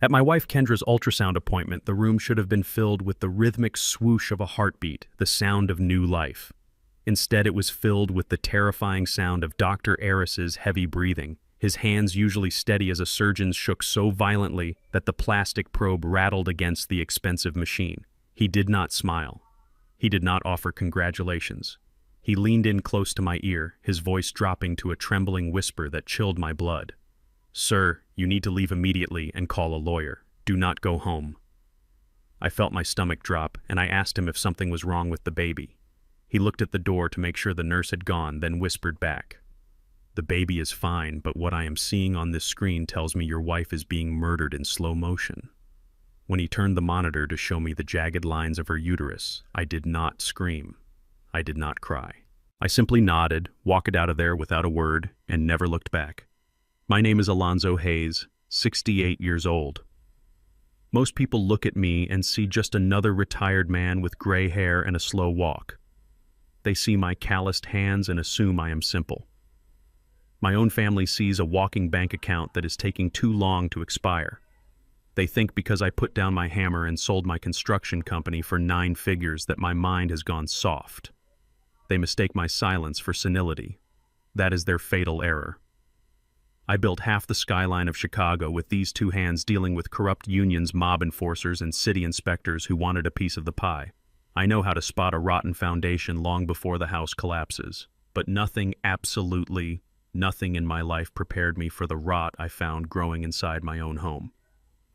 At my wife Kendra's ultrasound appointment, the room should have been filled with the rhythmic swoosh of a heartbeat, the sound of new life. Instead, it was filled with the terrifying sound of Dr. Aris's heavy breathing. His hands, usually steady as a surgeon's, shook so violently that the plastic probe rattled against the expensive machine. He did not smile. He did not offer congratulations. He leaned in close to my ear, his voice dropping to a trembling whisper that chilled my blood. "Sir, you need to leave immediately and call a lawyer. Do not go home." I felt my stomach drop, and I asked him if something was wrong with the baby. He looked at the door to make sure the nurse had gone, then whispered back, "The baby is fine, but what I am seeing on this screen tells me your wife is being murdered in slow motion." When he turned the monitor to show me the jagged lines of her uterus, I did not scream. I did not cry. I simply nodded, walked out of there without a word, and never looked back. My name is Alonzo Hayes, 68 years old. Most people look at me and see just another retired man with gray hair and a slow walk. They see my calloused hands and assume I am simple. My own family sees a walking bank account that is taking too long to expire. They think because I put down my hammer and sold my construction company for 9 figures that my mind has gone soft. They mistake my silence for senility. That is their fatal error. I built half the skyline of Chicago with these 2 hands dealing with corrupt unions, mob enforcers, and city inspectors who wanted a piece of the pie. I know how to spot a rotten foundation long before the house collapses. But nothing, absolutely nothing in my life prepared me for the rot I found growing inside my own home.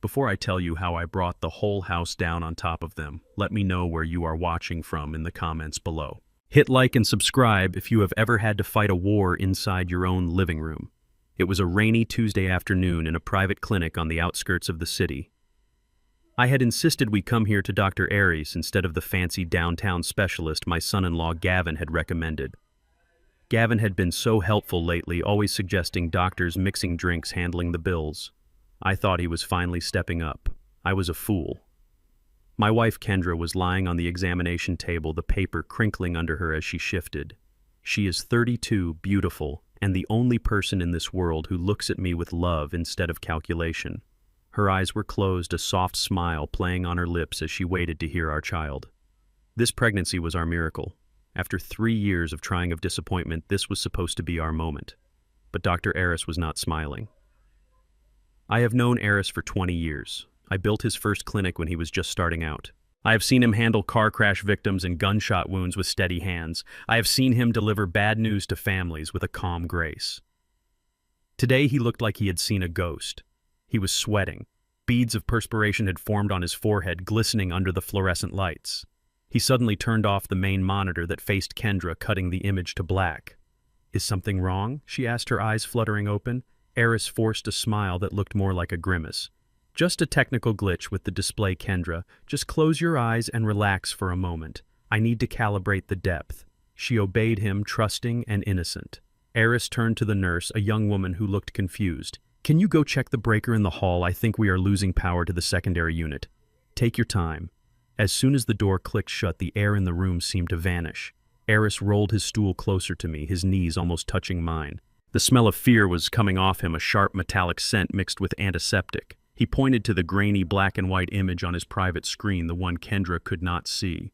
Before I tell you how I brought the whole house down on top of them, let me know where you are watching from in the comments below. Hit like and subscribe if you have ever had to fight a war inside your own living room. It was a rainy Tuesday afternoon in a private clinic on the outskirts of the city. I had insisted we come here to Dr. Aries instead of the fancy downtown specialist my son-in-law Gavin had recommended. Gavin had been so helpful lately, always suggesting doctors mixing drinks, handling the bills. I thought he was finally stepping up. I was a fool. My wife Kendra was lying on the examination table, the paper crinkling under her as she shifted. She is 32, beautiful, and the only person in this world who looks at me with love instead of calculation. Her eyes were closed, a soft smile playing on her lips as she waited to hear our child. This pregnancy was our miracle. After 3 years of trying of disappointment, this was supposed to be our moment. But Dr. Aris was not smiling. I have known Aris for 20 years. I built his first clinic when he was just starting out. I have seen him handle car crash victims and gunshot wounds with steady hands. I have seen him deliver bad news to families with a calm grace. Today he looked like he had seen a ghost. He was sweating. Beads of perspiration had formed on his forehead, glistening under the fluorescent lights. He suddenly turned off the main monitor that faced Kendra, cutting the image to black. "Is something wrong?" she asked, her eyes fluttering open. Aris forced a smile that looked more like a grimace. "Just a technical glitch with the display, Kendra. Just close your eyes and relax for a moment. I need to calibrate the depth." She obeyed him, trusting and innocent. Aris turned to the nurse, a young woman who looked confused. "Can you go check the breaker in the hall? I think we are losing power to the secondary unit." "Take your time." As soon as the door clicked shut, the air in the room seemed to vanish. Aris rolled his stool closer to me, his knees almost touching mine. The smell of fear was coming off him, a sharp metallic scent mixed with antiseptic. He pointed to the grainy black and white image on his private screen, the one Kendra could not see.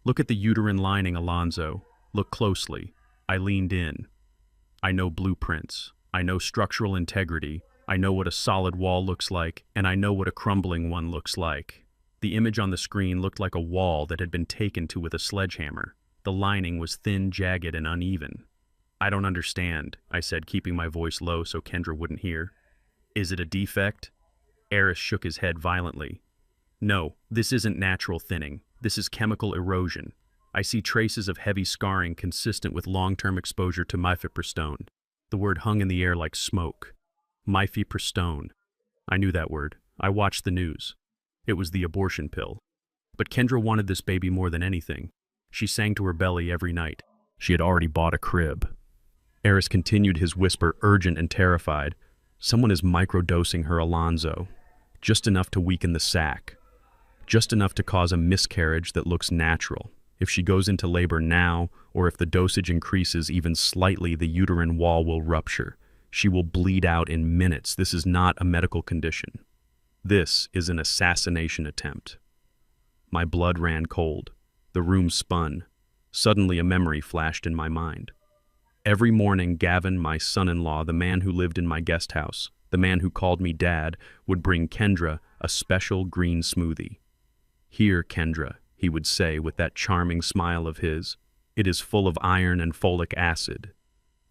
"Look at the uterine lining, Alonzo. Look closely." I leaned in. I know blueprints. I know structural integrity. I know what a solid wall looks like, and I know what a crumbling one looks like. The image on the screen looked like a wall that had been taken to with a sledgehammer. The lining was thin, jagged, and uneven. "I don't understand," I said, keeping my voice low so Kendra wouldn't hear. "Is it a defect?" Aris shook his head violently. "No, this isn't natural thinning. This is chemical erosion. I see traces of heavy scarring consistent with long-term exposure to mifepristone." The word hung in the air like smoke. Mifepristone. I knew that word. I watched the news. It was the abortion pill. But Kendra wanted this baby more than anything. She sang to her belly every night. She had already bought a crib. Aris continued, his whisper urgent and terrified. "Someone is microdosing her, Alonzo. Just enough to weaken the sac. Just enough to cause a miscarriage that looks natural. If she goes into labor now, or if the dosage increases even slightly, the uterine wall will rupture. She will bleed out in minutes. This is not a medical condition." This is an assassination attempt. My blood ran cold. The room spun. Suddenly a memory flashed in my mind. Every morning, Gavin, my son-in-law, the man who lived in my guest house, the man who called me Dad, would bring Kendra a special green smoothie. "Here, Kendra," he would say with that charming smile of his. "It is full of iron and folic acid.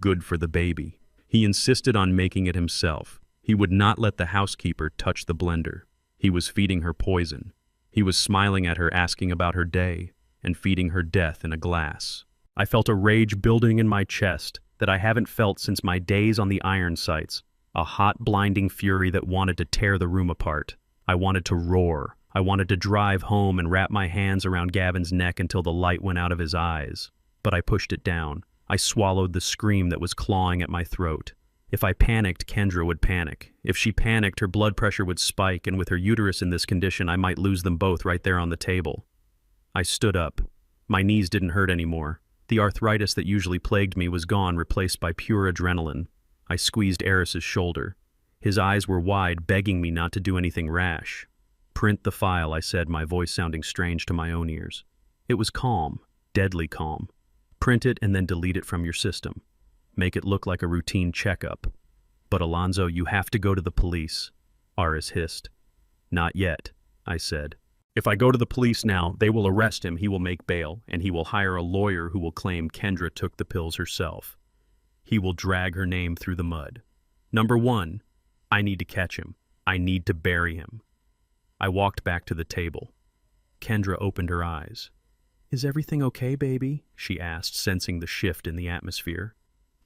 Good for the baby." He insisted on making it himself. He would not let the housekeeper touch the blender. He was feeding her poison. He was smiling at her, asking about her day, and feeding her death in a glass. I felt a rage building in my chest that I haven't felt since my days on the iron sites, a hot, blinding fury that wanted to tear the room apart. I wanted to roar. I wanted to drive home and wrap my hands around Gavin's neck until the light went out of his eyes. But I pushed it down. I swallowed the scream that was clawing at my throat. If I panicked, Kendra would panic. If she panicked, her blood pressure would spike, and with her uterus in this condition, I might lose them both right there on the table. I stood up. My knees didn't hurt anymore. The arthritis that usually plagued me was gone, replaced by pure adrenaline. I squeezed Eris's shoulder. His eyes were wide, begging me not to do anything rash. "Print the file," I said, my voice sounding strange to my own ears. It was calm, deadly calm. "Print it and then delete it from your system. Make it look like a routine checkup." "But Alonzo, you have to go to the police," Aris hissed. "Not yet," I said. "If I go to the police now, they will arrest him, he will make bail, and he will hire a lawyer who will claim Kendra took the pills herself. He will drag her name through the mud. Number one, I need to catch him. I need to bury him." I walked back to the table. Kendra opened her eyes. "Is everything okay, baby?" she asked, sensing the shift in the atmosphere.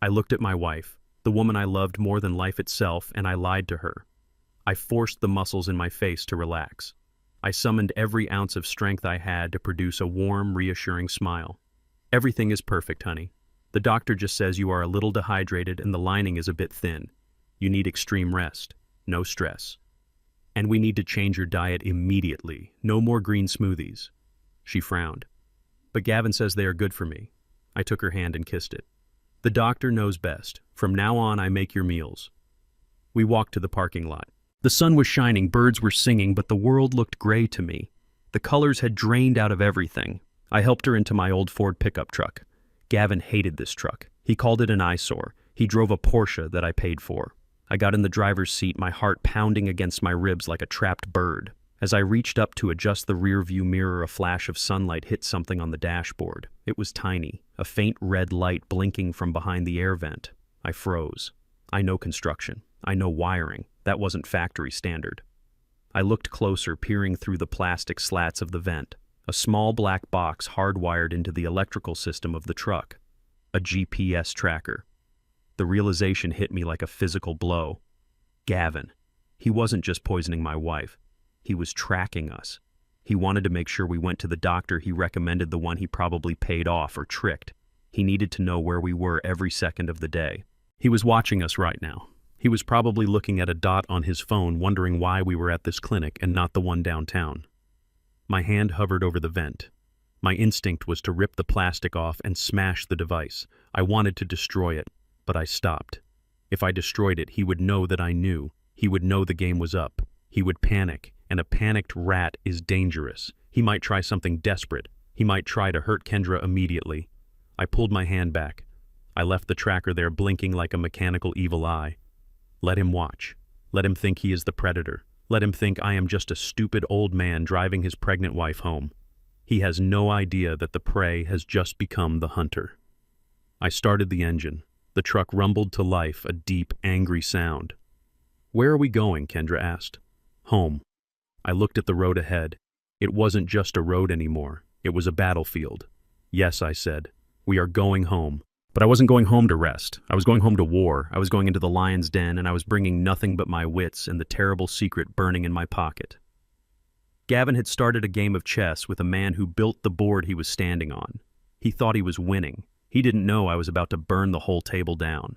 I looked at my wife, the woman I loved more than life itself, and I lied to her. I forced the muscles in my face to relax. I summoned every ounce of strength I had to produce a warm, reassuring smile. "Everything is perfect, honey. The doctor just says you are a little dehydrated and the lining is a bit thin. You need extreme rest, no stress. And we need to change your diet immediately. No more green smoothies." She frowned. "But Gavin says they are good for me." I took her hand and kissed it. "The doctor knows best. From now on, I make your meals." We walked to the parking lot. The sun was shining, birds were singing, but the world looked gray to me. The colors had drained out of everything. I helped her into my old Ford pickup truck. Gavin hated this truck. He called it an eyesore. He drove a Porsche that I paid for. I got in the driver's seat, my heart pounding against my ribs like a trapped bird. As I reached up to adjust the rear-view mirror, a flash of sunlight hit something on the dashboard. It was tiny, a faint red light blinking from behind the air vent. I froze. I know construction. I know wiring. That wasn't factory standard. I looked closer, peering through the plastic slats of the vent. A small black box hardwired into the electrical system of the truck. A GPS tracker. The realization hit me like a physical blow. Gavin. He wasn't just poisoning my wife. He was tracking us. He wanted to make sure we went to the doctor he recommended, the one he probably paid off or tricked. He needed to know where we were every second of the day. He was watching us right now. He was probably looking at a dot on his phone, wondering why we were at this clinic and not the one downtown. My hand hovered over the vent. My instinct was to rip the plastic off and smash the device. I wanted to destroy it, but I stopped. If I destroyed it, he would know that I knew. He would know the game was up. He would panic, and a panicked rat is dangerous. He might try something desperate. He might try to hurt Kendra immediately. I pulled my hand back. I left the tracker there, blinking like a mechanical evil eye. Let him watch. Let him think he is the predator. Let him think I am just a stupid old man driving his pregnant wife home. He has no idea that the prey has just become the hunter. I started the engine. The truck rumbled to life, a deep, angry sound. "Where are we going?" Kendra asked. "Home." I looked at the road ahead. It wasn't just a road anymore. It was a battlefield. "Yes," I said. "We are going home." But I wasn't going home to rest. I was going home to war. I was going into the lion's den, and I was bringing nothing but my wits and the terrible secret burning in my pocket. Gavin had started a game of chess with a man who built the board he was standing on. He thought he was winning. He didn't know I was about to burn the whole table down.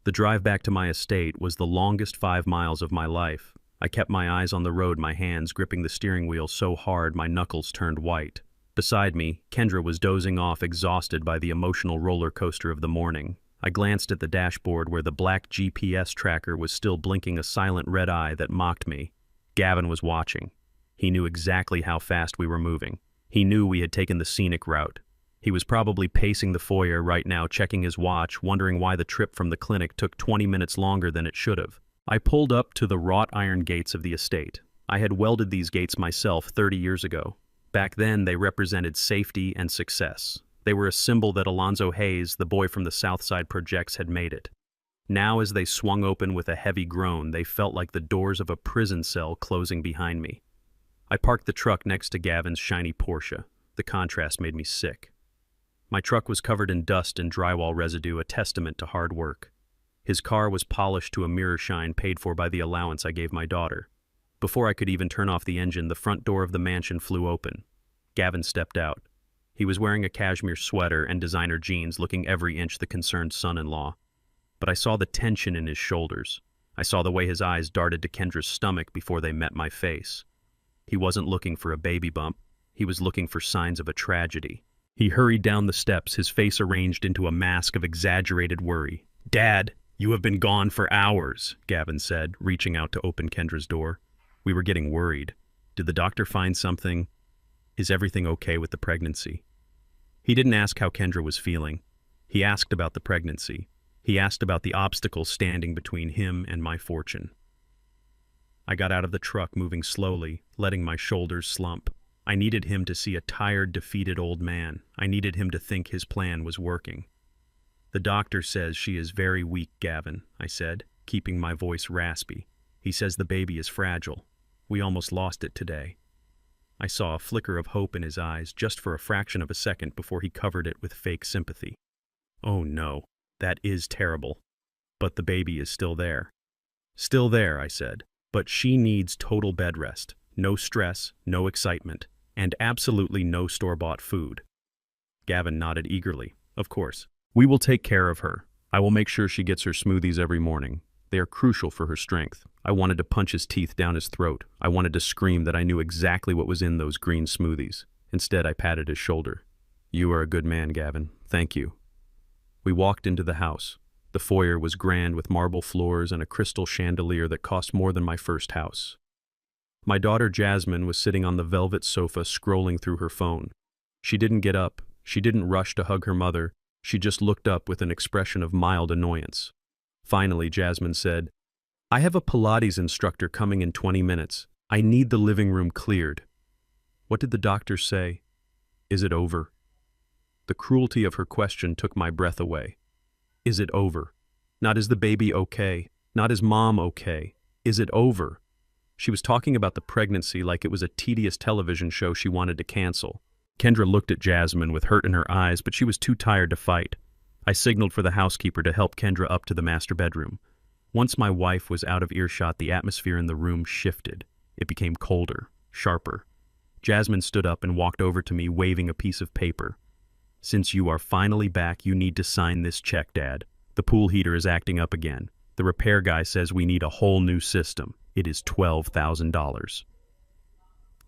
The drive back to my estate was the longest 5 miles of my life. I kept my eyes on the road, my hands gripping the steering wheel so hard my knuckles turned white. Beside me, Kendra was dozing off, exhausted by the emotional roller coaster of the morning. I glanced at the dashboard where the black GPS tracker was still blinking a silent red eye that mocked me. Gavin was watching. He knew exactly how fast we were moving. He knew we had taken the scenic route. He was probably pacing the foyer right now, checking his watch, wondering why the trip from the clinic took 20 minutes longer than it should have. I pulled up to the wrought iron gates of the estate. I had welded these gates myself 30 years ago. Back then, they represented safety and success. They were a symbol that Alonzo Hayes, the boy from the Southside Projects, had made it. Now, as they swung open with a heavy groan, they felt like the doors of a prison cell closing behind me. I parked the truck next to Gavin's shiny Porsche. The contrast made me sick. My truck was covered in dust and drywall residue, a testament to hard work. His car was polished to a mirror shine paid for by the allowance I gave my daughter. Before I could even turn off the engine, the front door of the mansion flew open. Gavin stepped out. He was wearing a cashmere sweater and designer jeans, looking every inch the concerned son-in-law. But I saw the tension in his shoulders. I saw the way his eyes darted to Kendra's stomach before they met my face. He wasn't looking for a baby bump. He was looking for signs of a tragedy. He hurried down the steps, his face arranged into a mask of exaggerated worry. "Dad, you have been gone for hours," Gavin said, reaching out to open Kendra's door. We were getting worried. Did the doctor find something? Is everything okay with the pregnancy? He didn't ask how Kendra was feeling. He asked about the pregnancy. He asked about the obstacles standing between him and my fortune. I got out of the truck, moving slowly, letting my shoulders slump. I needed him to see a tired, defeated old man. I needed him to think his plan was working. "The doctor says she is very weak, Gavin," I said, keeping my voice raspy. "He says the baby is fragile. We almost lost it today." I saw a flicker of hope in his eyes just for a fraction of a second before he covered it with fake sympathy. "Oh no, that is terrible. But the baby is still there." "Still there," I said. "But she needs total bed rest. No stress, no excitement, and absolutely no store-bought food." Gavin nodded eagerly. "Of course. We will take care of her. I will make sure she gets her smoothies every morning. They are crucial for her strength." I wanted to punch his teeth down his throat. I wanted to scream that I knew exactly what was in those green smoothies. Instead, I patted his shoulder. "You are a good man, Gavin. Thank you." We walked into the house. The foyer was grand with marble floors and a crystal chandelier that cost more than my first house. My daughter Jasmine was sitting on the velvet sofa scrolling through her phone. She didn't get up. She didn't rush to hug her mother. She just looked up with an expression of mild annoyance. Finally, Jasmine said, "I have a Pilates instructor coming in 20 minutes. I need the living room cleared." What did the doctor say? Is it over? The cruelty of her question took my breath away. Is it over? Not is the baby okay? Not is mom okay? Is it over? She was talking about the pregnancy like it was a tedious television show she wanted to cancel. Kendra looked at Jasmine with hurt in her eyes, but she was too tired to fight. I signaled for the housekeeper to help Kendra up to the master bedroom. Once my wife was out of earshot, the atmosphere in the room shifted. It became colder, sharper. Jasmine stood up and walked over to me, waving a piece of paper. "Since you are finally back, you need to sign this check, Dad. The pool heater is acting up again. The repair guy says we need a whole new system. It is $12,000.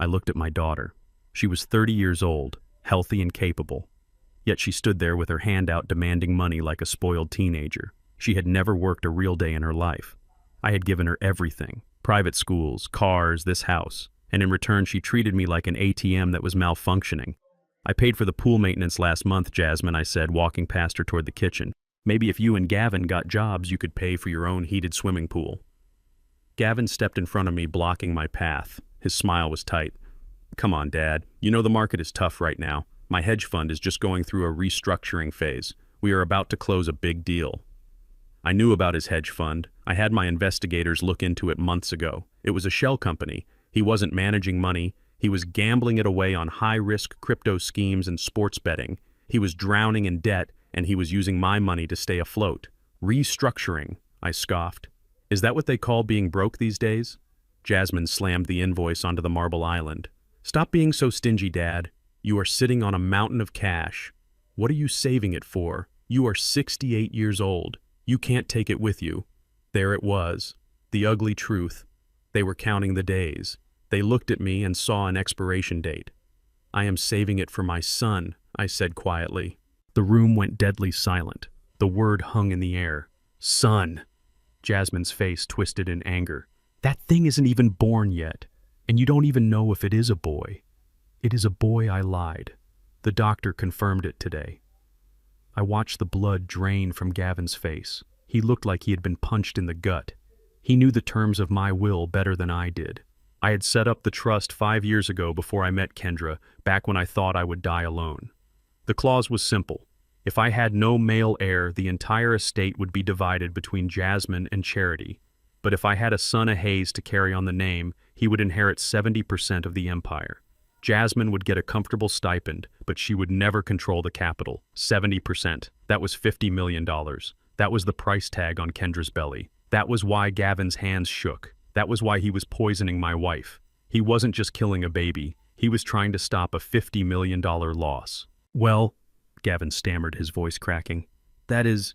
I looked at my daughter. She was 30 years old, healthy and capable. Yet she stood there with her hand out demanding money like a spoiled teenager. She had never worked a real day in her life. I had given her everything, private schools, cars, this house, and in return she treated me like an ATM that was malfunctioning. "I paid for the pool maintenance last month, Jasmine," I said, walking past her toward the kitchen. "Maybe if you and Gavin got jobs, you could pay for your own heated swimming pool." Gavin stepped in front of me, blocking my path. His smile was tight. "Come on, Dad. You know the market is tough right now. My hedge fund is just going through a restructuring phase. We are about to close a big deal." I knew about his hedge fund. I had my investigators look into it months ago. It was a shell company. He wasn't managing money. He was gambling it away on high-risk crypto schemes and sports betting. He was drowning in debt, and he was using my money to stay afloat. "Restructuring," I scoffed. "Is that what they call being broke these days?" Jasmine slammed the invoice onto the marble island. "Stop being so stingy, Dad. You are sitting on a mountain of cash. What are you saving it for? You are 68 years old. You can't take it with you." There it was, the ugly truth. They were counting the days. They looked at me and saw an expiration date. "I am saving it for my son," I said quietly. The room went deadly silent. The word hung in the air. "Son." Jasmine's face twisted in anger. That thing isn't even born yet, and you don't even know if it is a boy. It is a boy, I lied. The doctor confirmed it today. I watched the blood drain from Gavin's face. He looked like he had been punched in the gut. He knew the terms of my will better than I did. I had set up the trust 5 years ago before I met Kendra, back when I thought I would die alone. The clause was simple. If I had no male heir, the entire estate would be divided between Jasmine and Charity. But if I had a son of Hayes to carry on the name, he would inherit 70% of the empire. Jasmine would get a comfortable stipend, but she would never control the capital. 70%. That was $50 million. That was the price tag on Kendra's belly. That was why Gavin's hands shook. That was why he was poisoning my wife. He wasn't just killing a baby. He was trying to stop a $50 million loss. Well, Gavin stammered, his voice cracking. That is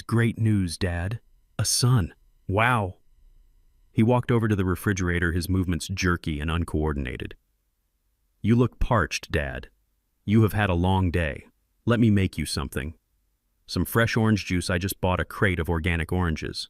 great news, Dad. A son. Wow. He walked over to the refrigerator, his movements jerky and uncoordinated. You look parched, Dad. You have had a long day. Let me make you something. Some fresh orange juice. I just bought a crate of organic oranges.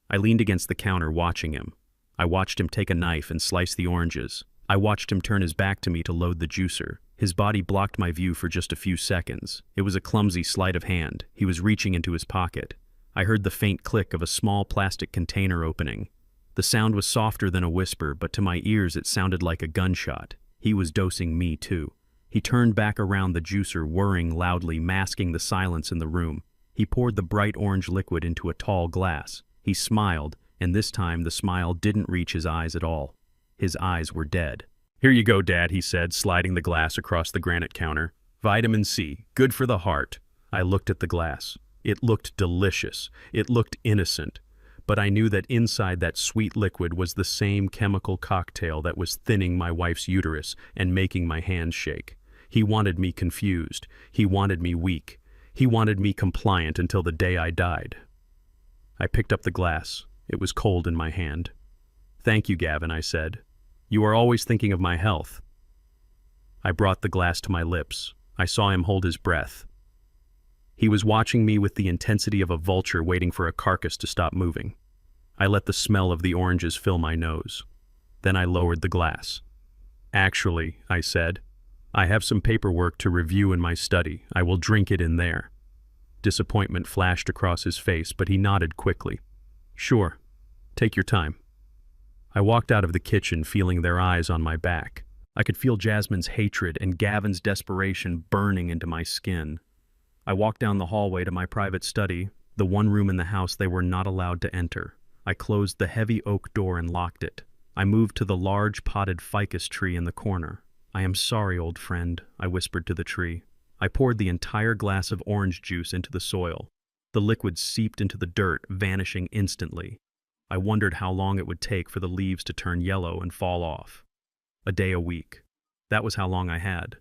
I leaned against the counter watching him. I watched him take a knife and slice the oranges. I watched him turn his back to me to load the juicer. His body blocked my view for just a few seconds. It was a clumsy sleight of hand. He was reaching into his pocket. I heard the faint click of a small plastic container opening. The sound was softer than a whisper, but to my ears it sounded like a gunshot. He was dosing me too. He turned back around the juicer, whirring loudly, masking the silence in the room. He poured the bright orange liquid into a tall glass. He smiled, and this time the smile didn't reach his eyes at all. His eyes were dead. Here you go, Dad, he said, sliding the glass across the granite counter. Vitamin C, good for the heart. I looked at the glass. It looked delicious. It looked innocent. But I knew that inside that sweet liquid was the same chemical cocktail that was thinning my wife's uterus and making my hands shake. He wanted me confused. He wanted me weak. He wanted me compliant until the day I died. I picked up the glass. It was cold in my hand. Thank you, Gavin, I said. You are always thinking of my health. I brought the glass to my lips. I saw him hold his breath. He was watching me with the intensity of a vulture waiting for a carcass to stop moving. I let the smell of the oranges fill my nose. Then I lowered the glass. Actually, I said, I have some paperwork to review in my study. I will drink it in there. Disappointment flashed across his face, but he nodded quickly. Sure, take your time. I walked out of the kitchen, feeling their eyes on my back. I could feel Jasmine's hatred and Gavin's desperation burning into my skin. I walked down the hallway to my private study, the one room in the house they were not allowed to enter. I closed the heavy oak door and locked it. I moved to the large potted ficus tree in the corner. I am sorry, old friend, I whispered to the tree. I poured the entire glass of orange juice into the soil. The liquid seeped into the dirt, vanishing instantly. I wondered how long it would take for the leaves to turn yellow and fall off. A day a week. That was how long I had.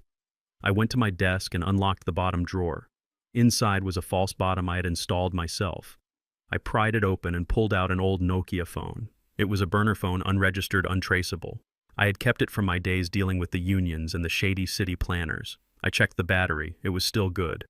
I went to my desk and unlocked the bottom drawer. Inside was a false bottom I had installed myself. I pried it open and pulled out an old Nokia phone. It was a burner phone, unregistered, untraceable. I had kept it from my days dealing with the unions and the shady city planners. I checked the battery. It was still good.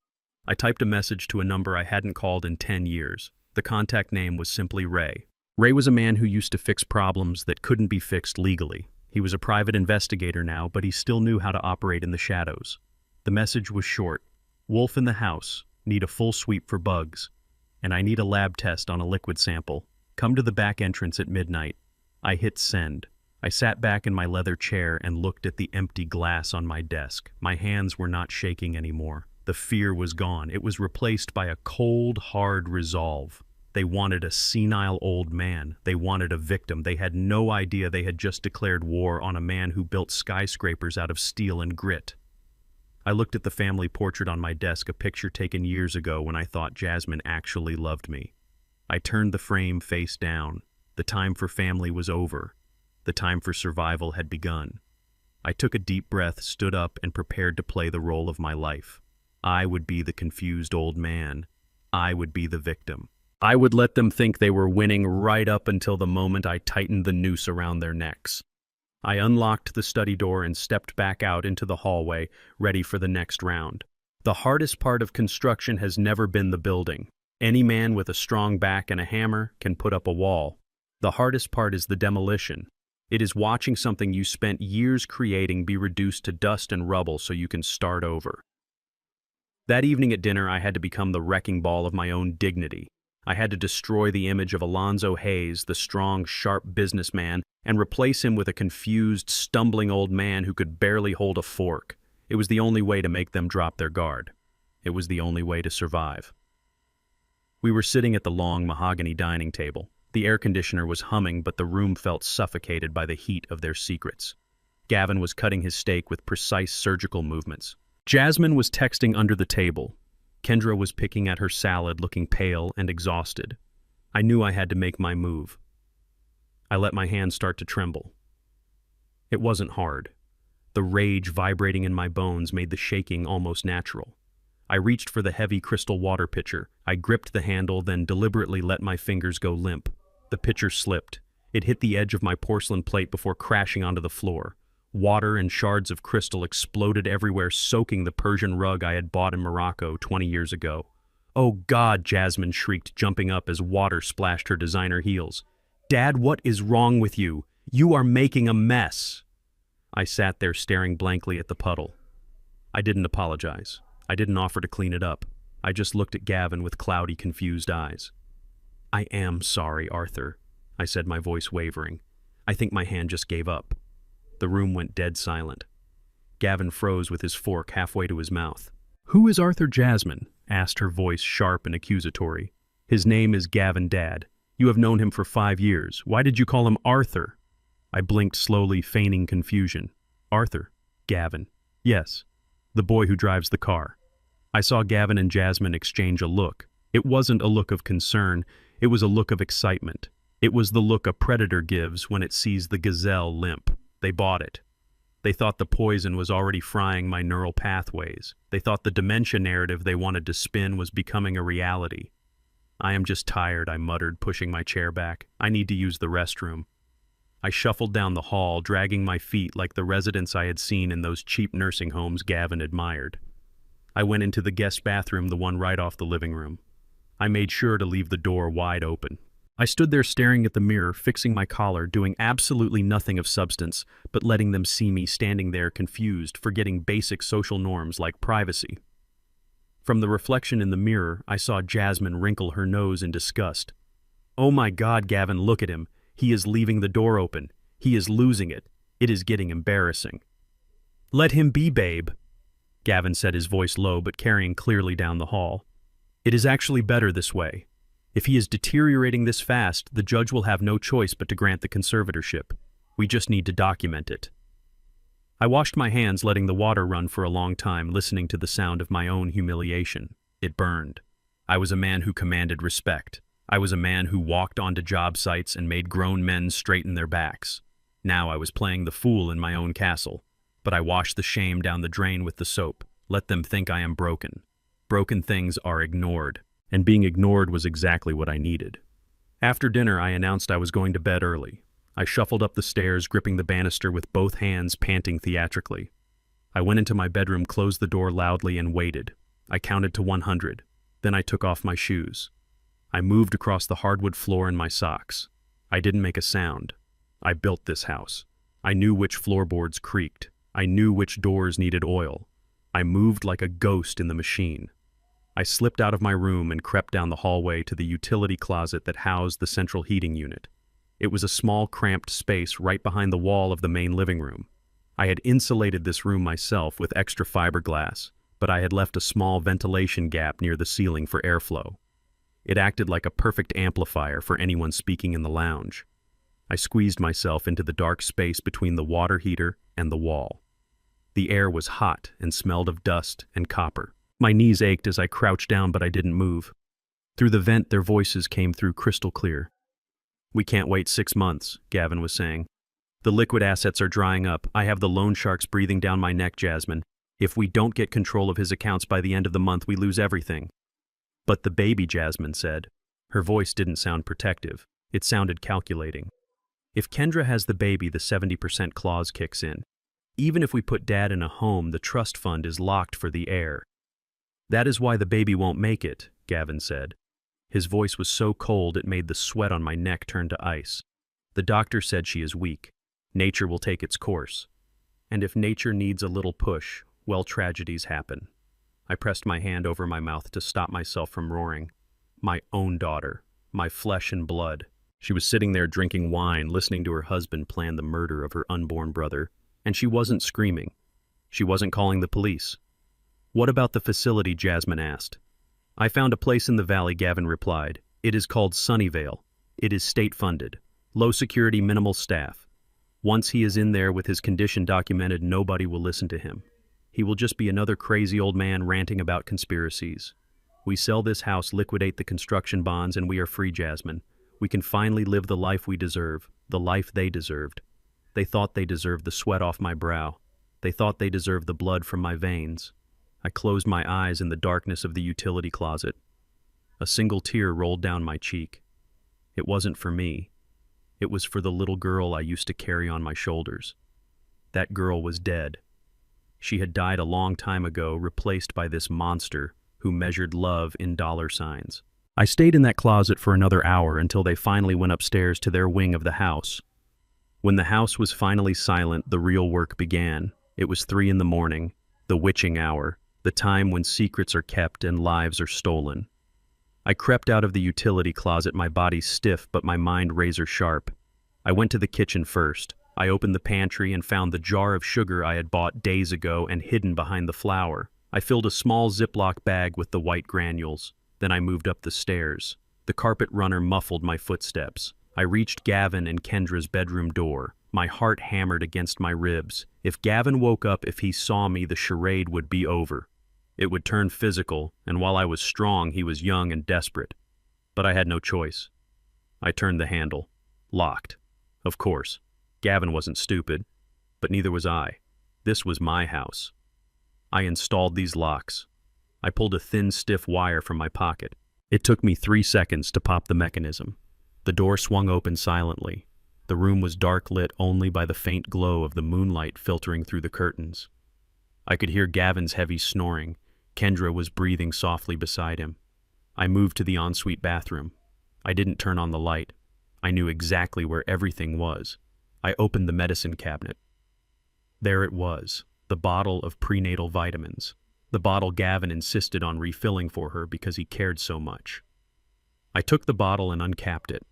I typed a message to a number I hadn't called in 10 years. The contact name was simply Ray. Ray was a man who used to fix problems that couldn't be fixed legally. He was a private investigator now, but he still knew how to operate in the shadows. The message was short. Wolf in the house. Need a full sweep for bugs. And I need a lab test on a liquid sample. Come to the back entrance at midnight. I hit send. I sat back in my leather chair and looked at the empty glass on my desk. My hands were not shaking anymore. The fear was gone. It was replaced by a cold, hard resolve. They wanted a senile old man. They wanted a victim. They had no idea they had just declared war on a man who built skyscrapers out of steel and grit. I looked at the family portrait on my desk, a picture taken years ago when I thought Jasmine actually loved me. I turned the frame face down. The time for family was over. The time for survival had begun. I took a deep breath, stood up, and prepared to play the role of my life. I would be the confused old man. I would be the victim. I would let them think they were winning right up until the moment I tightened the noose around their necks. I unlocked the study door and stepped back out into the hallway, ready for the next round. The hardest part of construction has never been the building. Any man with a strong back and a hammer can put up a wall. The hardest part is the demolition. It is watching something you spent years creating be reduced to dust and rubble so you can start over. That evening at dinner, I had to become the wrecking ball of my own dignity. I had to destroy the image of Alonzo Hayes, the strong, sharp businessman, and replace him with a confused, stumbling old man who could barely hold a fork. It was the only way to make them drop their guard. It was the only way to survive. We were sitting at the long mahogany dining table. The air conditioner was humming, but the room felt suffocated by the heat of their secrets. Gavin was cutting his steak with precise surgical movements. Jasmine was texting under the table. Kendra was picking at her salad, looking pale and exhausted. I knew I had to make my move. I let my hands start to tremble. It wasn't hard. The rage vibrating in my bones made the shaking almost natural. I reached for the heavy crystal water pitcher. I gripped the handle, then deliberately let my fingers go limp. The pitcher slipped. It hit the edge of my porcelain plate before crashing onto the floor. Water and shards of crystal exploded everywhere, soaking the Persian rug I had bought in Morocco 20 years ago. "Oh God," Jasmine shrieked, jumping up as water splashed her designer heels. "Dad, what is wrong with you? You are making a mess." I sat there staring blankly at the puddle. I didn't apologize. I didn't offer to clean it up. I just looked at Gavin with cloudy, confused eyes. "I am sorry, Arthur," I said, my voice wavering. I think my hand just gave up. The room went dead silent. Gavin froze with his fork halfway to his mouth. "Who is Arthur Jasmine?" asked her voice, sharp and accusatory. "His name is Gavin, Dad. You have known him for 5 years. Why did you call him Arthur?" I blinked slowly, feigning confusion. "Arthur? Gavin. Yes. The boy who drives the car." I saw Gavin and Jasmine exchange a look. It wasn't a look of concern. It was a look of excitement. It was the look a predator gives when it sees the gazelle limp. They bought it. They thought the poison was already frying my neural pathways. They thought the dementia narrative they wanted to spin was becoming a reality. "I am just tired," I muttered, pushing my chair back. "I need to use the restroom." I shuffled down the hall, dragging my feet like the residents I had seen in those cheap nursing homes Gavin admired. I went into the guest bathroom, the one right off the living room. I made sure to leave the door wide open. I stood there staring at the mirror, fixing my collar, doing absolutely nothing of substance, but letting them see me standing there confused, forgetting basic social norms like privacy. From the reflection in the mirror, I saw Jasmine wrinkle her nose in disgust. "Oh my God, Gavin, look at him. He is leaving the door open. He is losing it. It is getting embarrassing." "Let him be, babe," Gavin said, his voice low but carrying clearly down the hall. "It is actually better this way. If he is deteriorating this fast, the judge will have no choice but to grant the conservatorship. We just need to document it." I washed my hands, letting the water run for a long time, listening to the sound of my own humiliation. It burned. I was a man who commanded respect. I was a man who walked onto job sites and made grown men straighten their backs. Now I was playing the fool in my own castle. But I washed the shame down the drain with the soap. Let them think I am broken. Broken things are ignored. And being ignored was exactly what I needed. After dinner, I announced I was going to bed early. I shuffled up the stairs, gripping the banister with both hands, panting theatrically. I went into my bedroom, closed the door loudly, and waited. I counted to 100. Then I took off my shoes. I moved across the hardwood floor in my socks. I didn't make a sound. I built this house. I knew which floorboards creaked. I knew which doors needed oil. I moved like a ghost in the machine. I slipped out of my room and crept down the hallway to the utility closet that housed the central heating unit. It was a small, cramped space right behind the wall of the main living room. I had insulated this room myself with extra fiberglass, but I had left a small ventilation gap near the ceiling for airflow. It acted like a perfect amplifier for anyone speaking in the lounge. I squeezed myself into the dark space between the water heater and the wall. The air was hot and smelled of dust and copper. My knees ached as I crouched down, but I didn't move. Through the vent, their voices came through crystal clear. "We can't wait 6 months, Gavin was saying. "The liquid assets are drying up. I have the loan sharks breathing down my neck, Jasmine. If we don't get control of his accounts by the end of the month, we lose everything." "But the baby," Jasmine said. Her voice didn't sound protective. It sounded calculating. "If Kendra has the baby, the 70% clause kicks in. Even if we put Dad in a home, the trust fund is locked for the heir." "That is why the baby won't make it," Gavin said. His voice was so cold it made the sweat on my neck turn to ice. The doctor said she is weak. Nature will take its course. And if nature needs a little push, well, tragedies happen. I pressed my hand over my mouth to stop myself from roaring. My own daughter, my flesh and blood. She was sitting there drinking wine, listening to her husband plan the murder of her unborn brother, and she wasn't screaming. She wasn't calling the police. What about the facility? Jasmine asked. I found a place in the valley, Gavin replied. It is called Sunnyvale. It is state-funded. Low security, minimal staff. Once he is in there with his condition documented, nobody will listen to him. He will just be another crazy old man ranting about conspiracies. We sell this house, liquidate the construction bonds, and we are free, Jasmine. We can finally live the life we deserve, the life they deserved. They thought they deserved the sweat off my brow. They thought they deserved the blood from my veins. I closed my eyes in the darkness of the utility closet. A single tear rolled down my cheek. It wasn't for me. It was for the little girl I used to carry on my shoulders. That girl was dead. She had died a long time ago, replaced by this monster who measured love in dollar signs. I stayed in that closet for another hour until they finally went upstairs to their wing of the house. When the house was finally silent, the real work began. It was 3 a.m, the witching hour, the time when secrets are kept and lives are stolen. I crept out of the utility closet, my body stiff but my mind razor sharp. I went to the kitchen first. I opened the pantry and found the jar of sugar I had bought days ago and hidden behind the flour. I filled a small Ziploc bag with the white granules. Then I moved up the stairs. The carpet runner muffled my footsteps. I reached Gavin and Kendra's bedroom door. My heart hammered against my ribs. If Gavin woke up, if he saw me, the charade would be over. It would turn physical, and while I was strong, he was young and desperate. But I had no choice. I turned the handle. Locked. Of course. Gavin wasn't stupid, but neither was I. This was my house. I installed these locks. I pulled a thin, stiff wire from my pocket. It took me 3 seconds to pop the mechanism. The door swung open silently. The room was dark, lit only by the faint glow of the moonlight filtering through the curtains. I could hear Gavin's heavy snoring. Kendra was breathing softly beside him. I moved to the ensuite bathroom. I didn't turn on the light. I knew exactly where everything was. I opened the medicine cabinet. There it was, the bottle of prenatal vitamins. The bottle Gavin insisted on refilling for her because he cared so much. I took the bottle and uncapped it.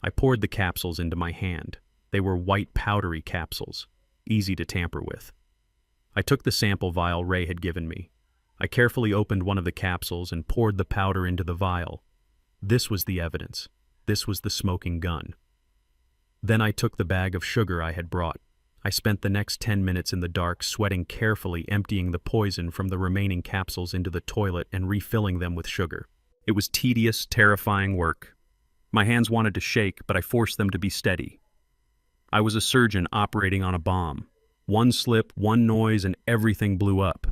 I poured the capsules into my hand. They were white, powdery capsules, easy to tamper with. I took the sample vial Ray had given me. I carefully opened one of the capsules and poured the powder into the vial. This was the evidence. This was the smoking gun. Then I took the bag of sugar I had brought. I spent the next 10 minutes in the dark, sweating carefully, emptying the poison from the remaining capsules into the toilet and refilling them with sugar. It was tedious, terrifying work. My hands wanted to shake, but I forced them to be steady. I was a surgeon operating on a bomb. One slip, one noise, and everything blew up.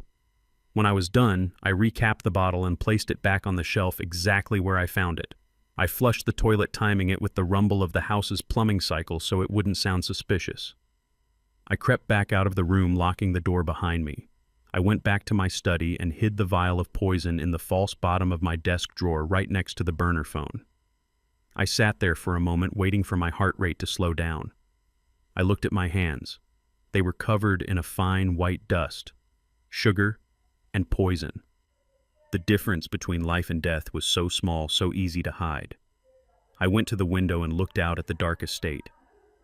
When I was done, I recapped the bottle and placed it back on the shelf exactly where I found it. I flushed the toilet, timing it with the rumble of the house's plumbing cycle so it wouldn't sound suspicious. I crept back out of the room, locking the door behind me. I went back to my study and hid the vial of poison in the false bottom of my desk drawer right next to the burner phone. I sat there for a moment, waiting for my heart rate to slow down. I looked at my hands. They were covered in a fine white dust. Sugar and poison. The difference between life and death was so small, so easy to hide. I went to the window and looked out at the dark estate.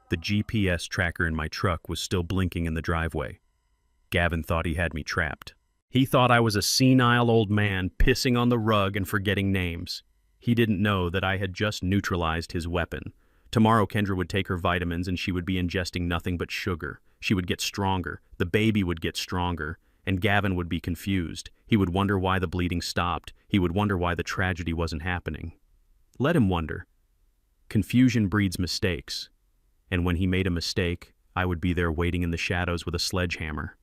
The GPS tracker in my truck was still blinking in the driveway. Gavin thought he had me trapped. He thought I was a senile old man pissing on the rug and forgetting names. He didn't know that I had just neutralized his weapon. Tomorrow Kendra would take her vitamins and she would be ingesting nothing but sugar. She would get stronger. The baby would get stronger. And Gavin would be confused. He would wonder why the bleeding stopped. He would wonder why the tragedy wasn't happening. Let him wonder. Confusion breeds mistakes. And when he made a mistake, I would be there waiting in the shadows with a sledgehammer.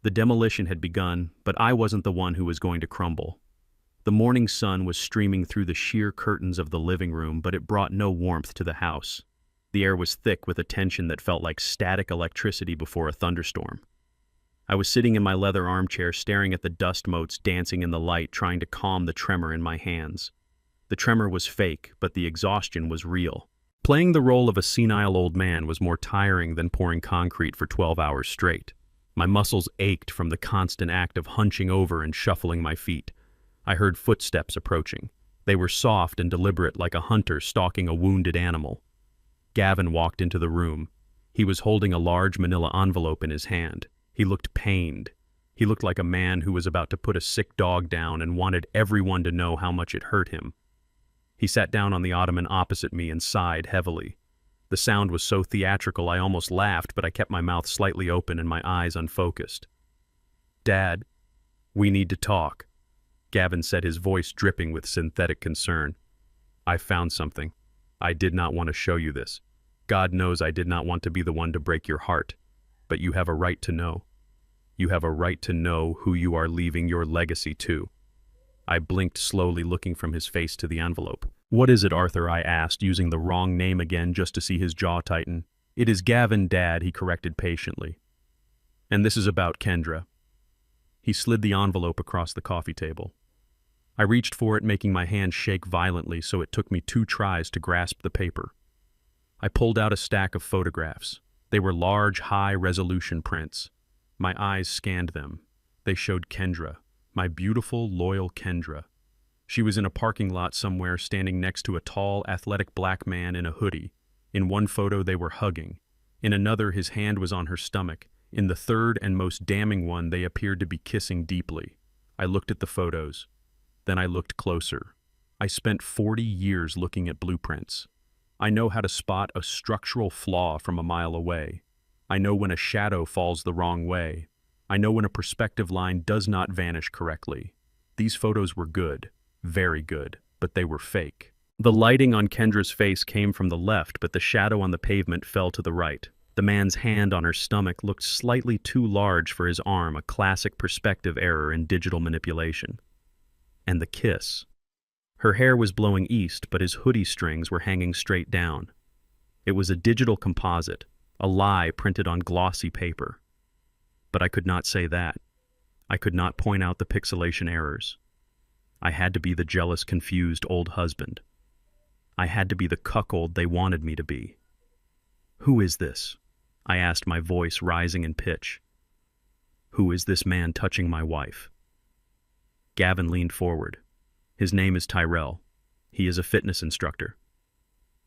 The demolition had begun, but I wasn't the one who was going to crumble. The morning sun was streaming through the sheer curtains of the living room, but it brought no warmth to the house. The air was thick with a tension that felt like static electricity before a thunderstorm. I was sitting in my leather armchair, staring at the dust motes dancing in the light, trying to calm the tremor in my hands. The tremor was fake, but the exhaustion was real. Playing the role of a senile old man was more tiring than pouring concrete for 12 hours straight. My muscles ached from the constant act of hunching over and shuffling my feet. I heard footsteps approaching. They were soft and deliberate, like a hunter stalking a wounded animal. Gavin walked into the room. He was holding a large manila envelope in his hand. He looked pained. He looked like a man who was about to put a sick dog down and wanted everyone to know how much it hurt him. He sat down on the ottoman opposite me and sighed heavily. The sound was so theatrical I almost laughed, but I kept my mouth slightly open and my eyes unfocused. "Dad, we need to talk," Gavin said, his voice dripping with synthetic concern. "I found something. I did not want to show you this. God knows I did not want to be the one to break your heart. But you have a right to know. You have a right to know who you are leaving your legacy to." I blinked slowly, looking from his face to the envelope. "What is it, Arthur?" I asked, using the wrong name again just to see his jaw tighten. "It is Gavin, Dad," he corrected patiently. "And this is about Kendra." He slid the envelope across the coffee table. I reached for it, making my hand shake violently, so it took me 2 tries to grasp the paper. I pulled out a stack of photographs. They were large, high-resolution prints. My eyes scanned them. They showed Kendra, my beautiful, loyal Kendra. She was in a parking lot somewhere, standing next to a tall, athletic black man in a hoodie. In one photo, they were hugging. In another, his hand was on her stomach. In the third and most damning one, they appeared to be kissing deeply. I looked at the photos. Then I looked closer. I spent 40 years looking at blueprints. I know how to spot a structural flaw from a mile away. I know when a shadow falls the wrong way. I know when a perspective line does not vanish correctly. These photos were good, very good, but they were fake. The lighting on Kendra's face came from the left, but the shadow on the pavement fell to the right. The man's hand on her stomach looked slightly too large for his arm, a classic perspective error in digital manipulation. And the kiss. Her hair was blowing east, but his hoodie strings were hanging straight down. It was a digital composite, a lie printed on glossy paper. But I could not say that. I could not point out the pixelation errors. I had to be the jealous, confused old husband. I had to be the cuckold they wanted me to be. "Who is this?" I asked, my voice rising in pitch. "Who is this man touching my wife?" Gavin leaned forward. "His name is Tyrell. He is a fitness instructor.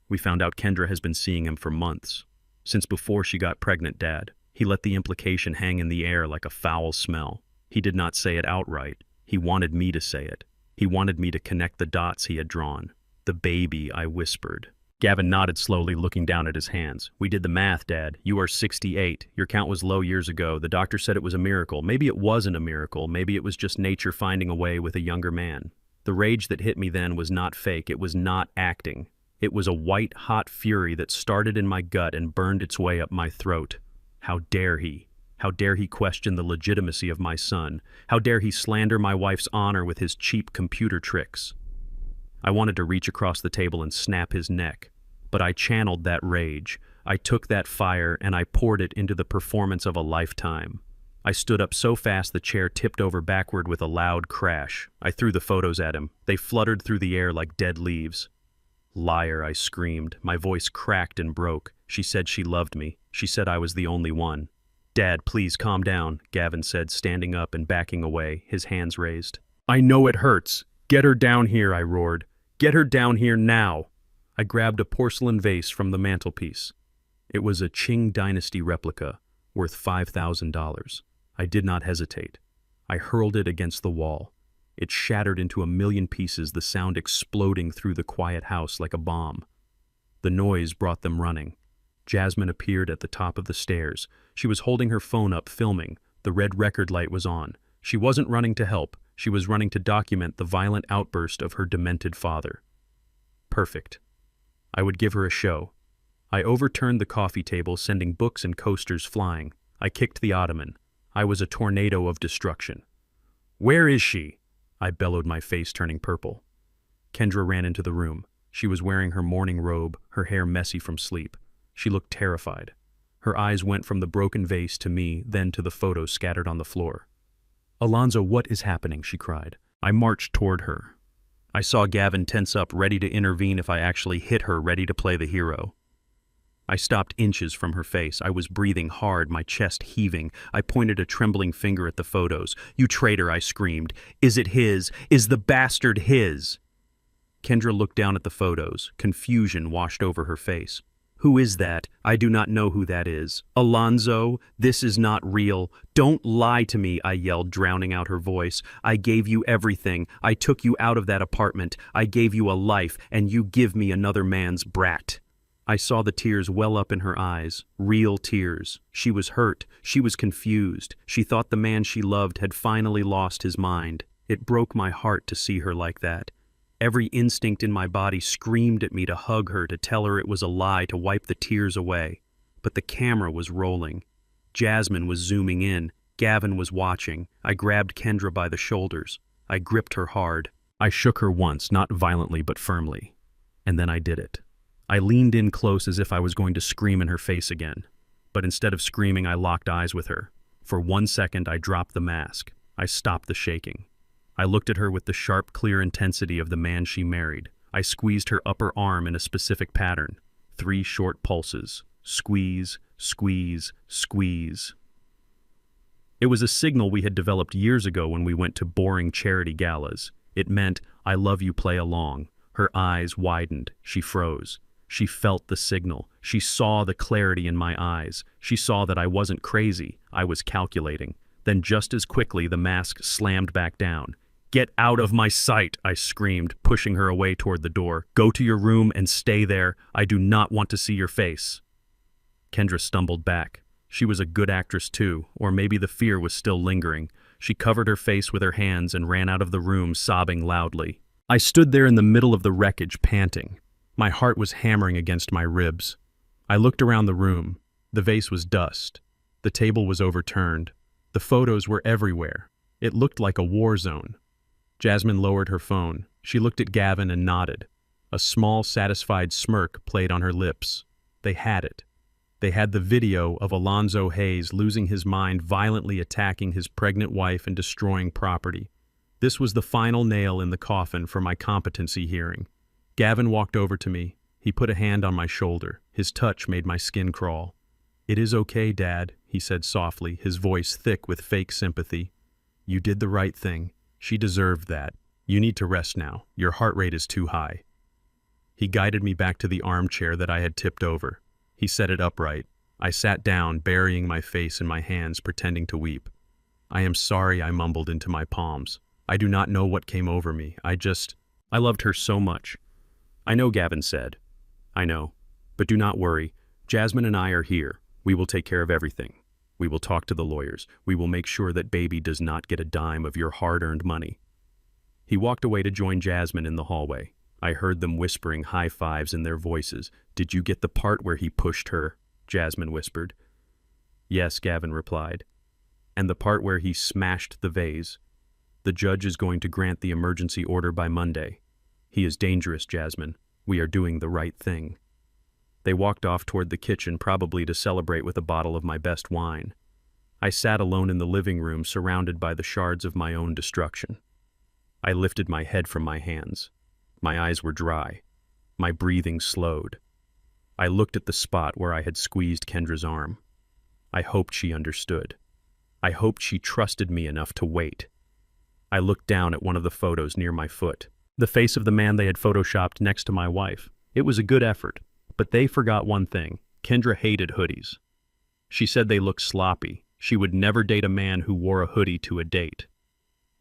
We found out Kendra has been seeing him for months, since before she got pregnant, Dad." He let the implication hang in the air like a foul smell. He did not say it outright. He wanted me to say it. He wanted me to connect the dots he had drawn. "The baby," I whispered. Gavin nodded slowly, looking down at his hands. "We did the math, Dad. You are 68. Your count was low years ago. The doctor said it was a miracle. Maybe it wasn't a miracle. Maybe it was just nature finding a way with a younger man." The rage that hit me then was not fake. It was not acting. It was a white, hot fury that started in my gut and burned its way up my throat. How dare he? How dare he question the legitimacy of my son? How dare he slander my wife's honor with his cheap computer tricks? I wanted to reach across the table and snap his neck, but I channeled that rage. I took that fire and I poured it into the performance of a lifetime. I stood up so fast the chair tipped over backward with a loud crash. I threw the photos at him. They fluttered through the air like dead leaves. "Liar," I screamed. My voice cracked and broke. She said she loved me. She said I was the only one. "Dad, please calm down," Gavin said, standing up and backing away, his hands raised. "I know it hurts. Get her down here," I roared. "Get her down here now." I grabbed a porcelain vase from the mantelpiece. It was a Qing Dynasty replica, worth $5,000. I did not hesitate. I hurled it against the wall. It shattered into a million pieces, the sound exploding through the quiet house like a bomb. The noise brought them running. Jasmine appeared at the top of the stairs. She was holding her phone up, filming. The red record light was on. She wasn't running to help. She was running to document the violent outburst of her demented father. Perfect. I would give her a show. I overturned the coffee table, sending books and coasters flying. I kicked the ottoman. I was a tornado of destruction. "Where is she?" I bellowed, my face turning purple. Kendra ran into the room. She was wearing her morning robe, her hair messy from sleep. She looked terrified. Her eyes went from the broken vase to me, then to the photos scattered on the floor. "Alonzo, what is happening?" she cried. I marched toward her. I saw Gavin tense up, ready to intervene if I actually hit her, ready to play the hero. I stopped inches from her face. I was breathing hard, my chest heaving. I pointed a trembling finger at the photos. "You traitor," I screamed. "Is it his? Is the bastard his?" Kendra looked down at the photos. Confusion washed over her face. "Who is that? I do not know who that is." "Alonzo, this is not real. Don't lie to me," I yelled, drowning out her voice. "I gave you everything. I took you out of that apartment. I gave you a life, and you give me another man's brat." I saw the tears well up in her eyes, real tears. She was hurt. She was confused. She thought the man she loved had finally lost his mind. It broke my heart to see her like that. Every instinct in my body screamed at me to hug her, to tell her it was a lie, to wipe the tears away. But the camera was rolling. Jasmine was zooming in. Gavin was watching. I grabbed Kendra by the shoulders. I gripped her hard. I shook her once, not violently but firmly. And then I did it. I leaned in close as if I was going to scream in her face again. But instead of screaming, I locked eyes with her. For 1 second, I dropped the mask. I stopped the shaking. I looked at her with the sharp, clear intensity of the man she married. I squeezed her upper arm in a specific pattern. 3 short pulses. Squeeze, squeeze, squeeze. It was a signal we had developed years ago when we went to boring charity galas. It meant, "I love you, play along." Her eyes widened. She froze. She felt the signal. She saw the clarity in my eyes. She saw that I wasn't crazy. I was calculating. Then just as quickly, the mask slammed back down. "Get out of my sight," I screamed, pushing her away toward the door. "Go to your room and stay there. I do not want to see your face." Kendra stumbled back. She was a good actress too, or maybe the fear was still lingering. She covered her face with her hands and ran out of the room, sobbing loudly. I stood there in the middle of the wreckage, panting. My heart was hammering against my ribs. I looked around the room. The vase was dust. The table was overturned. The photos were everywhere. It looked like a war zone. Jasmine lowered her phone. She looked at Gavin and nodded. A small, satisfied smirk played on her lips. They had it. They had the video of Alonzo Hayes losing his mind, violently attacking his pregnant wife and destroying property. This was the final nail in the coffin for my competency hearing. Gavin walked over to me. He put a hand on my shoulder. His touch made my skin crawl. "It is okay, Dad," he said softly, his voice thick with fake sympathy. "You did the right thing. She deserved that. You need to rest now. Your heart rate is too high." He guided me back to the armchair that I had tipped over. He set it upright. I sat down, burying my face in my hands, pretending to weep. "I am sorry," I mumbled into my palms. "I do not know what came over me. I loved her so much." "I know," Gavin said. "I know. But do not worry. Jasmine and I are here. We will take care of everything. We will talk to the lawyers. We will make sure that baby does not get a dime of your hard-earned money." He walked away to join Jasmine in the hallway. I heard them whispering high fives in their voices. "Did you get the part where he pushed her?" Jasmine whispered. "Yes," Gavin replied. "And the part where he smashed the vase? The judge is going to grant the emergency order by Monday. He is dangerous, Jasmine. We are doing the right thing." They walked off toward the kitchen, probably to celebrate with a bottle of my best wine. I sat alone in the living room, surrounded by the shards of my own destruction. I lifted my head from my hands. My eyes were dry. My breathing slowed. I looked at the spot where I had squeezed Kendra's arm. I hoped she understood. I hoped she trusted me enough to wait. I looked down at one of the photos near my foot. The face of the man they had photoshopped next to my wife. It was a good effort, but they forgot one thing. Kendra hated hoodies. She said they looked sloppy. She would never date a man who wore a hoodie to a date.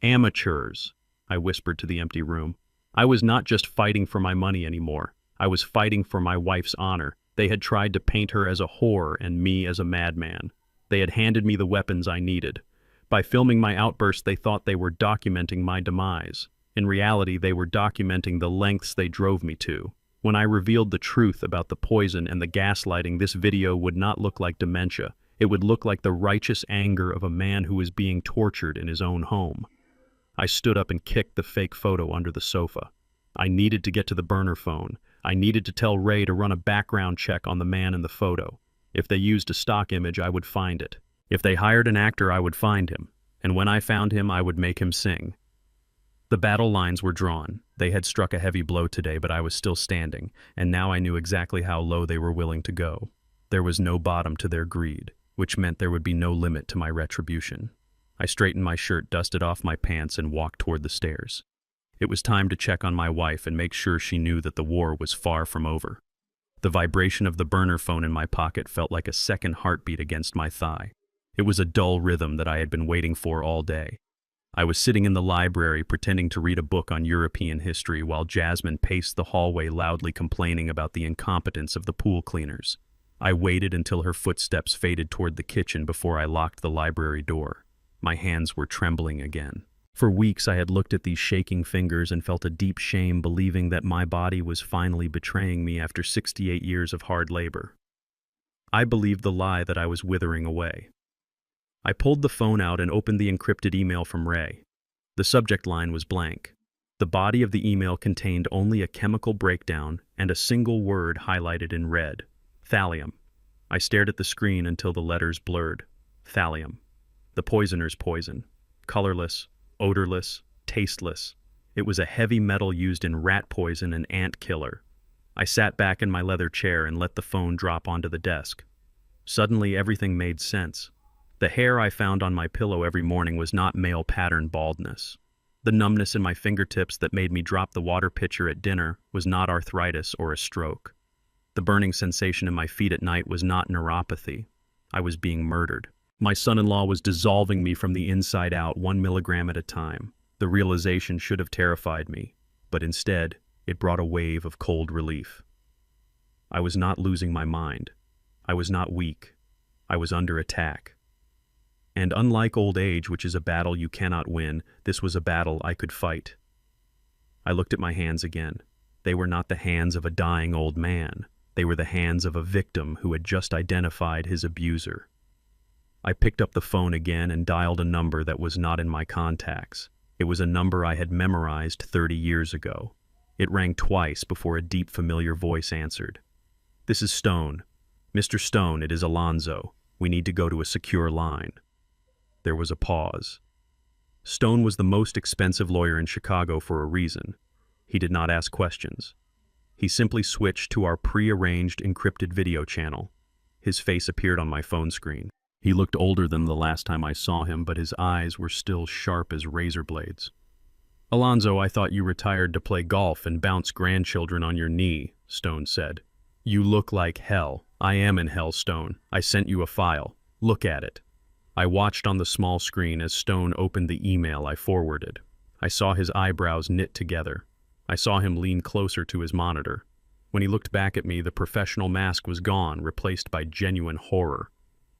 "Amateurs," I whispered to the empty room. I was not just fighting for my money anymore. I was fighting for my wife's honor. They had tried to paint her as a whore and me as a madman. They had handed me the weapons I needed. By filming my outburst, they thought they were documenting my demise. In reality, they were documenting the lengths they drove me to. When I revealed the truth about the poison and the gaslighting, this video would not look like dementia. It would look like the righteous anger of a man who is being tortured in his own home. I stood up and kicked the fake photo under the sofa. I needed to get to the burner phone. I needed to tell Ray to run a background check on the man in the photo. If they used a stock image, I would find it. If they hired an actor, I would find him. And when I found him, I would make him sing. The battle lines were drawn. They had struck a heavy blow today, but I was still standing, and now I knew exactly how low they were willing to go. There was no bottom to their greed, which meant there would be no limit to my retribution. I straightened my shirt, dusted off my pants, and walked toward the stairs. It was time to check on my wife and make sure she knew that the war was far from over. The vibration of the burner phone in my pocket felt like a second heartbeat against my thigh. It was a dull rhythm that I had been waiting for all day. I was sitting in the library pretending to read a book on European history while Jasmine paced the hallway loudly complaining about the incompetence of the pool cleaners. I waited until her footsteps faded toward the kitchen before I locked the library door. My hands were trembling again. For weeks I had looked at these shaking fingers and felt a deep shame believing that my body was finally betraying me after 68 years of hard labor. I believed the lie that I was withering away. I pulled the phone out and opened the encrypted email from Ray. The subject line was blank. The body of the email contained only a chemical breakdown and a single word highlighted in red: thallium. I stared at the screen until the letters blurred. Thallium. The poisoner's poison. Colorless, odorless, tasteless. It was a heavy metal used in rat poison and ant killer. I sat back in my leather chair and let the phone drop onto the desk. Suddenly everything made sense. The hair I found on my pillow every morning was not male pattern baldness. The numbness in my fingertips that made me drop the water pitcher at dinner was not arthritis or a stroke. The burning sensation in my feet at night was not neuropathy. I was being murdered. My son-in-law was dissolving me from the inside out, 1 milligram at a time. The realization should have terrified me, but instead, it brought a wave of cold relief. I was not losing my mind. I was not weak. I was under attack. And unlike old age, which is a battle you cannot win, this was a battle I could fight. I looked at my hands again. They were not the hands of a dying old man. They were the hands of a victim who had just identified his abuser. I picked up the phone again and dialed a number that was not in my contacts. It was a number I had memorized 30 years ago. It rang twice before a deep, familiar voice answered. "This is Stone. Mr. Stone, it is Alonzo. We need to go to a secure line." There was a pause. Stone was the most expensive lawyer in Chicago for a reason. He did not ask questions. He simply switched to our pre-arranged encrypted video channel. His face appeared on my phone screen. He looked older than the last time I saw him, but his eyes were still sharp as razor blades. "Alonzo, I thought you retired to play golf and bounce grandchildren on your knee," Stone said. "You look like hell." "I am in hell, Stone. I sent you a file. Look at it." I watched on the small screen as Stone opened the email I forwarded. I saw his eyebrows knit together. I saw him lean closer to his monitor. When he looked back at me, the professional mask was gone, replaced by genuine horror.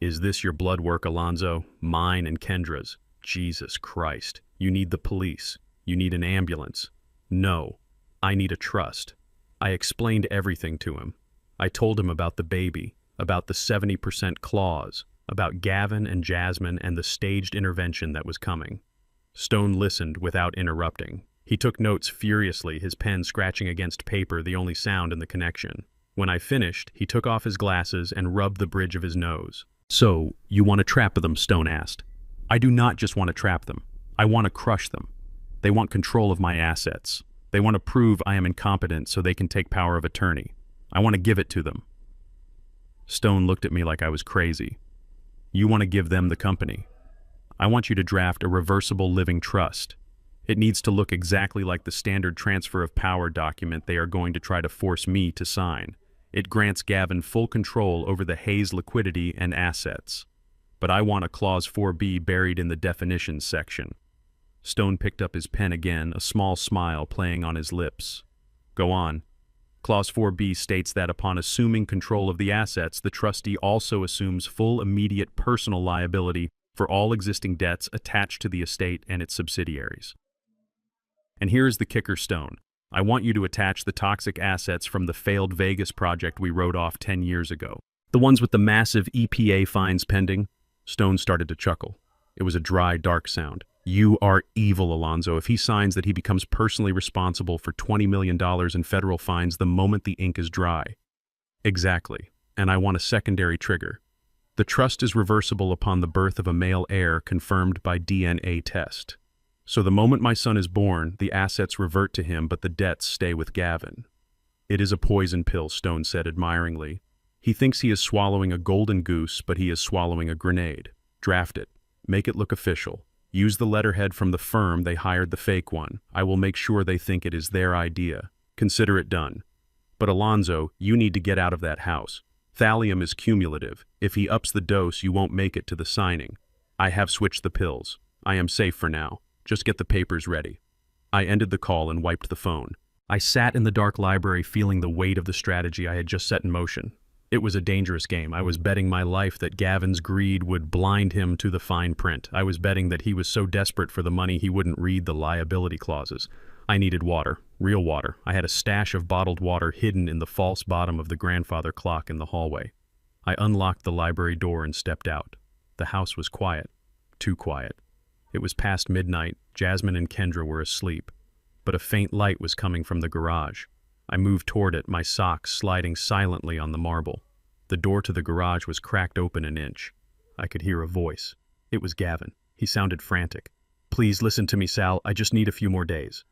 "Is this your blood work, Alonzo? Mine and Kendra's. Jesus Christ. You need the police. You need an ambulance." "No. I need a trust." I explained everything to him. I told him about the baby, about the 70% clause, about Gavin and Jasmine and the staged intervention that was coming. Stone listened without interrupting. He took notes furiously, his pen scratching against paper, the only sound in the connection. When I finished, he took off his glasses and rubbed the bridge of his nose. "So, you want to trap them?" Stone asked. "I do not just want to trap them. I want to crush them. They want control of my assets. They want to prove I am incompetent so they can take power of attorney. I want to give it to them." Stone looked at me like I was crazy. "You want to give them the company? I want you to draft a reversible living trust. It needs to look exactly like the standard transfer of power document they are going to try to force me to sign. It grants Gavin full control over the Hayes liquidity and assets. But I want a Clause 4B buried in the definitions section." Stone picked up his pen again, a small smile playing on his lips. "Go on." "Clause 4B states that upon assuming control of the assets, the trustee also assumes full immediate personal liability for all existing debts attached to the estate and its subsidiaries. And here is the kicker, Stone. I want you to attach the toxic assets from the failed Vegas project we wrote off 10 years ago. The ones with the massive EPA fines pending." Stone started to chuckle. It was a dry, dark sound. "You are evil, Alonzo. If he signs that he becomes personally responsible for $20 million in federal fines the moment the ink is dry." "Exactly. And I want a secondary trigger. The trust is reversible upon the birth of a male heir confirmed by DNA test." So the moment my son is born, the assets revert to him, but the debts stay with Gavin. It is a poison pill, Stone said admiringly. He thinks he is swallowing a golden goose, but he is swallowing a grenade. Draft it. Make it look official. Use the letterhead from the firm they hired the fake one. I will make sure they think it is their idea. Consider it done. But Alonzo, you need to get out of that house. Thallium is cumulative. If he ups the dose, you won't make it to the signing. I have switched the pills. I am safe for now. Just get the papers ready. I ended the call and wiped the phone. I sat in the dark library feeling the weight of the strategy I had just set in motion. It was a dangerous game. I was betting my life that Gavin's greed would blind him to the fine print. I was betting that he was so desperate for the money he wouldn't read the liability clauses. I needed water, real water. I had a stash of bottled water hidden in the false bottom of the grandfather clock in the hallway. I unlocked the library door and stepped out. The house was quiet. Too quiet. It was past midnight. Jasmine and Kendra were asleep, but a faint light was coming from the garage. I moved toward it, my socks sliding silently on the marble. The door to the garage was cracked open an inch. I could hear a voice. It was Gavin. He sounded frantic. Please listen to me, Sal. I just need a few more days.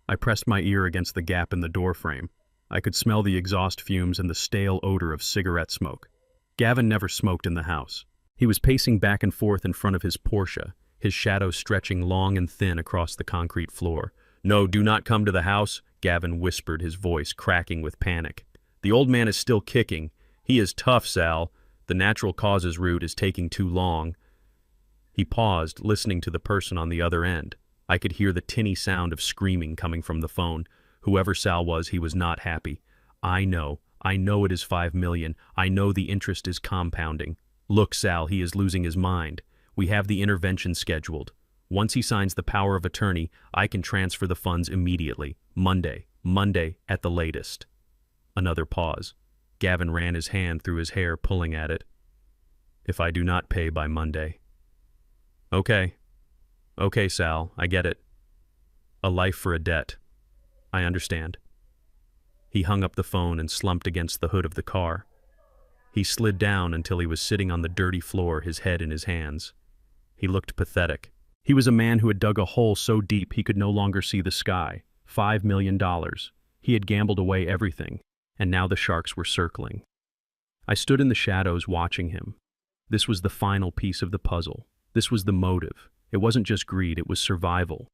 I pressed my ear against the gap in the door frame. I could smell the exhaust fumes and the stale odor of cigarette smoke. Gavin never smoked in the house. He was pacing back and forth in front of his Porsche, his shadow stretching long and thin across the concrete floor. No, do not come to the house, Gavin whispered, his voice cracking with panic. The old man is still kicking. He is tough, Sal. The natural causes route is taking too long. He paused, listening to the person on the other end. I could hear the tinny sound of screaming coming from the phone. Whoever Sal was, he was not happy. I know it is 5 million. I know the interest is compounding. Look, Sal, he is losing his mind. We have the intervention scheduled. Once he signs the power of attorney, I can transfer the funds immediately. Monday at the latest. Another pause. Gavin ran his hand through his hair, pulling at it. If I do not pay by Monday. Okay, Sal, I get it. A life for a debt. I understand. He hung up the phone and slumped against the hood of the car. He slid down until he was sitting on the dirty floor, his head in his hands. He looked pathetic. He was a man who had dug a hole so deep he could no longer see the sky. $5 million. He had gambled away everything, and now the sharks were circling. I stood in the shadows watching him. This was the final piece of the puzzle. This was the motive. It wasn't just greed, it was survival.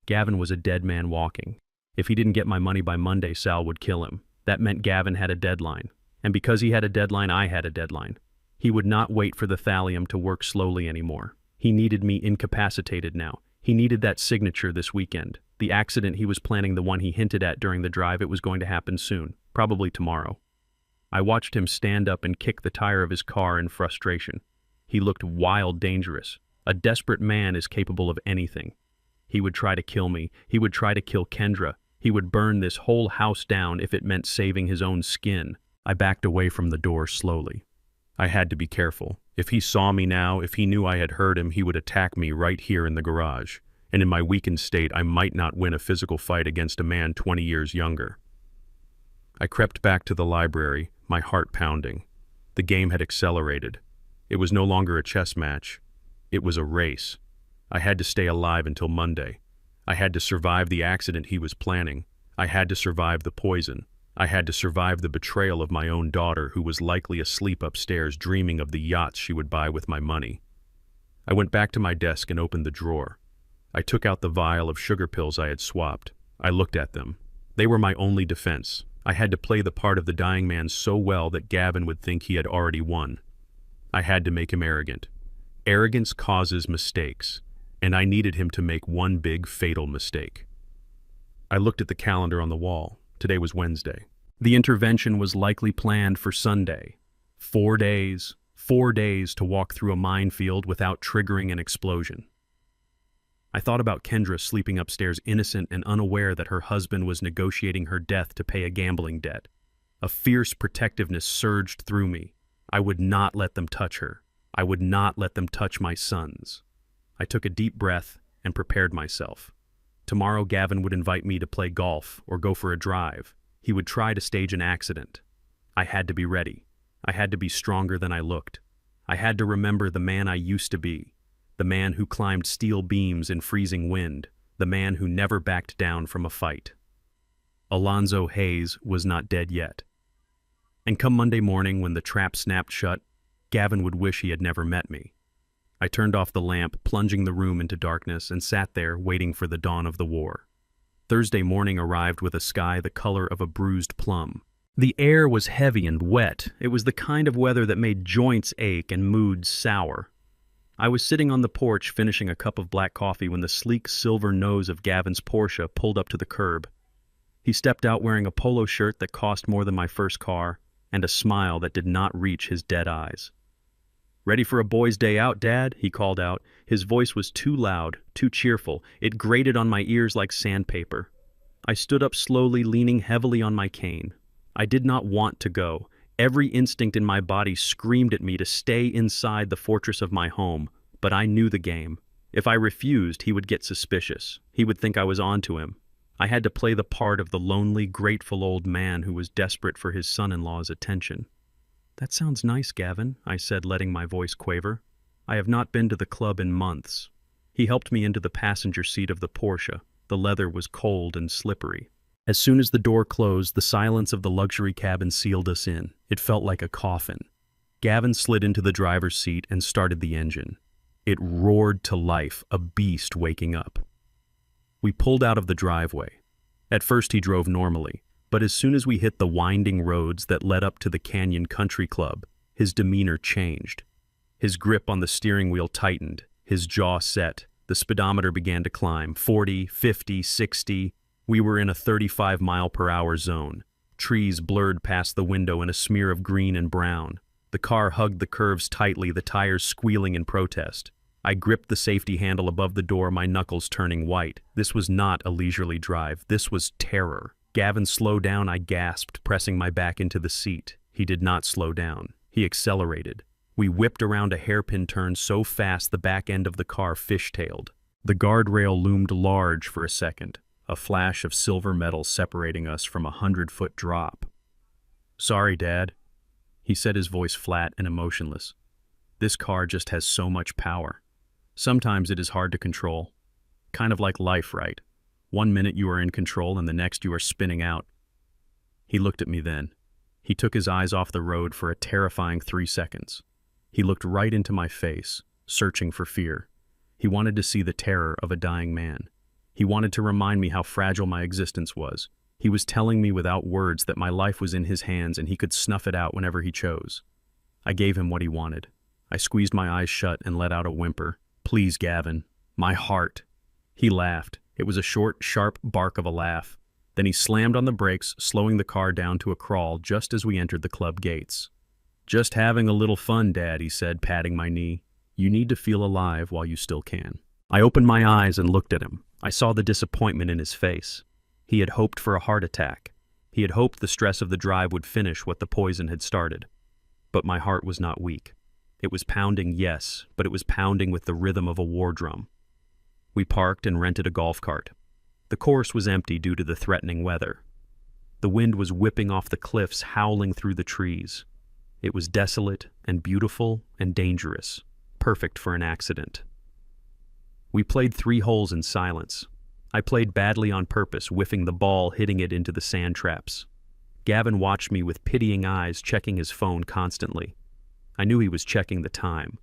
Gavin was a dead man walking. If he didn't get my money by Monday, Sal would kill him. That meant Gavin had a deadline. And because he had a deadline, I had a deadline. He would not wait for the thallium to work slowly anymore. He needed me incapacitated now. He needed that signature this weekend. The accident he was planning, the one he hinted at during the drive, it was going to happen soon, probably tomorrow. I watched him stand up and kick the tire of his car in frustration. He looked wild, dangerous. A desperate man is capable of anything. He would try to kill me. He would try to kill Kendra. He would burn this whole house down if it meant saving his own skin. I backed away from the door slowly. I had to be careful. If he saw me now, if he knew I had hurt him, he would attack me right here in the garage. And in my weakened state, I might not win a physical fight against a man 20 years younger. I crept back to the library, my heart pounding. The game had accelerated. It was no longer a chess match. It was a race. I had to stay alive until Monday. I had to survive the accident he was planning. I had to survive the poison. I had to survive the betrayal of my own daughter, who was likely asleep upstairs dreaming of the yachts she would buy with my money. I went back to my desk and opened the drawer. I took out the vial of sugar pills I had swapped. I looked at them. They were my only defense. I had to play the part of the dying man so well that Gavin would think he had already won. I had to make him arrogant. Arrogance causes mistakes, and I needed him to make one big fatal mistake. I looked at the calendar on the wall. Today was Wednesday. The intervention was likely planned for Sunday. 4 days to walk through a minefield without triggering an explosion. I thought about Kendra sleeping upstairs, innocent and unaware that her husband was negotiating her death to pay a gambling debt. A fierce protectiveness surged through me. I would not let them touch her. I would not let them touch my sons. I took a deep breath and prepared myself. Tomorrow Gavin would invite me to play golf or go for a drive. He would try to stage an accident. I had to be ready. I had to be stronger than I looked. I had to remember the man I used to be, the man who climbed steel beams in freezing wind, the man who never backed down from a fight. Alonzo Hayes was not dead yet. And come Monday morning, when the trap snapped shut, Gavin would wish he had never met me. I turned off the lamp, plunging the room into darkness, and sat there waiting for the dawn of the war. Thursday morning arrived with a sky the color of a bruised plum. The air was heavy and wet. It was the kind of weather that made joints ache and moods sour. I was sitting on the porch finishing a cup of black coffee when the sleek silver nose of Gavin's Porsche pulled up to the curb. He stepped out wearing a polo shirt that cost more than my first car, and a smile that did not reach his dead eyes. "Ready for a boys' day out, Dad?" he called out. His voice was too loud, too cheerful. It grated on my ears like sandpaper. I stood up slowly, leaning heavily on my cane. I did not want to go. Every instinct in my body screamed at me to stay inside the fortress of my home, but I knew the game. If I refused, he would get suspicious. He would think I was onto him. I had to play the part of the lonely, grateful old man who was desperate for his son-in-law's attention. "That sounds nice, Gavin," I said, letting my voice quaver. "I have not been to the club in months." He helped me into the passenger seat of the Porsche. The leather was cold and slippery. As soon as the door closed, the silence of the luxury cabin sealed us in. It felt like a coffin. Gavin slid into the driver's seat and started the engine. It roared to life, a beast waking up. We pulled out of the driveway. At first he drove normally, but as soon as we hit the winding roads that led up to the Canyon Country Club, his demeanor changed. His grip on the steering wheel tightened, his jaw set. The speedometer began to climb, 40, 50, 60. We were in a 35-mile-per-hour zone. Trees blurred past the window in a smear of green and brown. The car hugged the curves tightly, the tires squealing in protest. I gripped the safety handle above the door, my knuckles turning white. This was not a leisurely drive. This was terror. "Gavin, slow down," I gasped, pressing my back into the seat. He did not slow down. He accelerated. We whipped around a hairpin turn so fast the back end of the car fishtailed. The guardrail loomed large for a second, a flash of silver metal separating us from a 100-foot drop. "Sorry, Dad," he said, his voice flat and emotionless. "This car just has so much power. Sometimes it is hard to control. Kind of like life, right? One minute you are in control and the next you are spinning out." He looked at me then. He took his eyes off the road for a terrifying 3 seconds. He looked right into my face, searching for fear. He wanted to see the terror of a dying man. He wanted to remind me how fragile my existence was. He was telling me without words that my life was in his hands and he could snuff it out whenever he chose. I gave him what he wanted. I squeezed my eyes shut and let out a whimper. "Please, Gavin. My heart." He laughed. It was a short, sharp bark of a laugh. Then he slammed on the brakes, slowing the car down to a crawl just as we entered the club gates. "Just having a little fun, Dad," he said, patting my knee. "You need to feel alive while you still can." I opened my eyes and looked at him. I saw the disappointment in his face. He had hoped for a heart attack. He had hoped the stress of the drive would finish what the poison had started. But my heart was not weak. It was pounding, yes, but it was pounding with the rhythm of a war drum. We parked and rented a golf cart. The course was empty due to the threatening weather. The wind was whipping off the cliffs, howling through the trees. It was desolate and beautiful and dangerous, perfect for an accident. We played 3 holes in silence. I played badly on purpose, whiffing the ball, hitting it into the sand traps. Gavin watched me with pitying eyes, checking his phone constantly. I knew he was checking the time.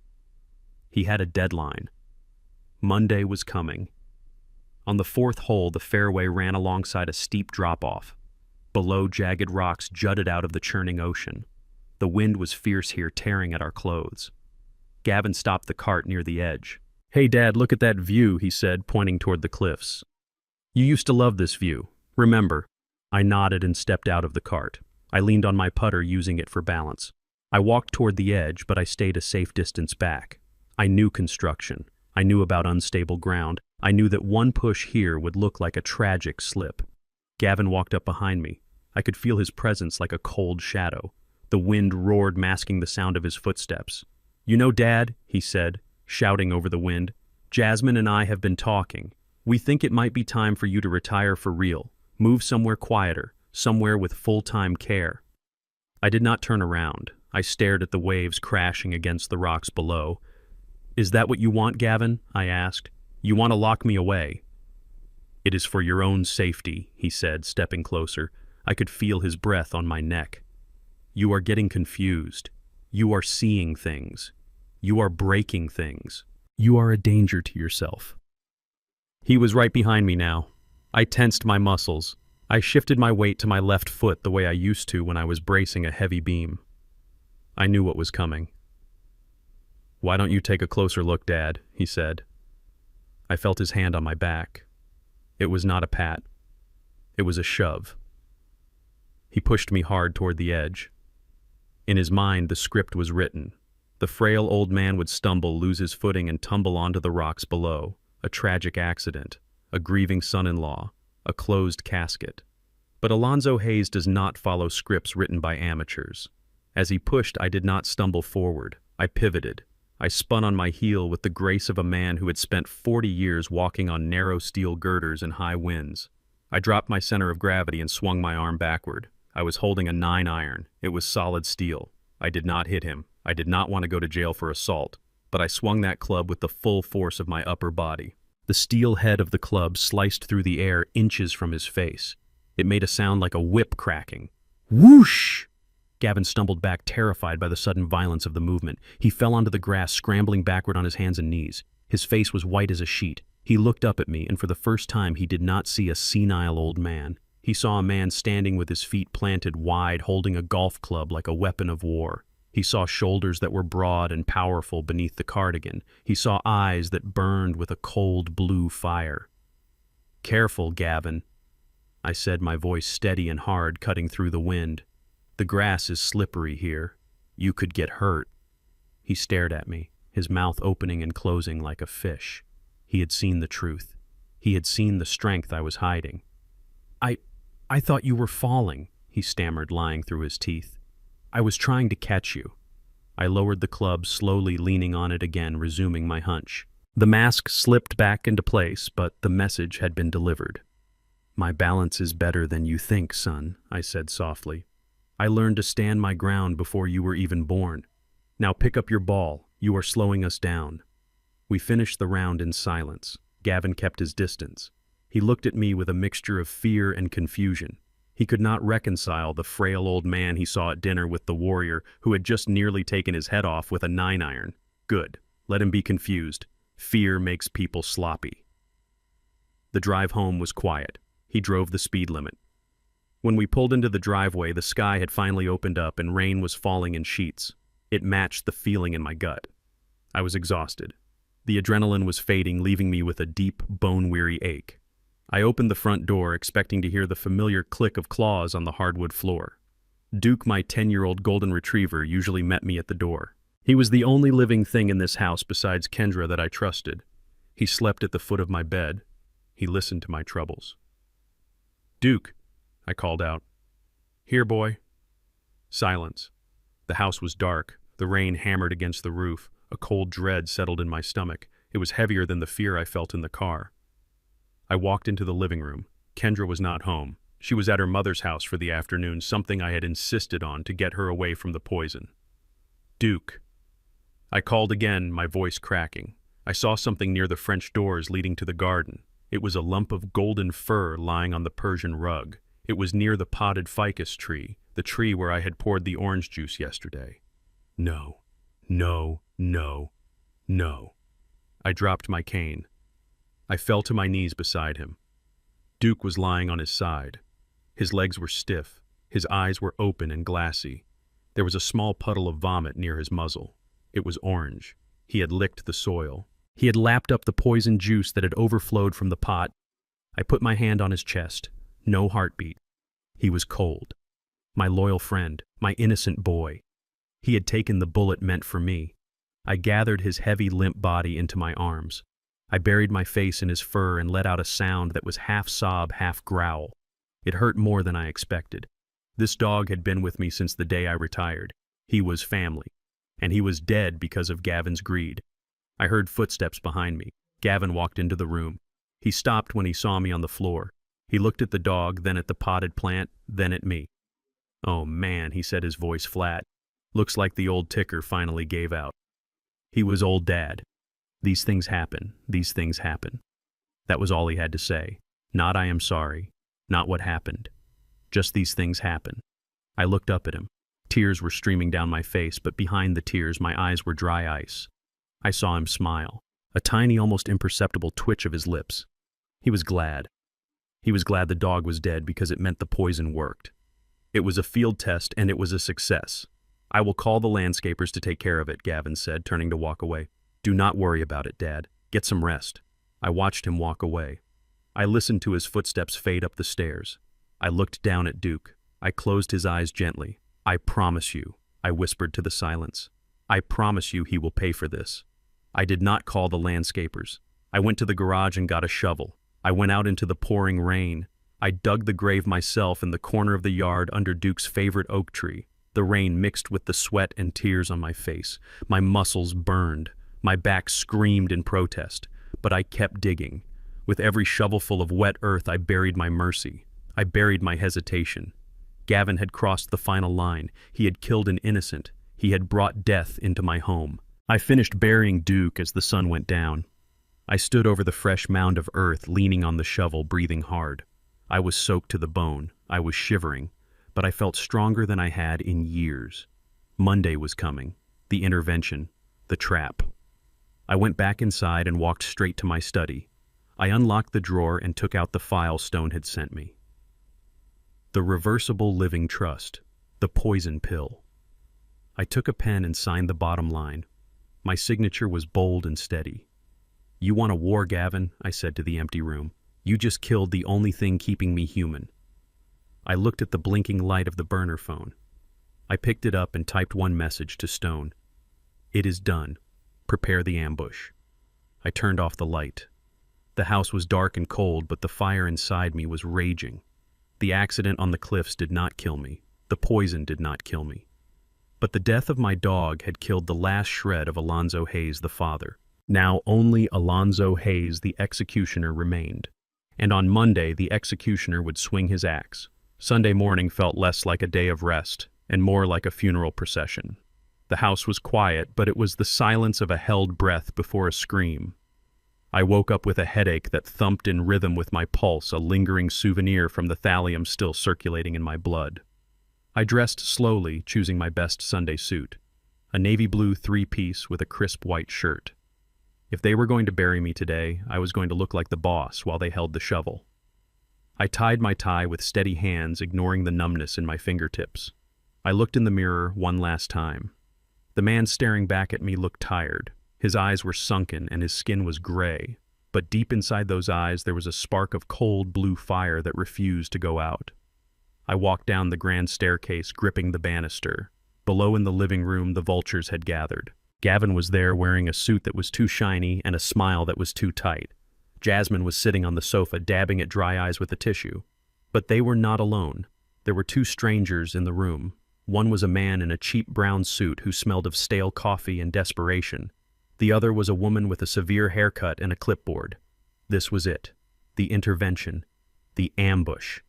He had a deadline. Monday was coming. On the 4th hole, the fairway ran alongside a steep drop-off. Below, jagged rocks jutted out of the churning ocean. The wind was fierce here, tearing at our clothes. Gavin stopped the cart near the edge. "Hey, Dad, look at that view," he said, pointing toward the cliffs. "You used to love this view. Remember?" I nodded and stepped out of the cart. I leaned on my putter, using it for balance. I walked toward the edge, but I stayed a safe distance back. I knew construction. I knew about unstable ground. I knew that one push here would look like a tragic slip. Gavin walked up behind me. I could feel his presence like a cold shadow. The wind roared, masking the sound of his footsteps. "You know, Dad," he said, shouting over the wind, "Jasmine and I have been talking. We think it might be time for you to retire for real. Move somewhere quieter, somewhere with full-time care." I did not turn around. I stared at the waves crashing against the rocks below. "Is that what you want, Gavin?" I asked. "You want to lock me away?" "It is for your own safety," he said, stepping closer. I could feel his breath on my neck. "You are getting confused. You are seeing things. You are breaking things. You are a danger to yourself." He was right behind me now. I tensed my muscles. I shifted my weight to my left foot the way I used to when I was bracing a heavy beam. I knew what was coming. "Why don't you take a closer look, Dad?" he said. I felt his hand on my back. It was not a pat. It was a shove. He pushed me hard toward the edge. In his mind, the script was written. The frail old man would stumble, lose his footing, and tumble onto the rocks below. A tragic accident, a grieving son-in-law, a closed casket. But Alonzo Hayes does not follow scripts written by amateurs. As he pushed, I did not stumble forward. I pivoted. I spun on my heel with the grace of a man who had spent 40 years walking on narrow steel girders in high winds. I dropped my center of gravity and swung my arm backward. I was holding a 9-iron. It was solid steel. I did not hit him. I did not want to go to jail for assault, but I swung that club with the full force of my upper body. The steel head of the club sliced through the air inches from his face. It made a sound like a whip cracking. Whoosh! Gavin stumbled back, terrified by the sudden violence of the movement. He fell onto the grass, scrambling backward on his hands and knees. His face was white as a sheet. He looked up at me, and for the first time he did not see a senile old man. He saw a man standing with his feet planted wide, holding a golf club like a weapon of war. He saw shoulders that were broad and powerful beneath the cardigan. He saw eyes that burned with a cold blue fire. "Careful, Gavin," I said, my voice steady and hard, cutting through the wind. "The grass is slippery here. You could get hurt." He stared at me, his mouth opening and closing like a fish. He had seen the truth. He had seen the strength I was hiding. I thought you were falling," he stammered, lying through his teeth. "I was trying to catch you." I lowered the club, slowly leaning on it again, resuming my hunch. The mask slipped back into place, but the message had been delivered. "My balance is better than you think, son," I said softly. "I learned to stand my ground before you were even born. Now pick up your ball. You are slowing us down." We finished the round in silence. Gavin kept his distance. He looked at me with a mixture of fear and confusion. He could not reconcile the frail old man he saw at dinner with the warrior who had just nearly taken his head off with a 9-iron. Good. Let him be confused. Fear makes people sloppy. The drive home was quiet. He drove the speed limit. When we pulled into the driveway, the sky had finally opened up and rain was falling in sheets. It matched the feeling in my gut. I was exhausted. The adrenaline was fading, leaving me with a deep, bone-weary ache. I opened the front door, expecting to hear the familiar click of claws on the hardwood floor. Duke, my 10-year-old golden retriever, usually met me at the door. He was the only living thing in this house besides Kendra that I trusted. He slept at the foot of my bed. He listened to my troubles. "Duke," I called out. "Here, boy." Silence. The house was dark. The rain hammered against the roof. A cold dread settled in my stomach. It was heavier than the fear I felt in the car. I walked into the living room. Kendra was not home. She was at her mother's house for the afternoon, something I had insisted on to get her away from the poison. "Duke." I called again, my voice cracking. I saw something near the French doors leading to the garden. It was a lump of golden fur lying on the Persian rug. It was near the potted ficus tree, the tree where I had poured the orange juice yesterday. No, no, no, no. I dropped my cane. I fell to my knees beside him. Duke was lying on his side. His legs were stiff. His eyes were open and glassy. There was a small puddle of vomit near his muzzle. It was orange. He had licked the soil. He had lapped up the poison juice that had overflowed from the pot. I put my hand on his chest. No heartbeat. He was cold. My loyal friend, my innocent boy. He had taken the bullet meant for me. I gathered his heavy, limp body into my arms. I buried my face in his fur and let out a sound that was half sob, half growl. It hurt more than I expected. This dog had been with me since the day I retired. He was family. And he was dead because of Gavin's greed. I heard footsteps behind me. Gavin walked into the room. He stopped when he saw me on the floor. He looked at the dog, then at the potted plant, then at me. "Oh man," he said, his voice flat. "Looks like the old ticker finally gave out." He was old Dad. These things happen. These things happen. That was all he had to say. Not I am sorry. Not what happened. Just these things happen. I looked up at him. Tears were streaming down my face, but behind the tears my eyes were dry ice. I saw him smile, a tiny, almost imperceptible twitch of his lips. He was glad. He was glad the dog was dead because it meant the poison worked. It was a field test and it was a success. I will call the landscapers to take care of it, Gavin said, turning to walk away. Do not worry about it, Dad. Get some rest. I watched him walk away. I listened to his footsteps fade up the stairs. I looked down at Duke. I closed his eyes gently. I promise you, I whispered to the silence. I promise you he will pay for this. I did not call the landscapers. I went to the garage and got a shovel. I went out into the pouring rain. I dug the grave myself in the corner of the yard under Duke's favorite oak tree. The rain mixed with the sweat and tears on my face. My muscles burned. My back screamed in protest. But I kept digging. With every shovelful of wet earth, I buried my mercy. I buried my hesitation. Gavin had crossed the final line. He had killed an innocent. He had brought death into my home. I finished burying Duke as the sun went down. I stood over the fresh mound of earth, leaning on the shovel, breathing hard. I was soaked to the bone. I was shivering, but I felt stronger than I had in years. Monday was coming. The intervention. The trap. I went back inside and walked straight to my study. I unlocked the drawer and took out the file Stone had sent me. The Reversible Living Trust. The Poison Pill. I took a pen and signed the bottom line. My signature was bold and steady. You want a war, Gavin? I said to the empty room. You just killed the only thing keeping me human. I looked at the blinking light of the burner phone. I picked it up and typed one message to Stone. It is done. Prepare the ambush. I turned off the light. The house was dark and cold, but the fire inside me was raging. The accident on the cliffs did not kill me. The poison did not kill me. But the death of my dog had killed the last shred of Alonzo Hayes, the father. Now only Alonzo Hayes, the executioner, remained. And on Monday, the executioner would swing his axe. Sunday morning felt less like a day of rest and more like a funeral procession. The house was quiet, but it was the silence of a held breath before a scream. I woke up with a headache that thumped in rhythm with my pulse, a lingering souvenir from the thallium still circulating in my blood. I dressed slowly, choosing my best Sunday suit, a navy blue three-piece with a crisp white shirt. If they were going to bury me today, I was going to look like the boss while they held the shovel. I tied my tie with steady hands, ignoring the numbness in my fingertips. I looked in the mirror one last time. The man staring back at me looked tired. His eyes were sunken and his skin was gray, but deep inside those eyes there was a spark of cold blue fire that refused to go out. I walked down the grand staircase, gripping the banister. Below in the living room, the vultures had gathered. Gavin was there wearing a suit that was too shiny and a smile that was too tight. Jasmine was sitting on the sofa, dabbing at dry eyes with a tissue. But they were not alone. There were two strangers in the room. One was a man in a cheap brown suit who smelled of stale coffee and desperation. The other was a woman with a severe haircut and a clipboard. This was it. The intervention. The ambush.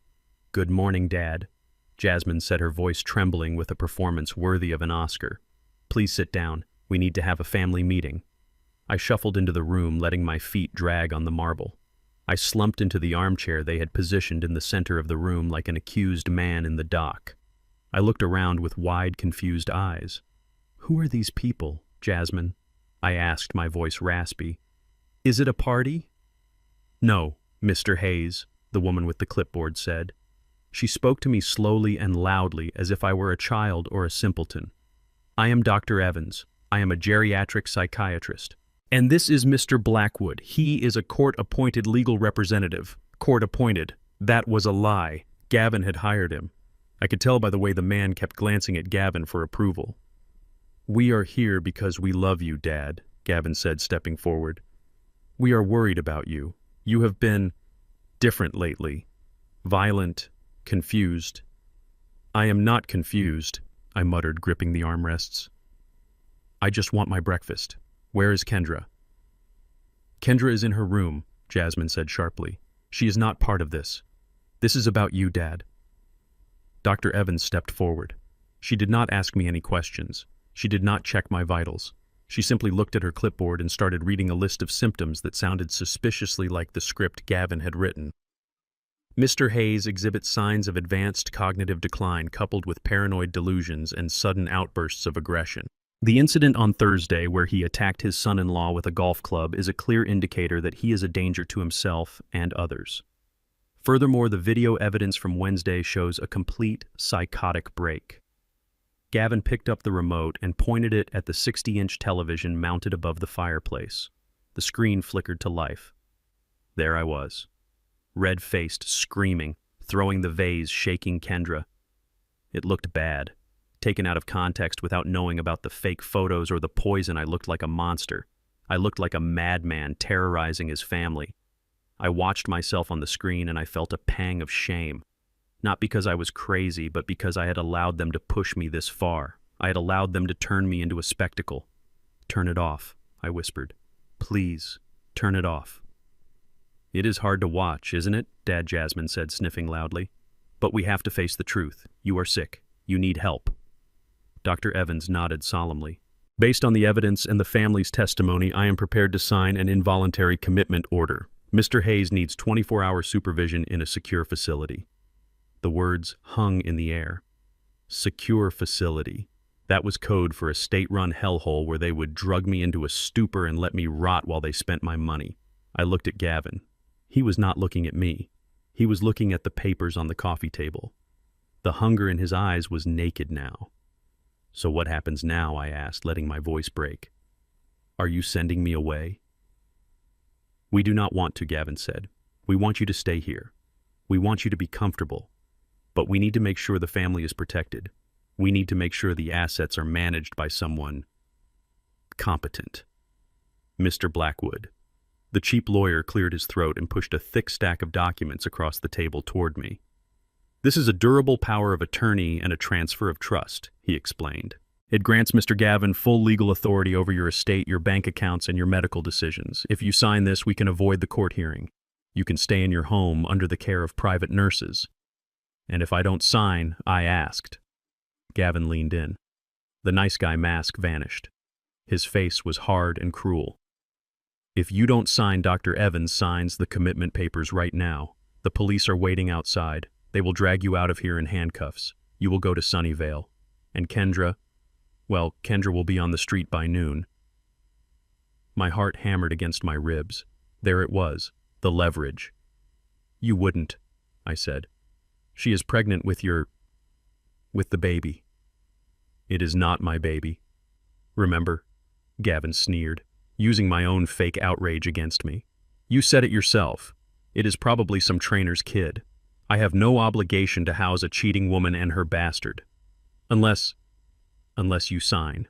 "Good morning, Dad," Jasmine said, her voice trembling with a performance worthy of an Oscar. "Please sit down. We need to have a family meeting." I shuffled into the room, letting my feet drag on the marble. I slumped into the armchair they had positioned in the center of the room like an accused man in the dock. I looked around with wide, confused eyes. "Who are these people, Jasmine?" I asked, my voice raspy. "Is it a party?" "No, Mr. Hayes," the woman with the clipboard said. She spoke to me slowly and loudly as if I were a child or a simpleton. "I am Dr. Evans. I am a geriatric psychiatrist. And this is Mr. Blackwood. He is a court-appointed legal representative." Court-appointed. That was a lie. Gavin had hired him. I could tell by the way the man kept glancing at Gavin for approval. "We are here because we love you, Dad," Gavin said, stepping forward. "We are worried about you. You have been different lately. Violent, confused." "I am not confused," I muttered, gripping the armrests. "I just want my breakfast. Where is Kendra?" "Kendra is in her room," Jasmine said sharply. "She is not part of this. This is about you, Dad." Dr. Evans stepped forward. She did not ask me any questions. She did not check my vitals. She simply looked at her clipboard and started reading a list of symptoms that sounded suspiciously like the script Gavin had written. Mr. Hayes exhibits signs of advanced cognitive decline coupled with paranoid delusions and sudden outbursts of aggression. The incident on Thursday where he attacked his son-in-law with a golf club is a clear indicator that he is a danger to himself and others. Furthermore, the video evidence from Wednesday shows a complete psychotic break. Gavin picked up the remote and pointed it at the 60-inch television mounted above the fireplace. The screen flickered to life. There I was, red-faced, screaming, throwing the vase, shaking Kendra. It looked bad. Taken out of context without knowing about the fake photos or the poison, I looked like a monster. I looked like a madman terrorizing his family. I watched myself on the screen and I felt a pang of shame. Not because I was crazy, but because I had allowed them to push me this far. I had allowed them to turn me into a spectacle. "Turn it off," I whispered. "Please, turn it off." "It is hard to watch, isn't it?" Dad Jasmine said, sniffing loudly. "But we have to face the truth. You are sick. You need help." Dr. Evans nodded solemnly. "Based on the evidence and the family's testimony, I am prepared to sign an involuntary commitment order. Mr. Hayes needs 24-hour supervision in a secure facility." The words hung in the air. Secure facility. That was code for a state-run hellhole where they would drug me into a stupor and let me rot while they spent my money. I looked at Gavin. He was not looking at me. He was looking at the papers on the coffee table. The hunger in his eyes was naked now. "So what happens now?" I asked, letting my voice break. "Are you sending me away?" "We do not want to," Gavin said. "We want you to stay here. We want you to be comfortable. But we need to make sure the family is protected. We need to make sure the assets are managed by someone competent." Mr. Blackwood. The cheap lawyer cleared his throat and pushed a thick stack of documents across the table toward me. "This is a durable power of attorney and a transfer of trust," he explained. "It grants Mr. Gavin full legal authority over your estate, your bank accounts, and your medical decisions. If you sign this, we can avoid the court hearing. You can stay in your home under the care of private nurses." "And if I don't sign," I asked. Gavin leaned in. The nice guy mask vanished. His face was hard and cruel. "If you don't sign, Dr. Evans signs the commitment papers right now. The police are waiting outside. They will drag you out of here in handcuffs. You will go to Sunnyvale. And Kendra, well, Kendra will be on the street by noon." My heart hammered against my ribs. There it was, the leverage. "You wouldn't," I said. "She is pregnant with the baby." "It is not my baby. Remember?" Gavin sneered, using my own fake outrage against me. "You said it yourself. It is probably some trainer's kid. I have no obligation to house a cheating woman and her bastard. Unless you sign.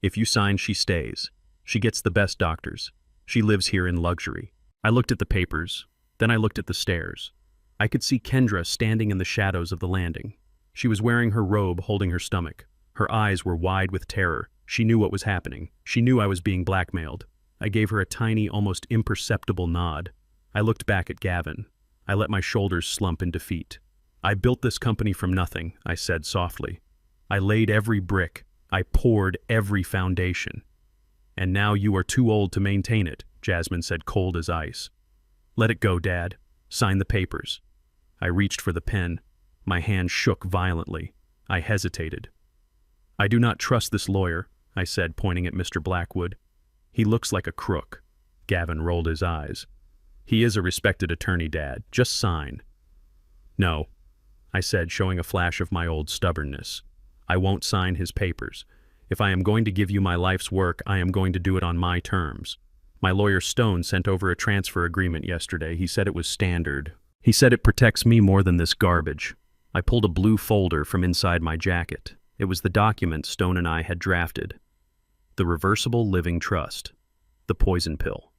If you sign, she stays. She gets the best doctors. She lives here in luxury." I looked at the papers. Then I looked at the stairs. I could see Kendra standing in the shadows of the landing. She was wearing her robe, holding her stomach. Her eyes were wide with terror. She knew what was happening. She knew I was being blackmailed. I gave her a tiny, almost imperceptible nod. I looked back at Gavin. I let my shoulders slump in defeat. "I built this company from nothing," I said softly. "I laid every brick. I poured every foundation. And now you are too old to maintain it," Jasmine said, cold as ice. "Let it go, Dad. Sign the papers." I reached for the pen. My hand shook violently. I hesitated. "I do not trust this lawyer," I said, pointing at Mr. Blackwood. "He looks like a crook." Gavin rolled his eyes. "He is a respected attorney, Dad. Just sign." "No," I said, showing a flash of my old stubbornness. "I won't sign his papers. If I am going to give you my life's work, I am going to do it on my terms. My lawyer Stone sent over a transfer agreement yesterday. He said it was standard. He said it protects me more than this garbage." I pulled a blue folder from inside my jacket. It was the document Stone and I had drafted. The Reversible Living Trust. The poison pill.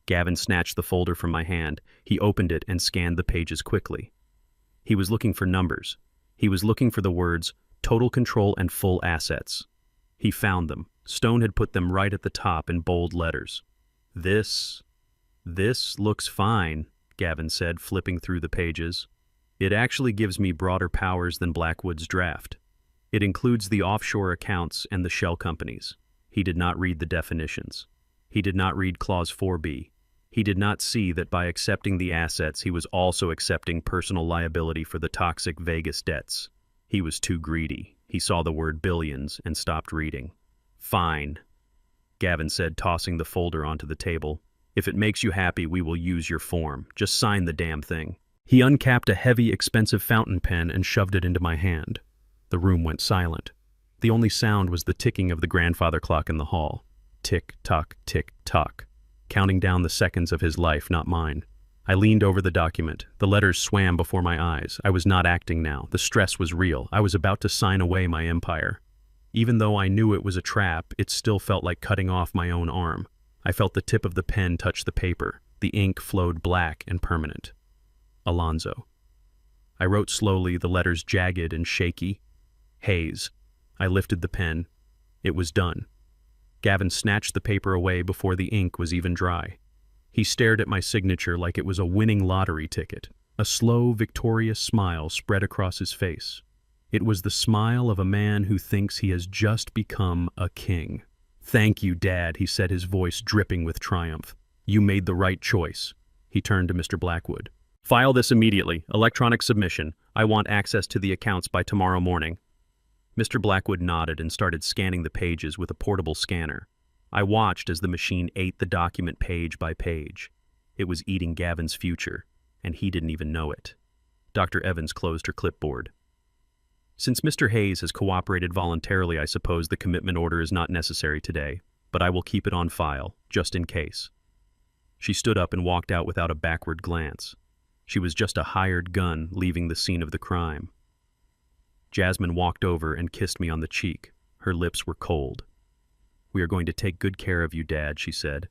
Gavin snatched the folder from my hand. He opened it and scanned the pages quickly. He was looking for numbers. He was looking for the words, total control and full assets. He found them. Stone had put them right at the top in bold letters. This looks fine," Gavin said, flipping through the pages. "It actually gives me broader powers than Blackwood's draft. It includes the offshore accounts and the shell companies." He did not read the definitions. He did not read Clause 4B. He did not see that by accepting the assets, he was also accepting personal liability for the toxic Vegas debts. He was too greedy. He saw the word billions and stopped reading. Fine, Gavin said, tossing the folder onto the table. If it makes you happy, we will use your form. Just sign the damn thing. He uncapped a heavy, expensive fountain pen and shoved it into my hand. The room went silent. The only sound was the ticking of the grandfather clock in the hall. Tick-tock, tick-tock. Counting down the seconds of his life, not mine. I leaned over the document. The letters swam before my eyes. I was not acting now. The stress was real. I was about to sign away my empire. Even though I knew it was a trap, it still felt like cutting off my own arm. I felt the tip of the pen touch the paper. The ink flowed black and permanent. Alonzo. I wrote slowly, the letters jagged and shaky. Hayes. I lifted the pen. It was done. Gavin snatched the paper away before the ink was even dry. He stared at my signature like it was a winning lottery ticket. A slow, victorious smile spread across his face. It was the smile of a man who thinks he has just become a king. "Thank you, Dad," he said, his voice dripping with triumph. "You made the right choice." He turned to Mr. Blackwood. "File this immediately. Electronic submission. I want access to the accounts by tomorrow morning." Mr. Blackwood nodded and started scanning the pages with a portable scanner. I watched as the machine ate the document page by page. It was eating Gavin's future, and he didn't even know it. Dr. Evans closed her clipboard. "Since Mr. Hayes has cooperated voluntarily, I suppose the commitment order is not necessary today, but I will keep it on file, just in case." She stood up and walked out without a backward glance. She was just a hired gun leaving the scene of the crime. Jasmine walked over and kissed me on the cheek. Her lips were cold. "We are going to take good care of you, Dad," she said.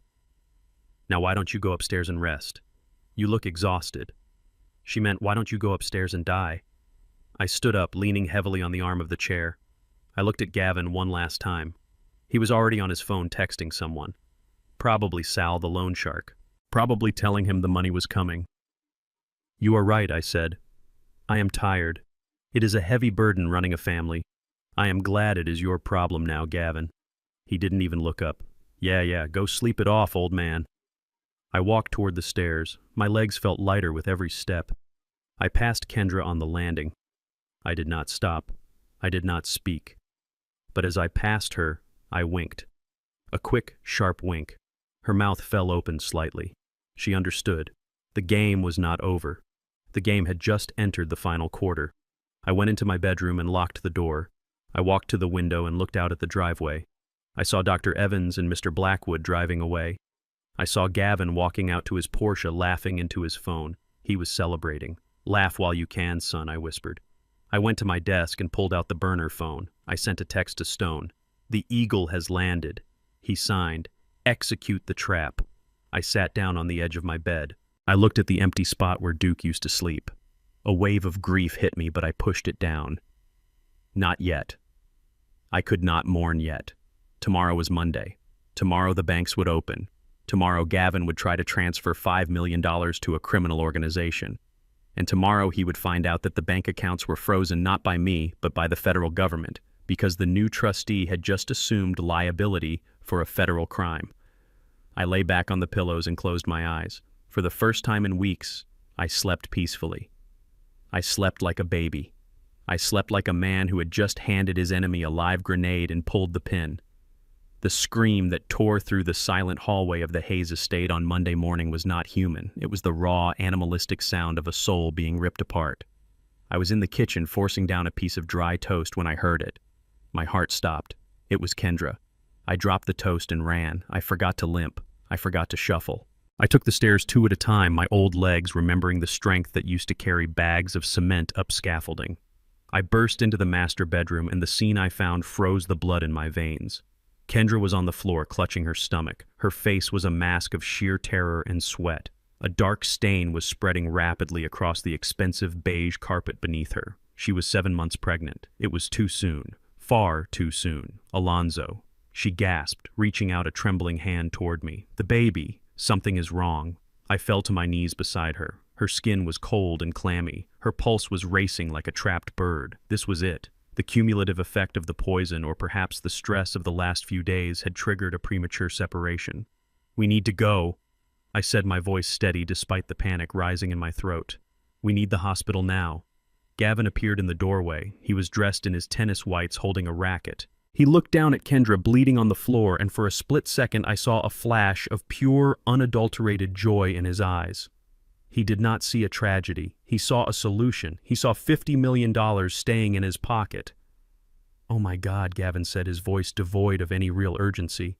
"Now why don't you go upstairs and rest? You look exhausted." She meant, "Why don't you go upstairs and die?" I stood up, leaning heavily on the arm of the chair. I looked at Gavin one last time. He was already on his phone texting someone. Probably Sal the loan shark. Probably telling him the money was coming. "You are right," I said. "I am tired. It is a heavy burden running a family. I am glad it is your problem now, Gavin." He didn't even look up. Yeah, go sleep it off, old man." I walked toward the stairs. My legs felt lighter with every step. I passed Kendra on the landing. I did not stop. I did not speak. But as I passed her, I winked. A quick, sharp wink. Her mouth fell open slightly. She understood. The game was not over. The game had just entered the final quarter. I went into my bedroom and locked the door. I walked to the window and looked out at the driveway. I saw Dr. Evans and Mr. Blackwood driving away. I saw Gavin walking out to his Porsche, laughing into his phone. He was celebrating. "Laugh while you can, son," I whispered. I went to my desk and pulled out the burner phone. I sent a text to Stone. "The Eagle has landed." He signed, "Execute the trap." I sat down on the edge of my bed. I looked at the empty spot where Duke used to sleep. A wave of grief hit me, but I pushed it down. Not yet. I could not mourn yet. Tomorrow was Monday. Tomorrow the banks would open. Tomorrow Gavin would try to transfer $5 million to a criminal organization. And tomorrow he would find out that the bank accounts were frozen not by me, but by the federal government, because the new trustee had just assumed liability for a federal crime. I lay back on the pillows and closed my eyes. For the first time in weeks, I slept peacefully. I slept like a baby. I slept like a man who had just handed his enemy a live grenade and pulled the pin. The scream that tore through the silent hallway of the Hayes estate on Monday morning was not human. It was the raw, animalistic sound of a soul being ripped apart. I was in the kitchen forcing down a piece of dry toast when I heard it. My heart stopped. It was Kendra. I dropped the toast and ran. I forgot to limp. I forgot to shuffle. I took the stairs 2 at a time, my old legs remembering the strength that used to carry bags of cement up scaffolding. I burst into the master bedroom, and the scene I found froze the blood in my veins. Kendra was on the floor, clutching her stomach. Her face was a mask of sheer terror and sweat. A dark stain was spreading rapidly across the expensive beige carpet beneath her. She was 7 months pregnant. It was too soon. Far too soon. Alonzo. She gasped, reaching out a trembling hand toward me. "The baby. Something is wrong." I fell to my knees beside her. Her skin was cold and clammy. Her pulse was racing like a trapped bird. This was it. The cumulative effect of the poison, or perhaps the stress of the last few days, had triggered a premature separation. "We need to go." I said, my voice steady despite the panic rising in my throat. We need the hospital now. Gavin appeared in the doorway. He was dressed in his tennis whites holding a racket. He looked down at Kendra bleeding on the floor, and for a split second I saw a flash of pure, unadulterated joy in his eyes. He did not see a tragedy. He saw a solution. He saw $50 million staying in his pocket. "Oh my God," Gavin said, his voice devoid of any real urgency.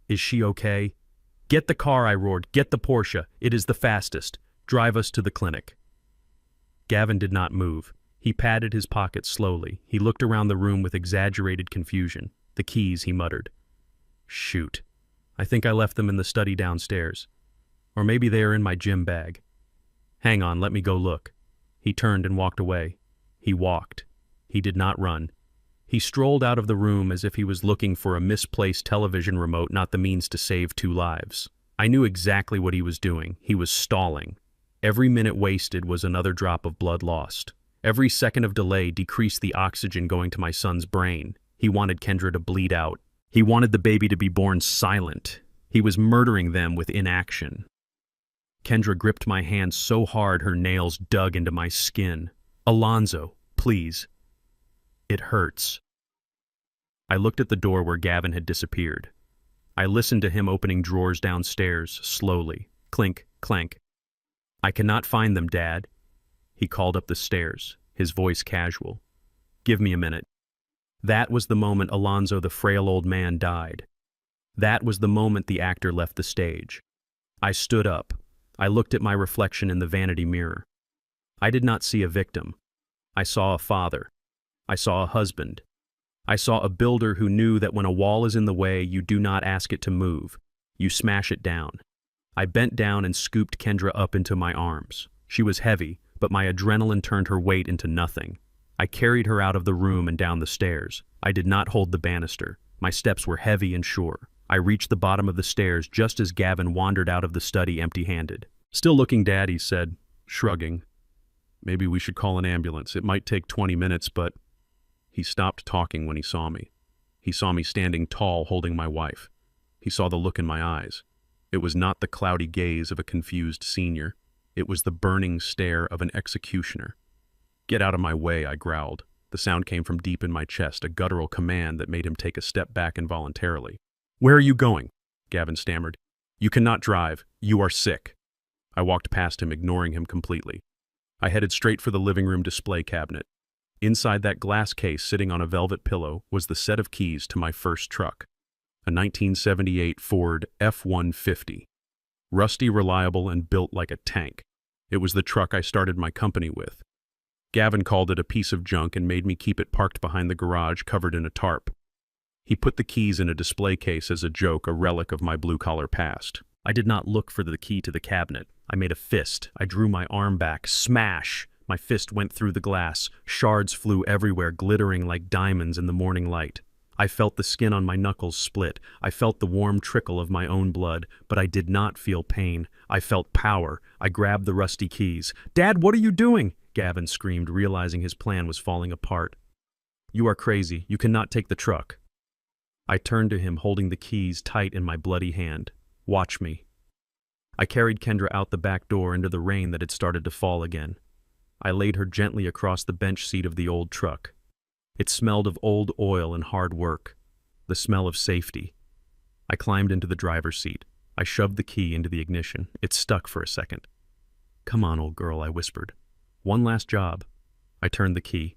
"Is she okay?" "Get the car," I roared. "Get the Porsche. It is the fastest. Drive us to the clinic." Gavin did not move. He patted his pockets slowly. He looked around the room with exaggerated confusion. "The keys," he muttered. "Shoot. I think I left them in the study downstairs. Or maybe they are in my gym bag. Hang on, let me go look." He turned and walked away. He walked. He did not run. He strolled out of the room as if he was looking for a misplaced television remote, not the means to save 2 lives. I knew exactly what he was doing. He was stalling. Every minute wasted was another drop of blood lost. Every second of delay decreased the oxygen going to my son's brain. He wanted Kendra to bleed out. He wanted the baby to be born silent. He was murdering them with inaction. Kendra gripped my hand so hard her nails dug into my skin. "Alonzo, please. It hurts." I looked at the door where Gavin had disappeared. I listened to him opening drawers downstairs, slowly. Clink, clank. "I cannot find them, Dad." He called up the stairs, his voice casual. "Give me a minute." That was the moment Alonzo, the frail old man, died. That was the moment the actor left the stage. I stood up. I looked at my reflection in the vanity mirror. I did not see a victim. I saw a father. I saw a husband. I saw a builder who knew that when a wall is in the way, you do not ask it to move. You smash it down. I bent down and scooped Kendra up into my arms. She was heavy, but my adrenaline turned her weight into nothing. I carried her out of the room and down the stairs. I did not hold the banister. My steps were heavy and sure. I reached the bottom of the stairs just as Gavin wandered out of the study empty-handed. "Still looking, Dad," he said, shrugging. "Maybe we should call an ambulance. It might take 20 minutes, but..." He stopped talking when he saw me. He saw me standing tall holding my wife. He saw the look in my eyes. It was not the cloudy gaze of a confused senior. It was the burning stare of an executioner. "Get out of my way," I growled. The sound came from deep in my chest, a guttural command that made him take a step back involuntarily. "Where are you going?" Gavin stammered. "You cannot drive. You are sick." I walked past him, ignoring him completely. I headed straight for the living room display cabinet. Inside that glass case, sitting on a velvet pillow, was the set of keys to my first truck. A 1978 Ford F-150. Rusty, reliable, and built like a tank. It was the truck I started my company with. Gavin called it a piece of junk and made me keep it parked behind the garage covered in a tarp. He put the keys in a display case as a joke, a relic of my blue-collar past. I did not look for the key to the cabinet. I made a fist. I drew my arm back. Smash! My fist went through the glass. Shards flew everywhere, glittering like diamonds in the morning light. I felt the skin on my knuckles split. I felt the warm trickle of my own blood, but I did not feel pain. I felt power. I grabbed the rusty keys. "Dad, what are you doing?" Gavin screamed, realizing his plan was falling apart. "You are crazy. You cannot take the truck." I turned to him, holding the keys tight in my bloody hand. "Watch me." I carried Kendra out the back door into the rain that had started to fall again. I laid her gently across the bench seat of the old truck. It smelled of old oil and hard work, the smell of safety. I climbed into the driver's seat. I shoved the key into the ignition. It stuck for a second. "Come on, old girl," I whispered. "One last job." I turned the key.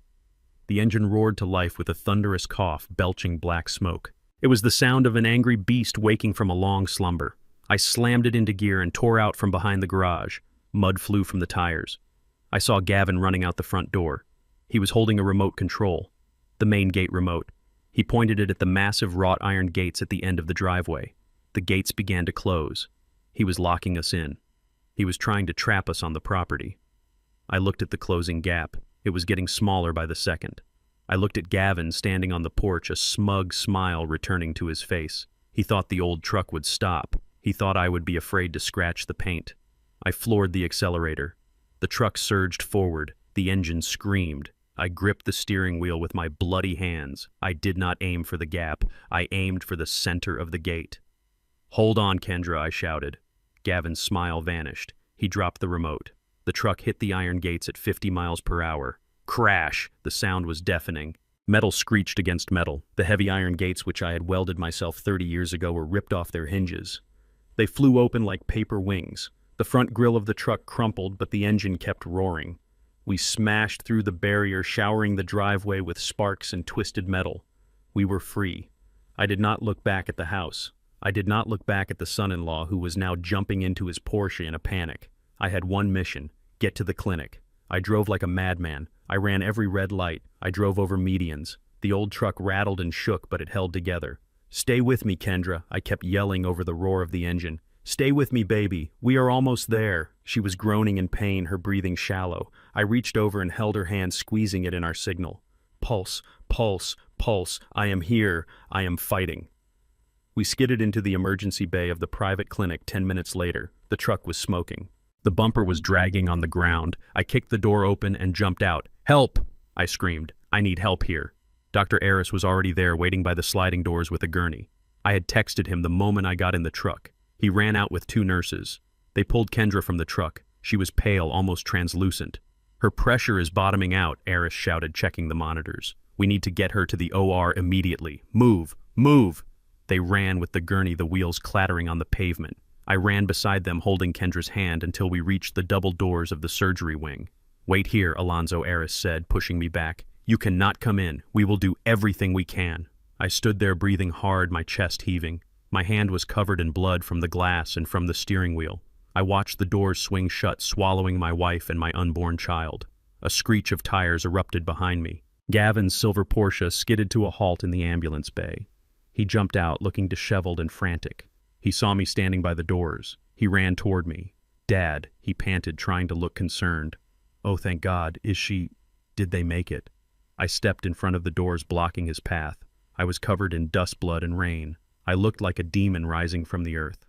The engine roared to life with a thunderous cough, belching black smoke. It was the sound of an angry beast waking from a long slumber. I slammed it into gear and tore out from behind the garage. Mud flew from the tires. I saw Gavin running out the front door. He was holding a remote control, the main gate remote. He pointed it at the massive wrought iron gates at the end of the driveway. The gates began to close. He was locking us in. He was trying to trap us on the property. I looked at the closing gap. It was getting smaller by the second. I looked at Gavin standing on the porch, a smug smile returning to his face. He thought the old truck would stop. He thought I would be afraid to scratch the paint. I floored the accelerator. The truck surged forward. The engine screamed. I gripped the steering wheel with my bloody hands. I did not aim for the gap. I aimed for the center of the gate. "Hold on, Kendra," I shouted. Gavin's smile vanished. He dropped the remote. The truck hit the iron gates at 50 miles per hour. Crash! The sound was deafening. Metal screeched against metal. The heavy iron gates which I had welded myself 30 years ago were ripped off their hinges. They flew open like paper wings. The front grille of the truck crumpled, but the engine kept roaring. We smashed through the barrier, showering the driveway with sparks and twisted metal. We were free. I did not look back at the house. I did not look back at the son-in-law who was now jumping into his Porsche in a panic. I had one mission: get to the clinic. I drove like a madman. I ran every red light. I drove over medians. The old truck rattled and shook, but it held together. "Stay with me, Kendra," I kept yelling over the roar of the engine. "Stay with me, baby. We are almost there." She was groaning in pain, her breathing shallow. I reached over and held her hand, squeezing it in our signal. "Pulse, pulse, pulse. I am here. I am fighting." We skidded into the emergency bay of the private clinic 10 minutes later. The truck was smoking. The bumper was dragging on the ground. I kicked the door open and jumped out. "Help!" I screamed. "I need help here." Dr. Aris was already there, waiting by the sliding doors with a gurney. I had texted him the moment I got in the truck. He ran out with 2 nurses. They pulled Kendra from the truck. She was pale, almost translucent. "Her pressure is bottoming out," Aris shouted, checking the monitors. "We need to get her to the OR immediately. Move! Move!" They ran with the gurney, the wheels clattering on the pavement. I ran beside them, holding Kendra's hand until we reached the double doors of the surgery wing. "Wait here," Alonzo Aris said, pushing me back. "You cannot come in. We will do everything we can." I stood there breathing hard, my chest heaving. My hand was covered in blood from the glass and from the steering wheel. I watched the doors swing shut, swallowing my wife and my unborn child. A screech of tires erupted behind me. Gavin's silver Porsche skidded to a halt in the ambulance bay. He jumped out, looking disheveled and frantic. He saw me standing by the doors. He ran toward me. "Dad," he panted, trying to look concerned. "Oh, thank God. Did they make it?" I stepped in front of the doors, blocking his path. I was covered in dust, blood, and rain. I looked like a demon rising from the earth.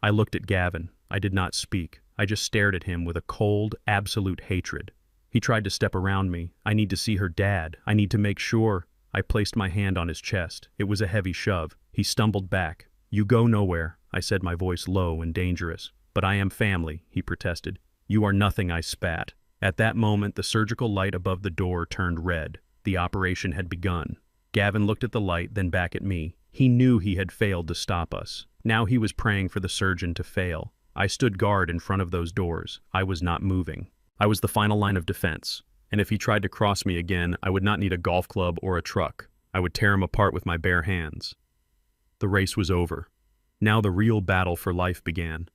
I looked at Gavin. I did not speak. I just stared at him with a cold, absolute hatred. He tried to step around me. "I need to see her, Dad. I need to make sure." I placed my hand on his chest. It was a heavy shove. He stumbled back. "You go nowhere," I said, my voice low and dangerous. "But I am family," he protested. "You are nothing," I spat. At that moment, the surgical light above the door turned red. The operation had begun. Gavin looked at the light, then back at me. He knew he had failed to stop us. Now he was praying for the surgeon to fail. I stood guard in front of those doors. I was not moving. I was the final line of defense. And if he tried to cross me again, I would not need a golf club or a truck. I would tear him apart with my bare hands. The race was over. Now the real battle for life began.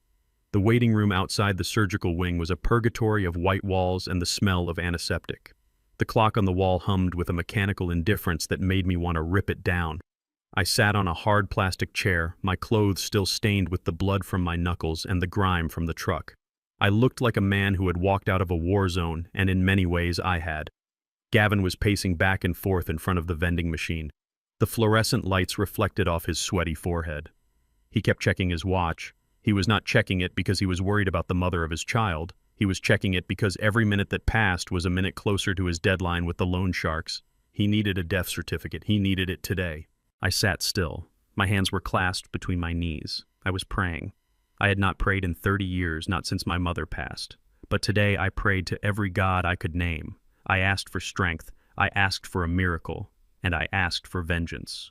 The waiting room outside the surgical wing was a purgatory of white walls and the smell of antiseptic. The clock on the wall hummed with a mechanical indifference that made me want to rip it down. I sat on a hard plastic chair, my clothes still stained with the blood from my knuckles and the grime from the truck. I looked like a man who had walked out of a war zone, and in many ways I had. Gavin was pacing back and forth in front of the vending machine. The fluorescent lights reflected off his sweaty forehead. He kept checking his watch. He was not checking it because he was worried about the mother of his child. He was checking it because every minute that passed was a minute closer to his deadline with the loan sharks. He needed a death certificate. He needed it today. I sat still. My hands were clasped between my knees. I was praying. I had not prayed in 30 years, not since my mother passed. But today I prayed to every god I could name. I asked for strength. I asked for a miracle. And I asked for vengeance.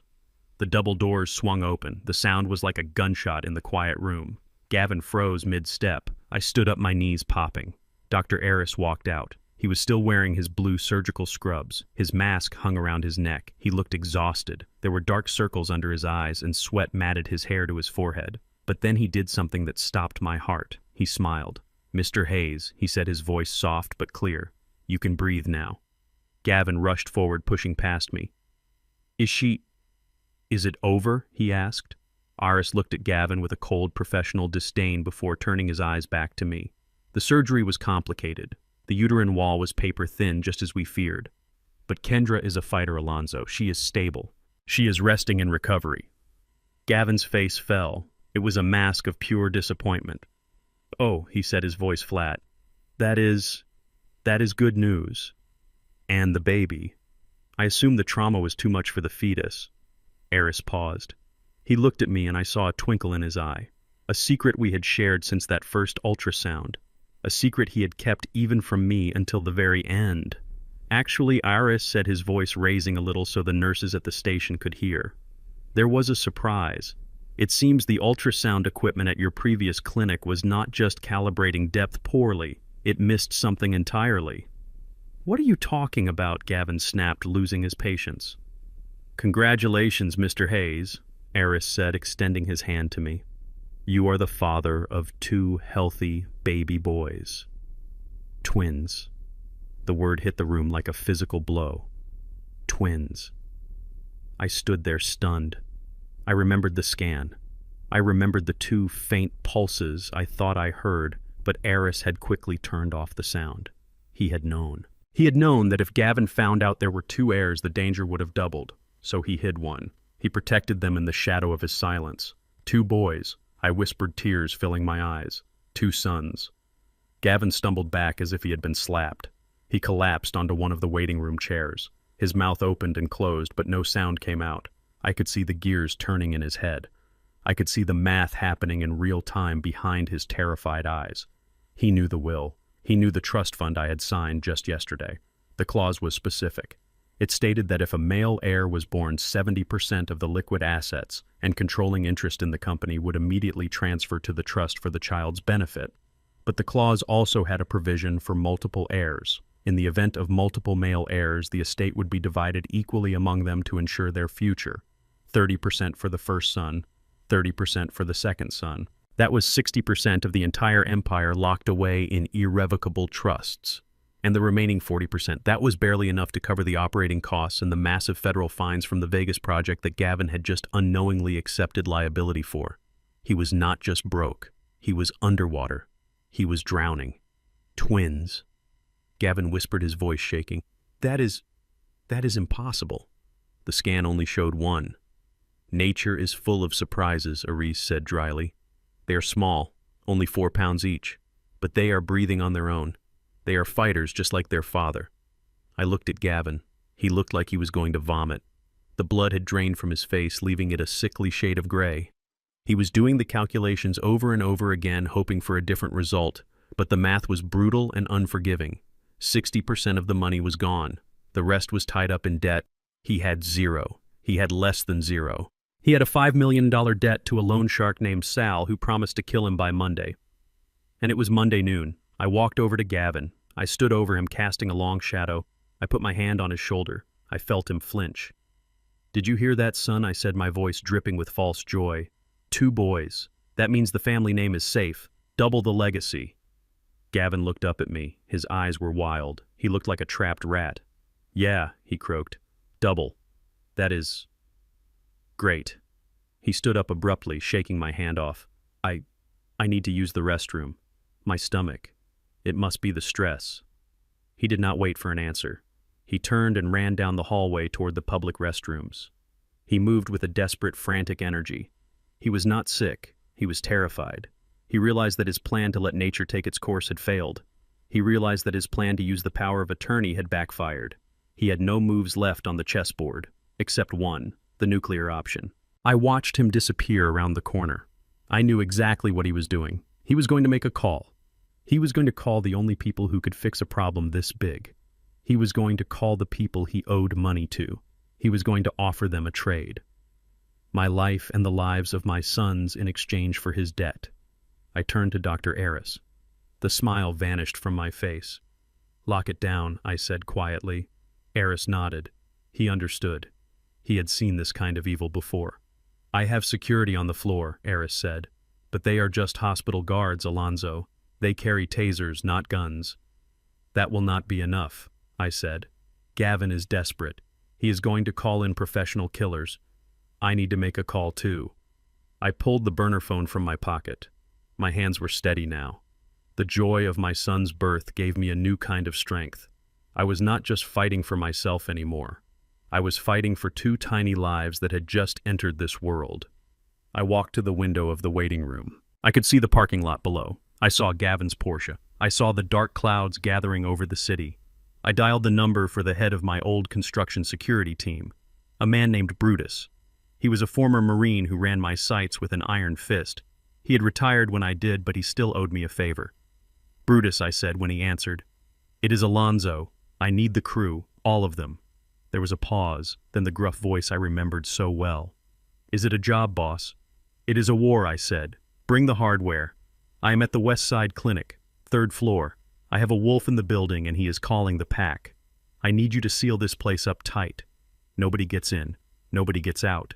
The double doors swung open. The sound was like a gunshot in the quiet room. Gavin froze mid-step. I stood up, my knees popping. Dr. Aris walked out. He was still wearing his blue surgical scrubs. His mask hung around his neck. He looked exhausted. There were dark circles under his eyes, and sweat matted his hair to his forehead. But then he did something that stopped my heart. He smiled. "Mr. Hayes," he said, his voice soft but clear. "You can breathe now." Gavin rushed forward, pushing past me. Is it over?" he asked. Aris looked at Gavin with a cold professional disdain before turning his eyes back to me. The surgery was complicated. The uterine wall was paper thin, just as we feared. But Kendra is a fighter, Alonzo. She is stable. She is resting in recovery. Gavin's face fell. It was a mask of pure disappointment. "Oh," he said, his voice flat. That is good news. And the baby. I assumed the trauma was too much for the fetus." Aris paused. He looked at me and I saw a twinkle in his eye. A secret we had shared since that first ultrasound. A secret he had kept even from me until the very end. Actually, Iris said, his voice raising a little so the nurses at the station could hear. There was a surprise. It seems the ultrasound equipment at your previous clinic was not just calibrating depth poorly, it missed something entirely. What are you talking about? Gavin snapped, losing his patience. Congratulations, Mr. Hayes, Iris said, extending his hand to me. You are the father of 2 healthy baby boys. Twins. The word hit the room like a physical blow. Twins. I stood there stunned. I remembered the scan. I remembered the 2 faint pulses I thought I heard, but Iris had quickly turned off the sound. He had known. He had known that if Gavin found out there were 2 heirs, the danger would have doubled, so he hid one. He protected them in the shadow of his silence. 2 boys. I whispered, tears filling my eyes. 2 sons. Gavin stumbled back as if he had been slapped. He collapsed onto one of the waiting room chairs. His mouth opened and closed, but no sound came out. I could see the gears turning in his head. I could see the math happening in real time behind his terrified eyes. He knew the will. He knew the trust fund I had signed just yesterday. The clause was specific. It stated that if a male heir was born, 70% of the liquid assets and controlling interest in the company would immediately transfer to the trust for the child's benefit. But the clause also had a provision for multiple heirs. In the event of multiple male heirs, the estate would be divided equally among them to ensure their future. 30% for the first son, 30% for the second son. That was 60% of the entire empire locked away in irrevocable trusts. And the remaining 40%, that was barely enough to cover the operating costs and the massive federal fines from the Vegas project that Gavin had just unknowingly accepted liability for. He was not just broke. He was underwater. He was drowning. Twins. Gavin whispered, his voice shaking. That is impossible. The scan only showed 1. Nature is full of surprises, Iris said dryly. They are small, only 4 pounds each, but they are breathing on their own. They are fighters just like their father. I looked at Gavin. He looked like he was going to vomit. The blood had drained from his face, leaving it a sickly shade of gray. He was doing the calculations over and over again, hoping for a different result, but the math was brutal and unforgiving. 60% of the money was gone. The rest was tied up in debt. He had 0. He had less than 0. He had a $5 million debt to a loan shark named Sal who promised to kill him by Monday. And it was Monday noon. I walked over to Gavin. I stood over him, casting a long shadow. I put my hand on his shoulder. I felt him flinch. Did you hear that, son? I said, my voice dripping with false joy. 2 boys. That means the family name is safe. Double the legacy. Gavin looked up at me. His eyes were wild. He looked like a trapped rat. Yeah, he croaked. Double. That is... great. He stood up abruptly, shaking my hand off. I need to use the restroom. My stomach. It must be the stress. He did not wait for an answer. He turned and ran down the hallway toward the public restrooms. He moved with a desperate, frantic energy. He was not sick. He was terrified. He realized that his plan to let nature take its course had failed. He realized that his plan to use the power of attorney had backfired. He had no moves left on the chessboard, except one, the nuclear option. I watched him disappear around the corner. I knew exactly what he was doing. He was going to make a call. He was going to call the only people who could fix a problem this big. He was going to call the people he owed money to. He was going to offer them a trade. My life and the lives of my sons in exchange for his debt. I turned to Dr. Aris. The smile vanished from my face. Lock it down, I said quietly. Aris nodded. He understood. He had seen this kind of evil before. I have security on the floor, Aris said. But they are just hospital guards, Alonzo. They carry tasers, not guns. That will not be enough, I said. Gavin is desperate. He is going to call in professional killers. I need to make a call too. I pulled the burner phone from my pocket. My hands were steady now. The joy of my son's birth gave me a new kind of strength. I was not just fighting for myself anymore. I was fighting for 2 tiny lives that had just entered this world. I walked to the window of the waiting room. I could see the parking lot below. I saw Gavin's Porsche. I saw the dark clouds gathering over the city. I dialed the number for the head of my old construction security team, a man named Brutus. He was a former Marine who ran my sites with an iron fist. He had retired when I did, but he still owed me a favor. "Brutus," I said when he answered. "It is Alonzo. I need the crew, all of them." There was a pause, then the gruff voice I remembered so well. "Is it a job, boss?" "It is a war," I said. "Bring the hardware. I am at the West Side Clinic, 3rd floor. I have a wolf in the building and he is calling the pack. I need you to seal this place up tight. Nobody gets in. Nobody gets out."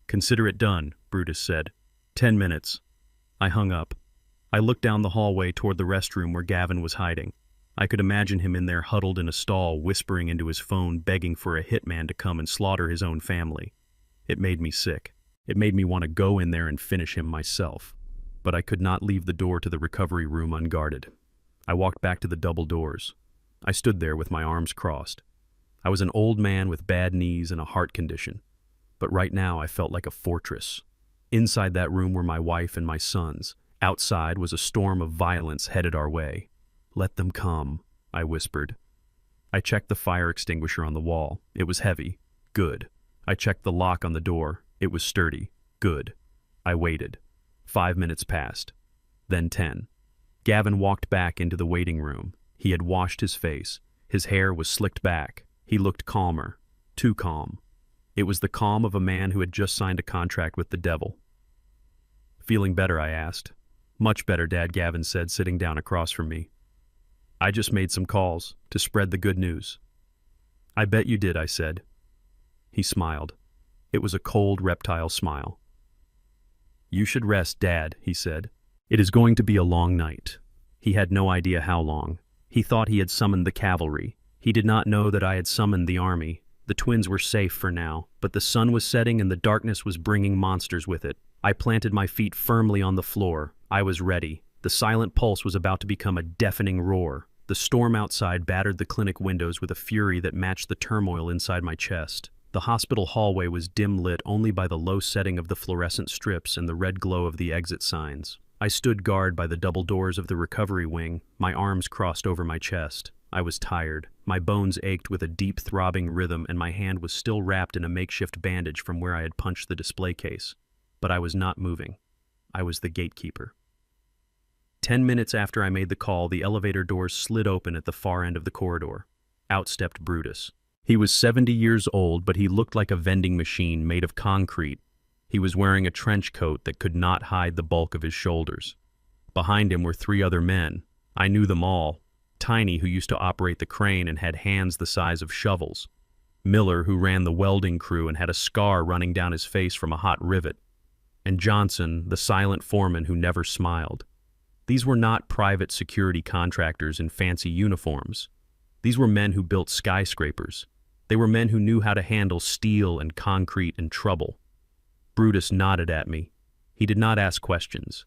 "Consider it done," Brutus said. 10 minutes. I hung up. I looked down the hallway toward the restroom where Gavin was hiding. I could imagine him in there huddled in a stall, whispering into his phone, begging for a hitman to come and slaughter his own family. It made me sick. It made me want to go in there and finish him myself. But I could not leave the door to the recovery room unguarded. I walked back to the double doors. I stood there with my arms crossed. I was an old man with bad knees and a heart condition. But right now I felt like a fortress. Inside that room were my wife and my sons. Outside was a storm of violence headed our way. "Let them come," I whispered. I checked the fire extinguisher on the wall. It was heavy. Good. I checked the lock on the door. It was sturdy. Good. I waited. 5 minutes passed. Then 10. Gavin walked back into the waiting room. He had washed his face. His hair was slicked back. He looked calmer. Too calm. It was the calm of a man who had just signed a contract with the devil. "Feeling better?" I asked. "Much better," Dad Gavin said, sitting down across from me. "I just made some calls to spread the good news." "I bet you did," I said. He smiled. It was a cold reptile smile. "You should rest, Dad," he said. "It is going to be a long night." He had no idea how long. He thought he had summoned the cavalry. He did not know that I had summoned the army. The twins were safe for now, but the sun was setting and the darkness was bringing monsters with it. I planted my feet firmly on the floor. I was ready. The silent pulse was about to become a deafening roar. The storm outside battered the clinic windows with a fury that matched the turmoil inside my chest. The hospital hallway was dim lit only by the low setting of the fluorescent strips and the red glow of the exit signs. I stood guard by the double doors of the recovery wing, my arms crossed over my chest. I was tired. My bones ached with a deep throbbing rhythm and my hand was still wrapped in a makeshift bandage from where I had punched the display case. But I was not moving. I was the gatekeeper. 10 minutes after I made the call, the elevator doors slid open at the far end of the corridor. Out stepped Brutus. He was 70 years old, but he looked like a vending machine made of concrete. He was wearing a trench coat that could not hide the bulk of his shoulders. Behind him were 3 other men. I knew them all. Tiny, who used to operate the crane and had hands the size of shovels. Miller, who ran the welding crew and had a scar running down his face from a hot rivet. And Johnson, the silent foreman who never smiled. These were not private security contractors in fancy uniforms. These were men who built skyscrapers. They were men who knew how to handle steel and concrete and trouble. Brutus nodded at me. He did not ask questions.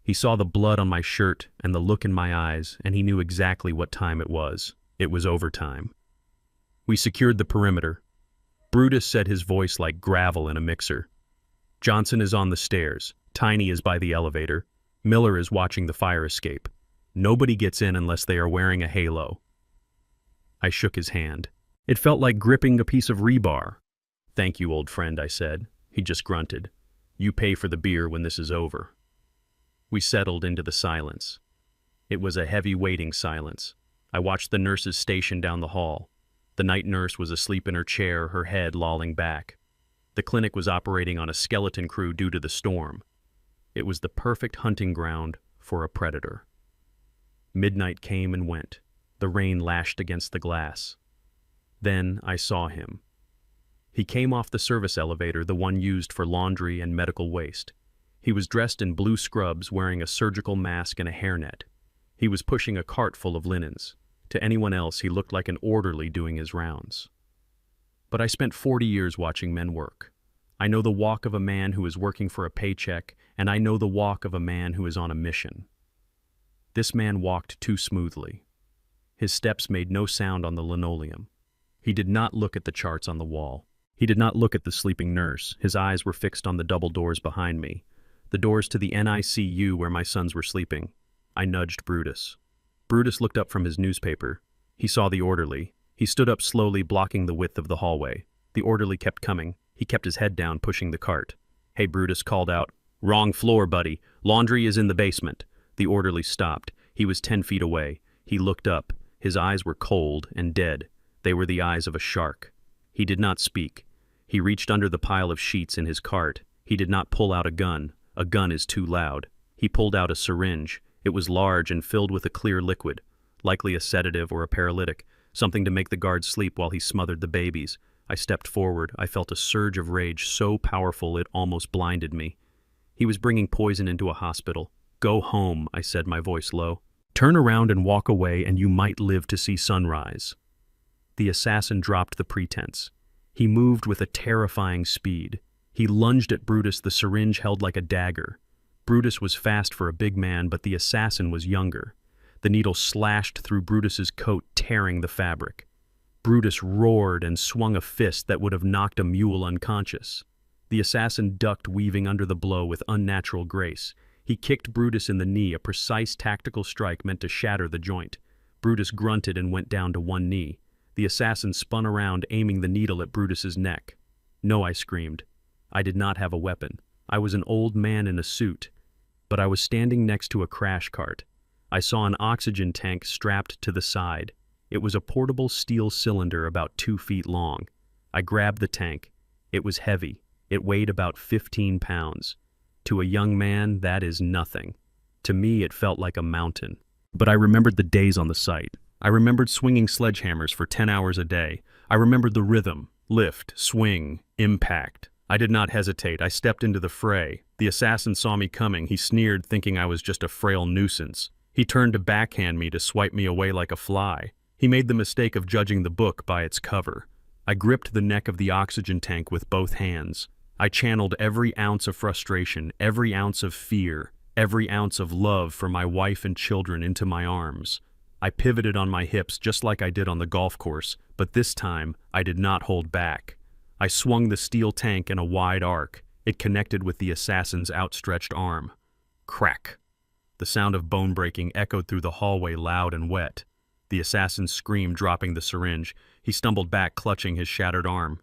He saw the blood on my shirt and the look in my eyes, and he knew exactly what time it was. It was overtime. We secured the perimeter. Brutus said, his voice like gravel in a mixer. "Johnson is on the stairs. Tiny is by the elevator. Miller is watching the fire escape. Nobody gets in unless they are wearing a halo." I shook his hand. It felt like gripping a piece of rebar. "Thank you, old friend," I said. He just grunted. "You pay for the beer when this is over." We settled into the silence. It was a heavy waiting silence. I watched the nurses station down the hall. The night nurse was asleep in her chair, her head lolling back. The clinic was operating on a skeleton crew due to the storm. It was the perfect hunting ground for a predator. Midnight came and went. The rain lashed against the glass. Then I saw him. He came off the service elevator, the one used for laundry and medical waste. He was dressed in blue scrubs, wearing a surgical mask and a hairnet. He was pushing a cart full of linens. To anyone else, he looked like an orderly doing his rounds. But I spent 40 years watching men work. I know the walk of a man who is working for a paycheck, and I know the walk of a man who is on a mission. This man walked too smoothly. His steps made no sound on the linoleum. He did not look at the charts on the wall. He did not look at the sleeping nurse. His eyes were fixed on the double doors behind me, the doors to the NICU where my sons were sleeping. I nudged Brutus. Brutus looked up from his newspaper. He saw the orderly. He stood up slowly, blocking the width of the hallway. The orderly kept coming. He kept his head down, pushing the cart. "Hey," Brutus called out. Wrong floor, buddy. Laundry is in the basement. The orderly stopped. He was 10 feet away. He looked up. His eyes were cold and dead. They were the eyes of a shark. He did not speak. He reached under the pile of sheets in his cart. He did not pull out a gun. A gun is too loud. He pulled out a syringe. It was large and filled with a clear liquid, likely a sedative or a paralytic, something to make the guards sleep while he smothered the babies. I stepped forward. I felt a surge of rage so powerful it almost blinded me. He was bringing poison into a hospital. Go home, I said, my voice low. Turn around and walk away and you might live to see sunrise. The assassin dropped the pretense. He moved with a terrifying speed. He lunged at Brutus, the syringe held like a dagger. Brutus was fast for a big man, but the assassin was younger. The needle slashed through Brutus's coat, tearing the fabric. Brutus roared and swung a fist that would have knocked a mule unconscious. The assassin ducked, weaving under the blow with unnatural grace. He kicked Brutus in the knee, a precise tactical strike meant to shatter the joint. Brutus grunted and went down to one knee. The assassin spun around, aiming the needle at Brutus's neck. No, I screamed. I did not have a weapon. I was an old man in a suit, but I was standing next to a crash cart. I saw an oxygen tank strapped to the side. It was a portable steel cylinder about 2 feet long. I grabbed the tank. It was heavy. It weighed about 15 pounds. To a young man, that is nothing. To me, it felt like a mountain. But I remembered the days on the site. I remembered swinging sledgehammers for 10 hours a day. I remembered the rhythm, lift, swing, impact. I did not hesitate. I stepped into the fray. The assassin saw me coming. He sneered, thinking I was just a frail nuisance. He turned to backhand me, to swipe me away like a fly. He made the mistake of judging the book by its cover. I gripped the neck of the oxygen tank with both hands. I channeled every ounce of frustration, every ounce of fear, every ounce of love for my wife and children into my arms. I pivoted on my hips just like I did on the golf course, but this time I did not hold back. I swung the steel tank in a wide arc. It connected with the assassin's outstretched arm. Crack! The sound of bone breaking echoed through the hallway, loud and wet. The assassin screamed, dropping the syringe. He stumbled back, clutching his shattered arm.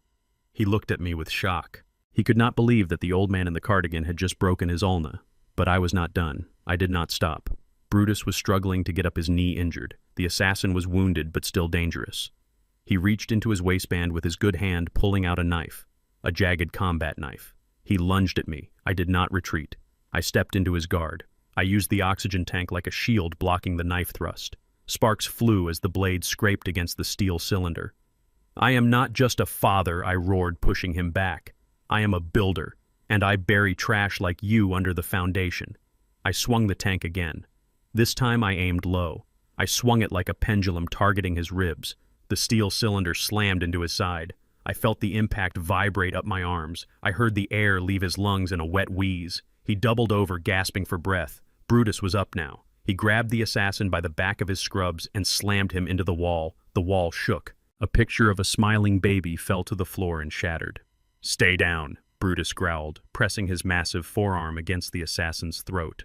He looked at me with shock. He could not believe that the old man in the cardigan had just broken his ulna. But I was not done. I did not stop. Brutus was struggling to get up, his knee injured. The assassin was wounded, but still dangerous. He reached into his waistband with his good hand, pulling out a knife, a jagged combat knife. He lunged at me. I did not retreat. I stepped into his guard. I used the oxygen tank like a shield, blocking the knife thrust. Sparks flew as the blade scraped against the steel cylinder. I am not just a father, I roared, pushing him back. I am a builder, and I bury trash like you under the foundation. I swung the tank again. This time I aimed low. I swung it like a pendulum, targeting his ribs. The steel cylinder slammed into his side. I felt the impact vibrate up my arms. I heard the air leave his lungs in a wet wheeze. He doubled over, gasping for breath. Brutus was up now. He grabbed the assassin by the back of his scrubs and slammed him into the wall. The wall shook. A picture of a smiling baby fell to the floor and shattered. Stay down, Brutus growled, pressing his massive forearm against the assassin's throat.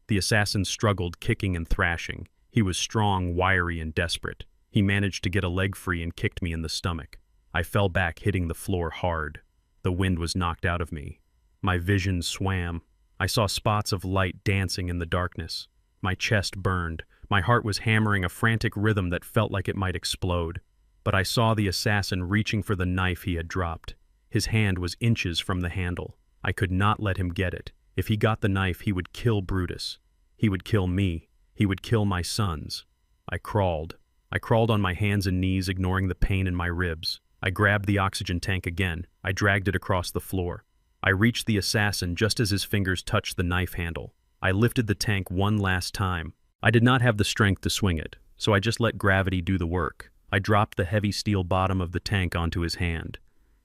The assassin struggled, kicking and thrashing. He was strong, wiry, and desperate. He managed to get a leg free and kicked me in the stomach. I fell back, hitting the floor hard. The wind was knocked out of me. My vision swam. I saw spots of light dancing in the darkness. My chest burned. My heart was hammering a frantic rhythm that felt like it might explode. But I saw the assassin reaching for the knife he had dropped. His hand was inches from the handle. I could not let him get it. If he got the knife, he would kill Brutus. He would kill me. He would kill my sons. I crawled. I crawled on my hands and knees, ignoring the pain in my ribs. I grabbed the oxygen tank again. I dragged it across the floor. I reached the assassin just as his fingers touched the knife handle. I lifted the tank one last time. I did not have the strength to swing it, so I just let gravity do the work. I dropped the heavy steel bottom of the tank onto his hand.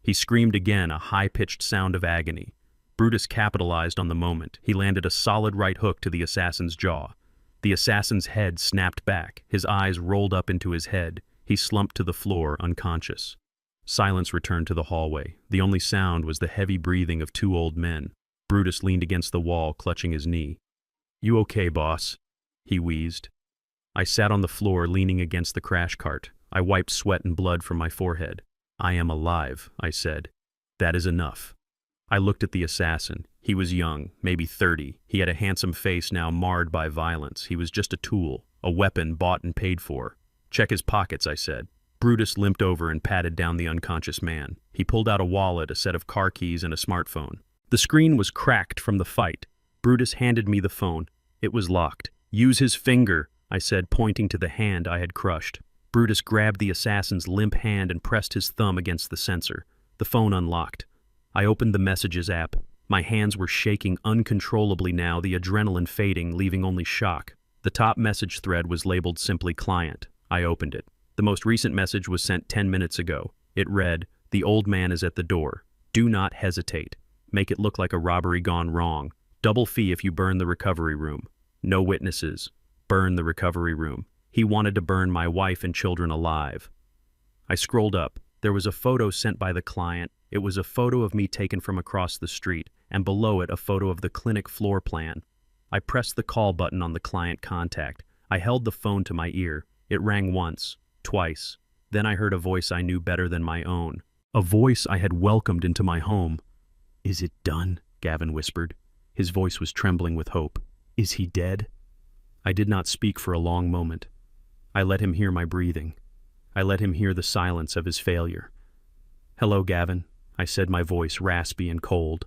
He screamed again, a high-pitched sound of agony. Brutus capitalized on the moment. He landed a solid right hook to the assassin's jaw. The assassin's head snapped back. His eyes rolled up into his head. He slumped to the floor, unconscious. Silence returned to the hallway. The only sound was the heavy breathing of two old men. Brutus leaned against the wall, clutching his knee. "You okay, boss?" he wheezed. I sat on the floor, leaning against the crash cart. I wiped sweat and blood from my forehead. "I am alive," I said. "That is enough." I looked at the assassin. He was young, maybe 30. He had a handsome face now marred by violence. He was just a tool, a weapon bought and paid for. "Check his pockets," I said. Brutus limped over and patted down the unconscious man. He pulled out a wallet, a set of car keys, and a smartphone. The screen was cracked from the fight. Brutus handed me the phone. It was locked. "Use his finger," I said, pointing to the hand I had crushed. Brutus grabbed the assassin's limp hand and pressed his thumb against the sensor. The phone unlocked. I opened the Messages app. My hands were shaking uncontrollably now, the adrenaline fading, leaving only shock. The top message thread was labeled simply Client. I opened it. The most recent message was sent 10 minutes ago. It read, "The old man is at the door. Do not hesitate. Make it look like a robbery gone wrong. Double fee if you burn the recovery room. No witnesses. Burn the recovery room. He wanted to burn my wife and children alive." I scrolled up. There was a photo sent by the client. It was a photo of me taken from across the street, and below it a photo of the clinic floor plan. I pressed the call button on the client contact. I held the phone to my ear. It rang once, twice. Then I heard a voice I knew better than my own. A voice I had welcomed into my home. "Is it done?" Gavin whispered. His voice was trembling with hope. "Is he dead?" I did not speak for a long moment. I let him hear my breathing. I let him hear the silence of his failure. "Hello, Gavin," I said, my voice raspy and cold.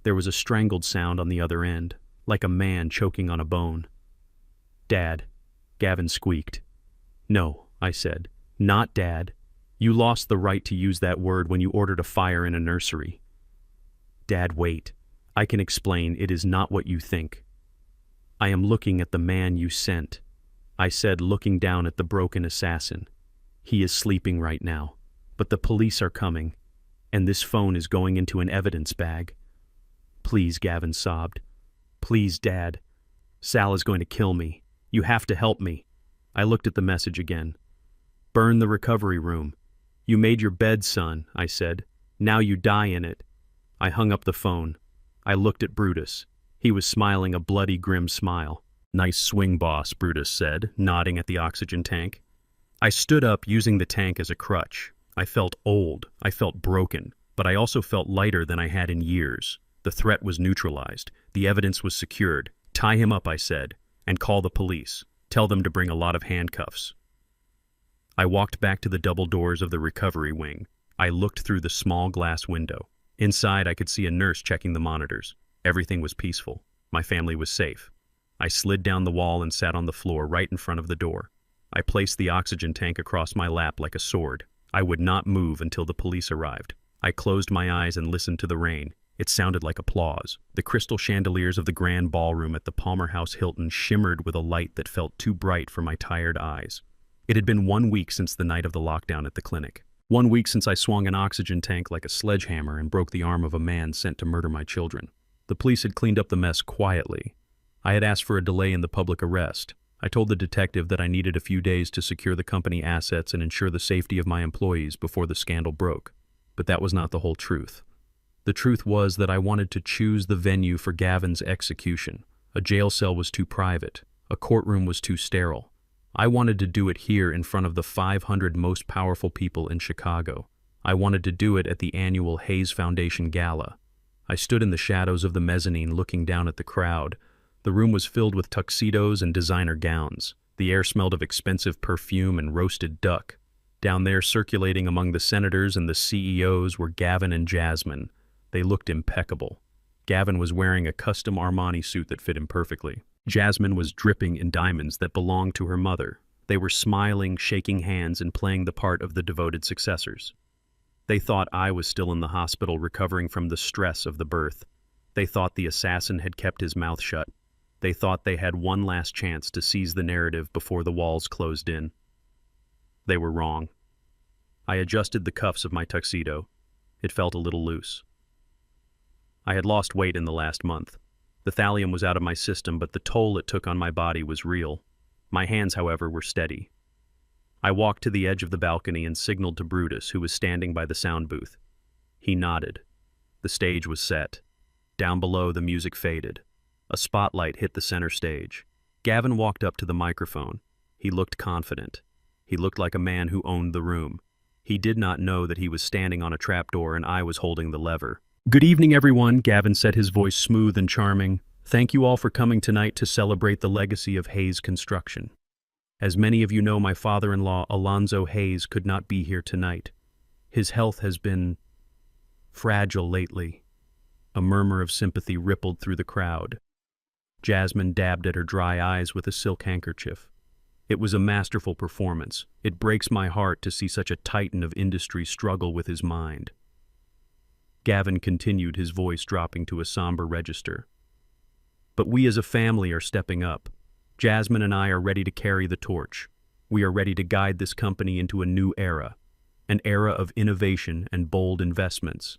There was a strangled sound on the other end, like a man choking on a bone. "Dad," Gavin squeaked. "No," I said, "not Dad. You lost the right to use that word when you ordered a fire in a nursery." "Dad, wait. I can explain. It is not what you think. I am looking at the man you sent," I said, looking down at the broken assassin. "He is sleeping right now, but the police are coming, and this phone is going into an evidence bag." "Please," Gavin sobbed. "Please, Dad. Sal is going to kill me. You have to help me." I looked at the message again. "Burn the recovery room. You made your bed, son," I said. "Now you die in it." I hung up the phone. I looked at Brutus. He was smiling a bloody, grim smile. "Nice swing, boss," Brutus said, nodding at the oxygen tank. I stood up, using the tank as a crutch. I felt old. I felt broken. But I also felt lighter than I had in years. The threat was neutralized. The evidence was secured. "Tie him up," I said, "and call the police. Tell them to bring a lot of handcuffs." I walked back to the double doors of the recovery wing. I looked through the small glass window. Inside, I could see a nurse checking the monitors. Everything was peaceful. My family was safe. I slid down the wall and sat on the floor right in front of the door. I placed the oxygen tank across my lap like a sword. I would not move until the police arrived. I closed my eyes and listened to the rain. It sounded like applause. The crystal chandeliers of the grand ballroom at the Palmer House Hilton shimmered with a light that felt too bright for my tired eyes. It had been 1 week since the night of the lockdown at the clinic. 1 week since I swung an oxygen tank like a sledgehammer and broke the arm of a man sent to murder my children. The police had cleaned up the mess quietly. I had asked for a delay in the public arrest. I told the detective that I needed a few days to secure the company assets and ensure the safety of my employees before the scandal broke. But that was not the whole truth. The truth was that I wanted to choose the venue for Gavin's execution. A jail cell was too private. A courtroom was too sterile. I wanted to do it here in front of the 500 most powerful people in Chicago. I wanted to do it at the annual Hayes Foundation Gala. I stood in the shadows of the mezzanine looking down at the crowd. The room was filled with tuxedos and designer gowns. The air smelled of expensive perfume and roasted duck. Down there, circulating among the senators and the CEOs, were Gavin and Jasmine. They looked impeccable. Gavin was wearing a custom Armani suit that fit him perfectly. Jasmine was dripping in diamonds that belonged to her mother. They were smiling, shaking hands, and playing the part of the devoted successors. They thought I was still in the hospital recovering from the stress of the birth. They thought the assassin had kept his mouth shut. They thought they had one last chance to seize the narrative before the walls closed in. They were wrong. I adjusted the cuffs of my tuxedo. It felt a little loose. I had lost weight in the last month. The thallium was out of my system, but the toll it took on my body was real. My hands, however, were steady. I walked to the edge of the balcony and signaled to Brutus, who was standing by the sound booth. He nodded. The stage was set. Down below, the music faded. A spotlight hit the center stage. Gavin walked up to the microphone. He looked confident. He looked like a man who owned the room. He did not know that he was standing on a trapdoor and I was holding the lever. Good evening, everyone, Gavin said, his voice smooth and charming. Thank you all for coming tonight to celebrate the legacy of Hayes Construction. As many of you know, my father-in-law, Alonzo Hayes, could not be here tonight. His health has been fragile lately. A murmur of sympathy rippled through the crowd. Jasmine dabbed at her dry eyes with a silk handkerchief. It was a masterful performance. It breaks my heart to see such a titan of industry struggle with his mind. Gavin continued, his voice dropping to a somber register. But we as a family are stepping up. Jasmine and I are ready to carry the torch. We are ready to guide this company into a new era, an era of innovation and bold investments.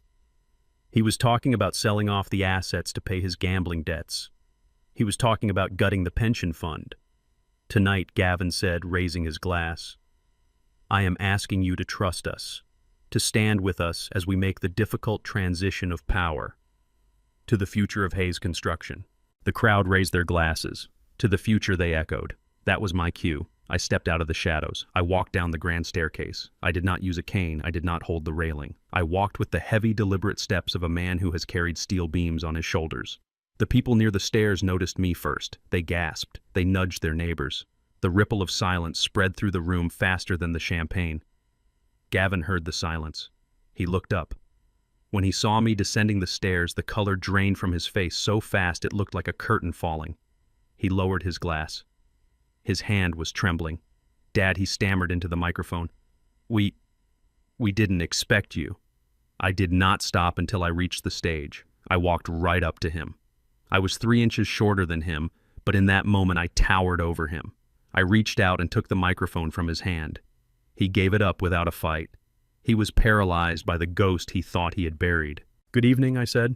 He was talking about selling off the assets to pay his gambling debts. He was talking about gutting the pension fund. Tonight, Gavin said, raising his glass, I am asking you to trust us, to stand with us as we make the difficult transition of power to the future of Hayes Construction. The crowd raised their glasses. To the future, they echoed. That was my cue. I stepped out of the shadows. I walked down the grand staircase. I did not use a cane. I did not hold the railing. I walked with the heavy, deliberate steps of a man who has carried steel beams on his shoulders. The people near the stairs noticed me first. They gasped. They nudged their neighbors. The ripple of silence spread through the room faster than the champagne. Gavin heard the silence. He looked up. When he saw me descending the stairs, the color drained from his face so fast it looked like a curtain falling. He lowered his glass. His hand was trembling. Dad, he stammered into the microphone. We didn't expect you. I did not stop until I reached the stage. I walked right up to him. I was 3 inches shorter than him, but in that moment I towered over him. I reached out and took the microphone from his hand. He gave it up without a fight. He was paralyzed by the ghost he thought he had buried. Good evening, I said.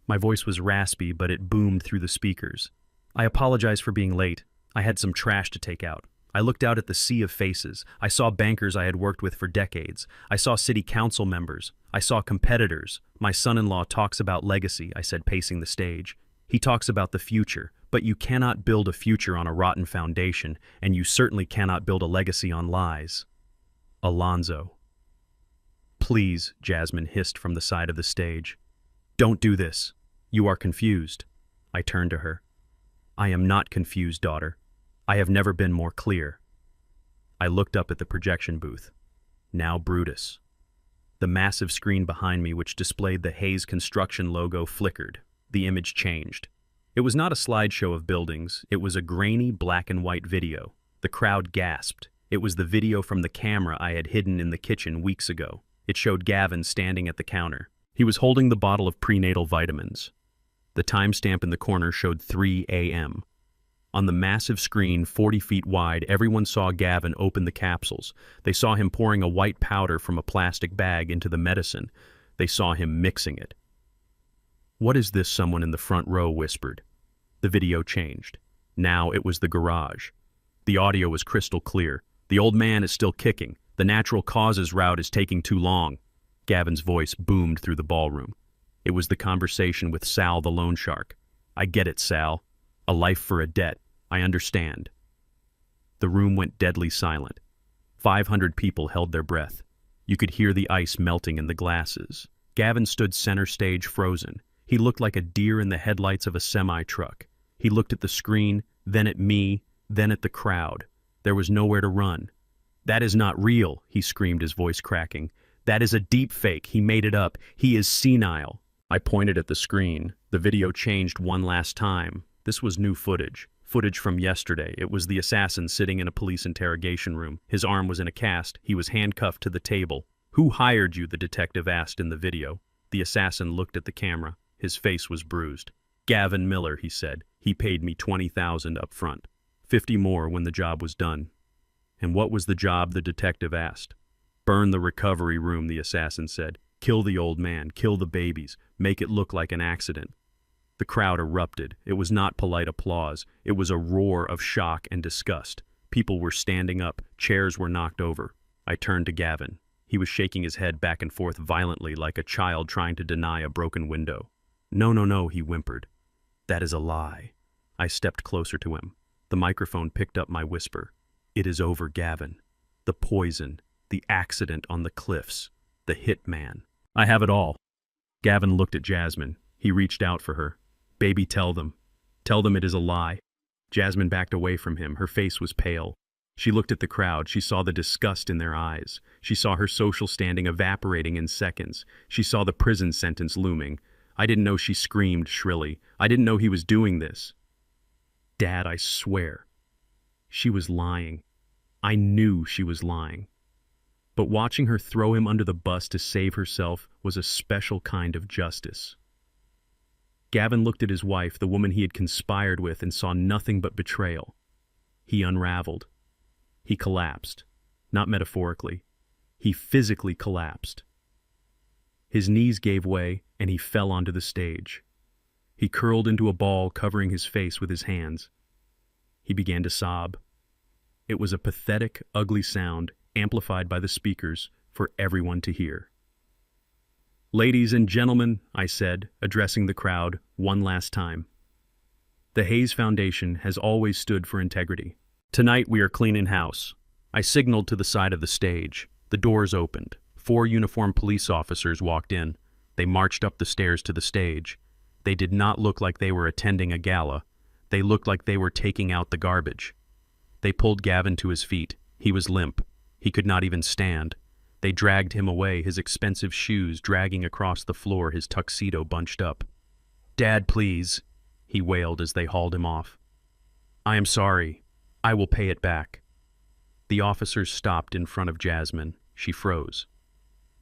My voice was raspy, but it boomed through the speakers. I apologize for being late. I had some trash to take out. I looked out at the sea of faces. I saw bankers I had worked with for decades. I saw city council members. I saw competitors. My son-in-law talks about legacy, I said, pacing the stage. He talks about the future, but you cannot build a future on a rotten foundation, and you certainly cannot build a legacy on lies. Alonzo. Please, Jasmine hissed from the side of the stage. Don't do this. You are confused. I turned to her. I am not confused, daughter. I have never been more clear. I looked up at the projection booth. Now Brutus. The massive screen behind me, which displayed the Hayes Construction logo, flickered. The image changed. It was not a slideshow of buildings. It was a grainy black and white video. The crowd gasped. It was the video from the camera I had hidden in the kitchen weeks ago. It showed Gavin standing at the counter. He was holding the bottle of prenatal vitamins. The timestamp in the corner showed 3 a.m. On the massive screen, 40 feet wide, everyone saw Gavin open the capsules. They saw him pouring a white powder from a plastic bag into the medicine. They saw him mixing it. What is this? Someone in the front row whispered. The video changed. Now it was the garage. The audio was crystal clear. The old man is still kicking. The natural causes route is taking too long. Gavin's voice boomed through the ballroom. It was the conversation with Sal the loan shark. I get it, Sal. A life for a debt. I understand. The room went deadly silent. 500 people held their breath. You could hear the ice melting in the glasses. Gavin stood center stage, frozen. He looked like a deer in the headlights of a semi-truck. He looked at the screen, then at me, then at the crowd. There was nowhere to run. That is not real, he screamed, his voice cracking. That is a deep fake. He made it up. He is senile. I pointed at the screen. The video changed one last time. This was new footage. Footage from yesterday. It was the assassin sitting in a police interrogation room. His arm was in a cast. He was handcuffed to the table. Who hired you? The detective asked in the video. The assassin looked at the camera. His face was bruised. Gavin Miller, he said. He paid me $20,000 up front. 50 more when the job was done. And what was the job? The detective asked. Burn the recovery room, the assassin said. Kill the old man, kill the babies, make it look like an accident. The crowd erupted. It was not polite applause. It was a roar of shock and disgust. People were standing up. Chairs were knocked over. I turned to Gavin. He was shaking his head back and forth violently like a child trying to deny a broken window. No, no, no, he whimpered. That is a lie. I stepped closer to him. The microphone picked up my whisper. It is over, Gavin. The poison, the accident on the cliffs, the hit man. I have it all. Gavin looked at Jasmine. He reached out for her. "Baby, tell them. Tell them it is a lie." Jasmine backed away from him. Her face was pale. She looked at the crowd. She saw the disgust in their eyes. She saw her social standing evaporating in seconds. She saw the prison sentence looming. I didn't know, she screamed shrilly. I didn't know he was doing this. Dad, I swear. She was lying. I knew she was lying. But watching her throw him under the bus to save herself was a special kind of justice. Gavin looked at his wife, the woman he had conspired with, and saw nothing but betrayal. He unraveled. He collapsed. Not metaphorically. He physically collapsed. His knees gave way, and he fell onto the stage. He curled into a ball, covering his face with his hands. He began to sob. It was a pathetic, ugly sound, amplified by the speakers, for everyone to hear. "Ladies and gentlemen," I said, addressing the crowd one last time. "The Hayes Foundation has always stood for integrity. Tonight we are cleaning house." I signaled to the side of the stage. The doors opened. 4 uniformed police officers walked in. They marched up the stairs to the stage. They did not look like they were attending a gala. They looked like they were taking out the garbage. They pulled Gavin to his feet. He was limp. He could not even stand. They dragged him away, his expensive shoes dragging across the floor, his tuxedo bunched up. "Dad, please," he wailed as they hauled him off. "I am sorry. I will pay it back." The officers stopped in front of Jasmine. She froze.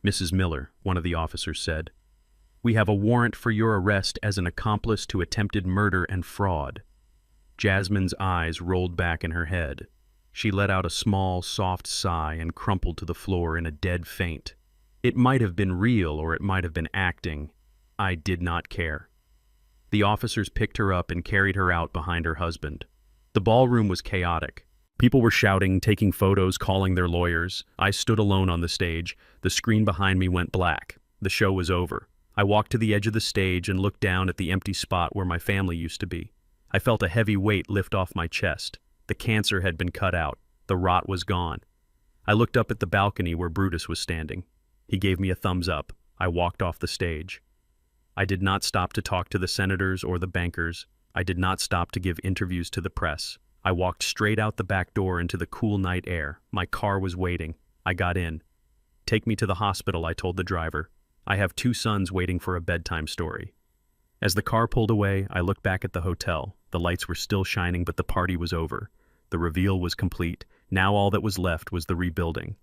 "Mrs. Miller," one of the officers said, "we have a warrant for your arrest as an accomplice to attempted murder and fraud." Jasmine's eyes rolled back in her head. She let out a small, soft sigh and crumpled to the floor in a dead faint. It might have been real or it might have been acting. I did not care. The officers picked her up and carried her out behind her husband. The ballroom was chaotic. People were shouting, taking photos, calling their lawyers. I stood alone on the stage. The screen behind me went black. The show was over. I walked to the edge of the stage and looked down at the empty spot where my family used to be. I felt a heavy weight lift off my chest. The cancer had been cut out. The rot was gone. I looked up at the balcony where Brutus was standing. He gave me a thumbs up. I walked off the stage. I did not stop to talk to the senators or the bankers. I did not stop to give interviews to the press. I walked straight out the back door into the cool night air. My car was waiting. I got in. "Take me to the hospital," I told the driver. "I have 2 sons waiting for a bedtime story." As the car pulled away, I looked back at the hotel. The lights were still shining, but the party was over. The reveal was complete. Now all that was left was the rebuilding.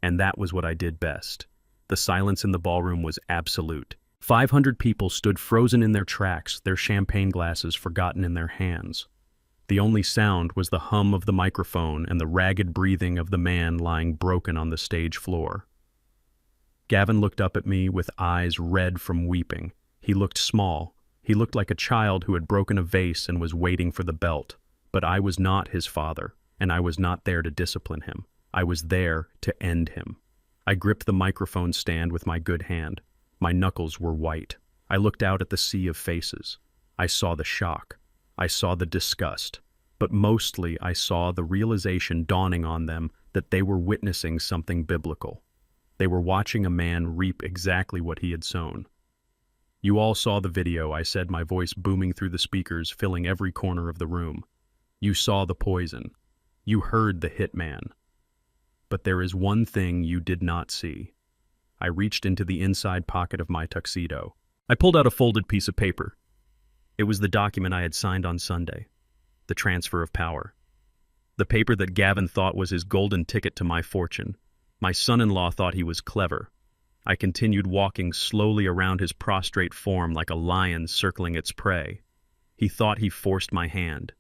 And that was what I did best. The silence in the ballroom was absolute. 500 people stood frozen in their tracks, their champagne glasses forgotten in their hands. The only sound was the hum of the microphone and the ragged breathing of the man lying broken on the stage floor. Gavin looked up at me with eyes red from weeping. He looked small. He looked like a child who had broken a vase and was waiting for the belt. But I was not his father, and I was not there to discipline him. I was there to end him. I gripped the microphone stand with my good hand. My knuckles were white. I looked out at the sea of faces. I saw the shock. I saw the disgust. But mostly I saw the realization dawning on them that they were witnessing something biblical. They were watching a man reap exactly what he had sown. "You all saw the video," I said, my voice booming through the speakers, filling every corner of the room. "You saw the poison. You heard the hitman. But there is one thing you did not see." I reached into the inside pocket of my tuxedo. I pulled out a folded piece of paper. It was the document I had signed on Sunday. The transfer of power. The paper that Gavin thought was his golden ticket to my fortune. My son-in-law thought he was clever. I continued walking slowly around his prostrate form like a lion circling its prey. He thought he forced my hand.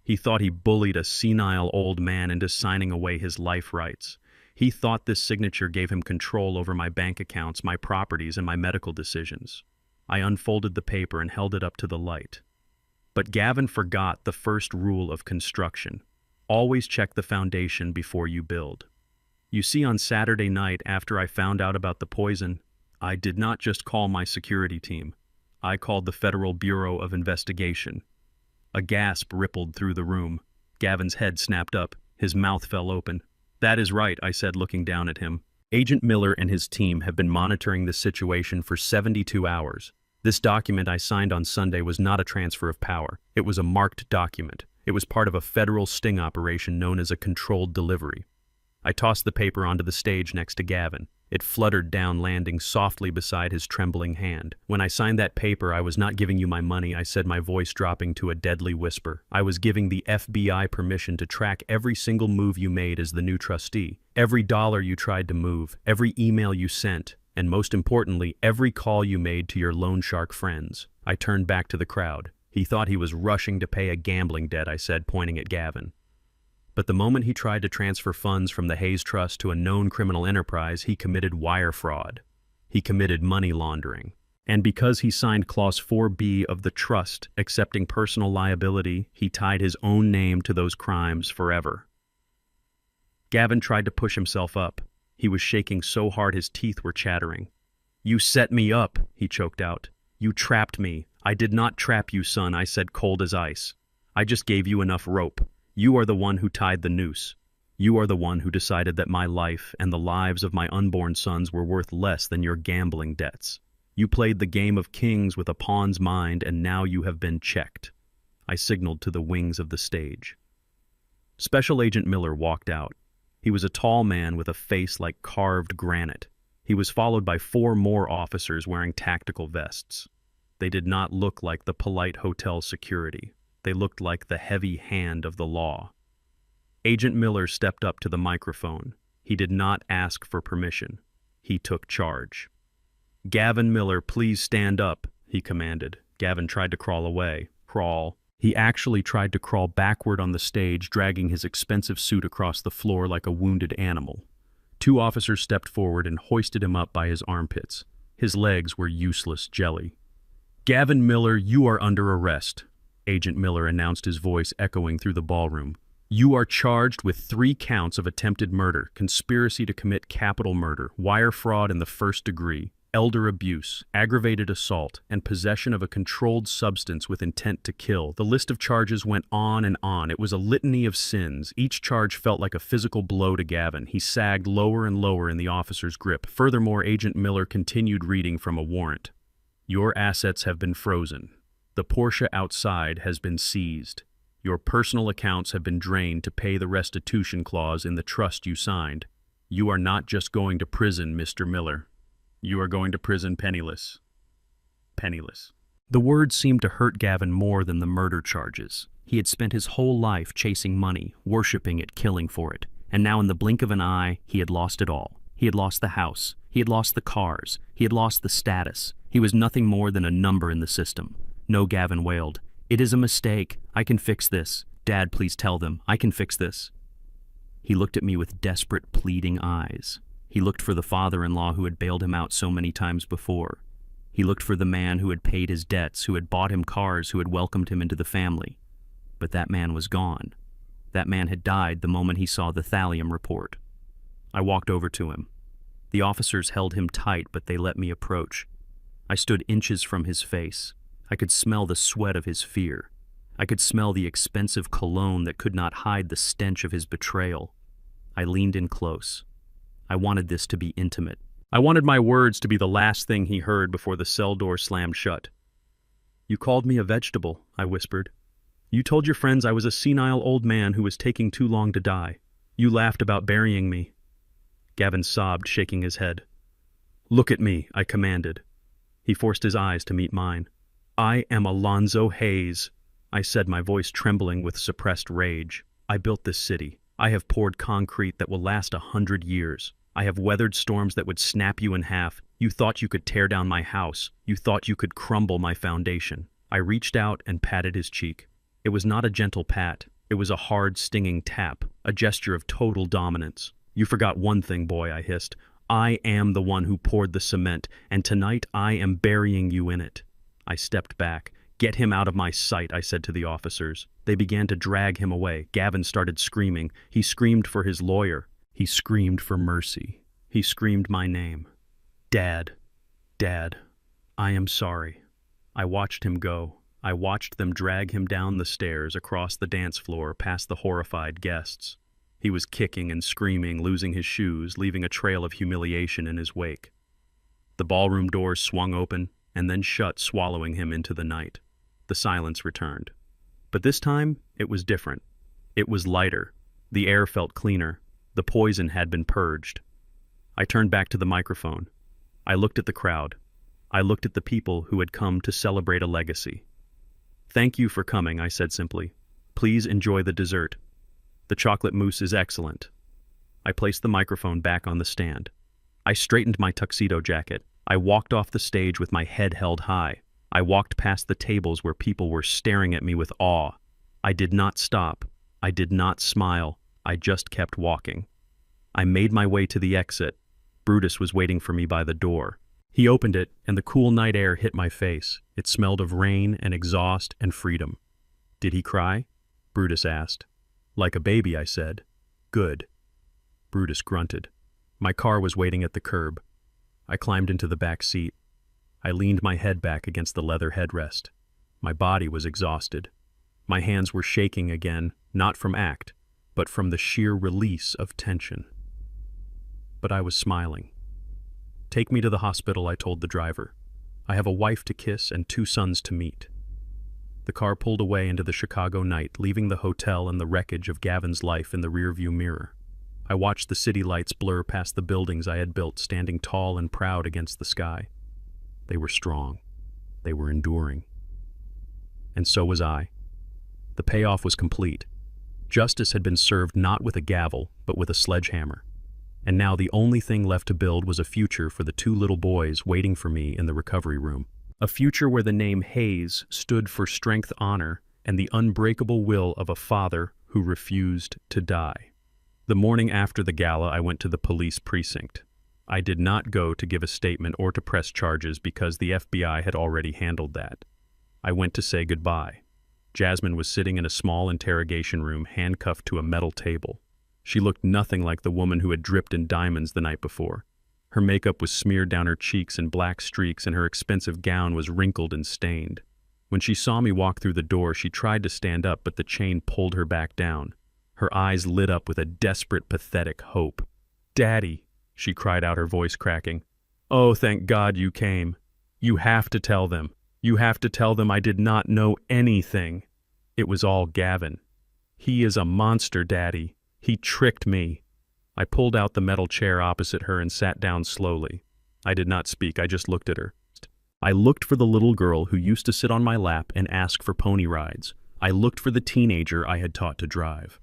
He thought he bullied a senile old man into signing away his life rights. He thought this signature gave him control over my bank accounts, my properties, and my medical decisions. I unfolded the paper and held it up to the light. But Gavin forgot the first rule of construction. Always check the foundation before you build. You see, on Saturday night, after I found out about the poison, I did not just call my security team. I called the Federal Bureau of Investigation. A gasp rippled through the room. Gavin's head snapped up. His mouth fell open. "That is right," I said, looking down at him. Agent Miller and his team have been monitoring this situation for 72 hours. This document I signed on Sunday was not a transfer of power. It was a marked document. It was part of a federal sting operation known as a controlled delivery. I tossed the paper onto the stage next to Gavin. It fluttered down, landing softly beside his trembling hand. "When I signed that paper, I was not giving you my money," I said, my voice dropping to a deadly whisper. "I was giving the FBI permission to track every single move you made as the new trustee, every dollar you tried to move, every email you sent, and most importantly, every call you made to your loan shark friends." I turned back to the crowd. "He thought he was rushing to pay a gambling debt," I said, pointing at Gavin. "But the moment he tried to transfer funds from the Hayes Trust to a known criminal enterprise, he committed wire fraud. He committed money laundering. And because he signed Clause 4B of the trust, accepting personal liability, he tied his own name to those crimes forever." Gavin tried to push himself up. He was shaking so hard his teeth were chattering. "You set me up," he choked out. "You trapped me. I did not trap you, son," I said, cold as ice. "I just gave you enough rope. You are the one who tied the noose. You are the one who decided that my life and the lives of my unborn sons were worth less than your gambling debts. You played the game of kings with a pawn's mind, and now you have been checked." I signaled to the wings of the stage. Special Agent Miller walked out. He was a tall man with a face like carved granite. He was followed by 4 more officers wearing tactical vests. They did not look like the polite hotel security. They looked like the heavy hand of the law. Agent Miller stepped up to the microphone. He did not ask for permission. He took charge. "Gavin Miller, please stand up," he commanded. Gavin tried to crawl away. Crawl. He actually tried to crawl backward on the stage, dragging his expensive suit across the floor like a wounded animal. 2 officers stepped forward and hoisted him up by his armpits. His legs were useless jelly. "Gavin Miller, you are under arrest," Agent Miller announced, his voice echoing through the ballroom. "You are charged with 3 counts of attempted murder, conspiracy to commit capital murder, wire fraud in the 1st degree, elder abuse, aggravated assault, and possession of a controlled substance with intent to kill." The list of charges went on and on. It was a litany of sins. Each charge felt like a physical blow to Gavin. He sagged lower and lower in the officer's grip. Furthermore, Agent Miller continued reading from a warrant. "Your assets have been frozen. The Porsche outside has been seized. Your personal accounts have been drained to pay the restitution clause in the trust you signed. You are not just going to prison, Mr. Miller. You are going to prison penniless." Penniless. The words seemed to hurt Gavin more than the murder charges. He had spent his whole life chasing money, worshipping it, killing for it. And now in the blink of an eye, he had lost it all. He had lost the house. He had lost the cars. He had lost the status. He was nothing more than a number in the system. "No," Gavin wailed. "It is a mistake. I can fix this. Dad, please tell them. I can fix this." He looked at me with desperate, pleading eyes. He looked for the father-in-law who had bailed him out so many times before. He looked for the man who had paid his debts, who had bought him cars, who had welcomed him into the family. But that man was gone. That man had died the moment he saw the thallium report. I walked over to him. The officers held him tight, but they let me approach. I stood inches from his face. I could smell the sweat of his fear. I could smell the expensive cologne that could not hide the stench of his betrayal. I leaned in close. I wanted this to be intimate. I wanted my words to be the last thing he heard before the cell door slammed shut. "You called me a vegetable," I whispered. "You told your friends I was a senile old man who was taking too long to die. You laughed about burying me." Gavin sobbed, shaking his head. "Look at me," I commanded. He forced his eyes to meet mine. "I am Alonzo Hayes," I said, my voice trembling with suppressed rage. "I built this city. I have poured concrete that will last 100 years. I have weathered storms that would snap you in half. You thought you could tear down my house. You thought you could crumble my foundation." I reached out and patted his cheek. It was not a gentle pat. It was a hard, stinging tap, a gesture of total dominance. "You forgot one thing, boy," I hissed. "I am the one who poured the cement, and tonight I am burying you in it." I stepped back. "Get him out of my sight," I said to the officers. They began to drag him away. Gavin started screaming. He screamed for his lawyer. He screamed for mercy. He screamed my name. "Dad, Dad, I am sorry." I watched him go. I watched them drag him down the stairs, across the dance floor, past the horrified guests. He was kicking and screaming, losing his shoes, leaving a trail of humiliation in his wake. The ballroom doors swung open and then shut, swallowing him into the night. The silence returned. But this time, it was different. It was lighter. The air felt cleaner. The poison had been purged. I turned back to the microphone. I looked at the crowd. I looked at the people who had come to celebrate a legacy. "Thank you for coming," I said simply. "Please enjoy the dessert. The chocolate mousse is excellent." I placed the microphone back on the stand. I straightened my tuxedo jacket. I walked off the stage with my head held high. I walked past the tables where people were staring at me with awe. I did not stop. I did not smile. I just kept walking. I made my way to the exit. Brutus was waiting for me by the door. He opened it, and the cool night air hit my face. It smelled of rain and exhaust and freedom. "Did he cry?" Brutus asked. "Like a baby," I said. "Good." Brutus grunted. My car was waiting at the curb. I climbed into the back seat. I leaned my head back against the leather headrest. My body was exhausted. My hands were shaking again, not from act, but from the sheer release of tension. But I was smiling. "Take me to the hospital," I told the driver. "I have a wife to kiss and 2 sons to meet." The car pulled away into the Chicago night, leaving the hotel and the wreckage of Gavin's life in the rearview mirror. I watched the city lights blur past the buildings I had built, standing tall and proud against the sky. They were strong. They were enduring. And so was I. The payoff was complete. Justice had been served not with a gavel, but with a sledgehammer. And now the only thing left to build was a future for the 2 little boys waiting for me in the recovery room. A future where the name Hayes stood for strength, honor, and the unbreakable will of a father who refused to die. The morning after the gala, I went to the police precinct. I did not go to give a statement or to press charges because the FBI had already handled that. I went to say goodbye. Jasmine was sitting in a small interrogation room, handcuffed to a metal table. She looked nothing like the woman who had dripped in diamonds the night before. Her makeup was smeared down her cheeks in black streaks, and her expensive gown was wrinkled and stained. When she saw me walk through the door, she tried to stand up, but the chain pulled her back down. Her eyes lit up with a desperate, pathetic hope. "Daddy," she cried out, her voice cracking. "Oh, thank God you came. You have to tell them. You have to tell them I did not know anything. It was all Gavin. He is a monster, Daddy. He tricked me." I pulled out the metal chair opposite her and sat down slowly. I did not speak, I just looked at her. I looked for the little girl who used to sit on my lap and ask for pony rides. I looked for the teenager I had taught to drive.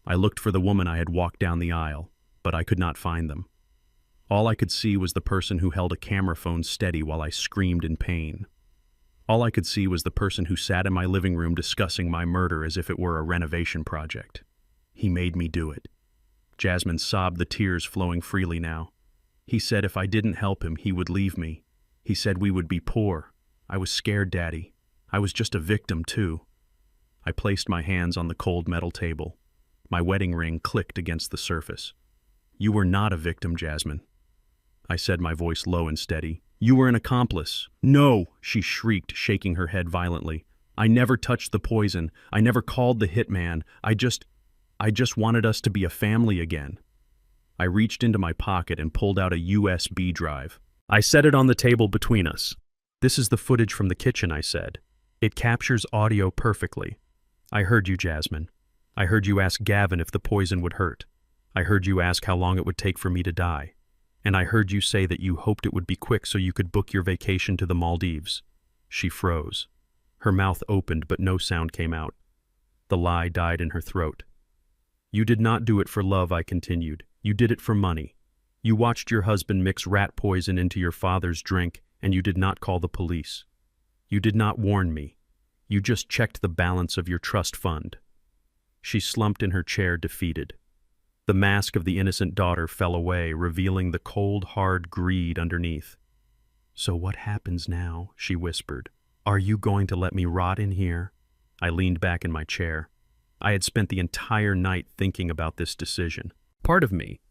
I looked for the woman I had walked down the aisle, but I could not find them. All I could see was the person who held a camera phone steady while I screamed in pain. All I could see was the person who sat in my living room discussing my murder as if it were a renovation project. He made me do it. Jasmine sobbed, the tears flowing freely now. He said if I didn't help him, he would leave me. He said we would be poor. I was scared, Daddy. I was just a victim, too. I placed my hands on the cold metal table. My wedding ring clicked against the surface. "You were not a victim, Jasmine," I said, my voice low and steady. "You were an accomplice." "No!" she shrieked, shaking her head violently. "I never touched the poison. I never called the hitman. I just wanted us to be a family again." I reached into my pocket and pulled out a USB drive. I set it on the table between us. "This is the footage from the kitchen," I said. "It captures audio perfectly. I heard you, Jasmine. I heard you ask Gavin if the poison would hurt. I heard you ask how long it would take for me to die. And I heard you say that you hoped it would be quick so you could book your vacation to the Maldives." She froze. Her mouth opened, but no sound came out. The lie died in her throat. "You did not do it for love," I continued. "You did it for money. You watched your husband mix rat poison into your father's drink, and you did not call the police. You did not warn me. You just checked the balance of your trust fund." She slumped in her chair, defeated. The mask of the innocent daughter fell away, revealing the cold, hard greed underneath. "So what happens now?" she whispered. "Are you going to let me rot in here?" I leaned back in my chair. I had spent the entire night thinking about this decision. Part of me,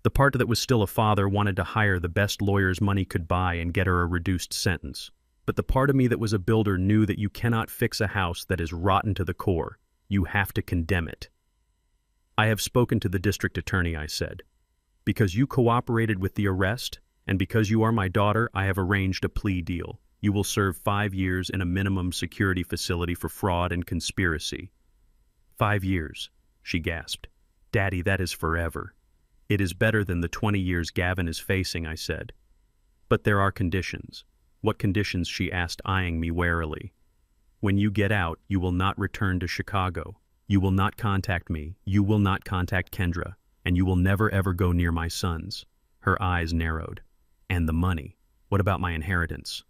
the part that was still a father, wanted to hire the best lawyers money could buy and get her a reduced sentence. But the part of me that was a builder knew that you cannot fix a house that is rotten to the core. You have to condemn it. I have spoken to the district attorney, I said. Because you cooperated with the arrest, and because you are my daughter, I have arranged a plea deal. You will serve 5 years in a minimum security facility for fraud and conspiracy. 5 years, she gasped. Daddy, that is forever. It is better than the 20 years Gavin is facing, I said. But there are conditions. What conditions? She asked, eyeing me warily. When you get out, you will not return to Chicago. You will not contact me. You will not contact Kendra. And you will never ever go near my sons. Her eyes narrowed. And the money. What about my inheritance?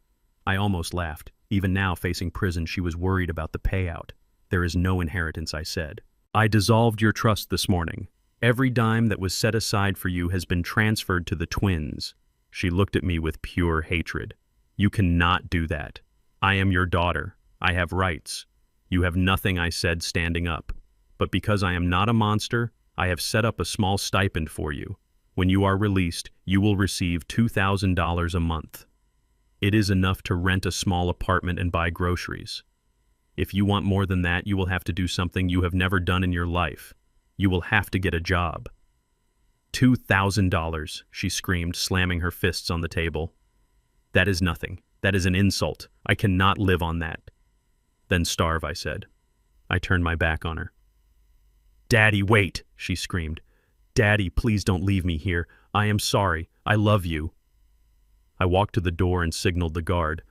I almost laughed. Even now, facing prison, she was worried about the payout. There is no inheritance, I said. I dissolved your trust this morning. Every dime that was set aside for you has been transferred to the twins. She looked at me with pure hatred. You cannot do that. I am your daughter. I have rights. You have nothing, I said, standing up. But because I am not a monster, I have set up a small stipend for you. When you are released, you will receive $2,000 a month. It is enough to rent a small apartment and buy groceries. If you want more than that, you will have to do something you have never done in your life. You will have to get a job. $2,000, she screamed, slamming her fists on the table. That is nothing. That is an insult. I cannot live on that. Then starve, I said. I turned my back on her. Daddy, wait, she screamed. Daddy, please don't leave me here. I am sorry. I love you. I walked to the door and signaled the guard.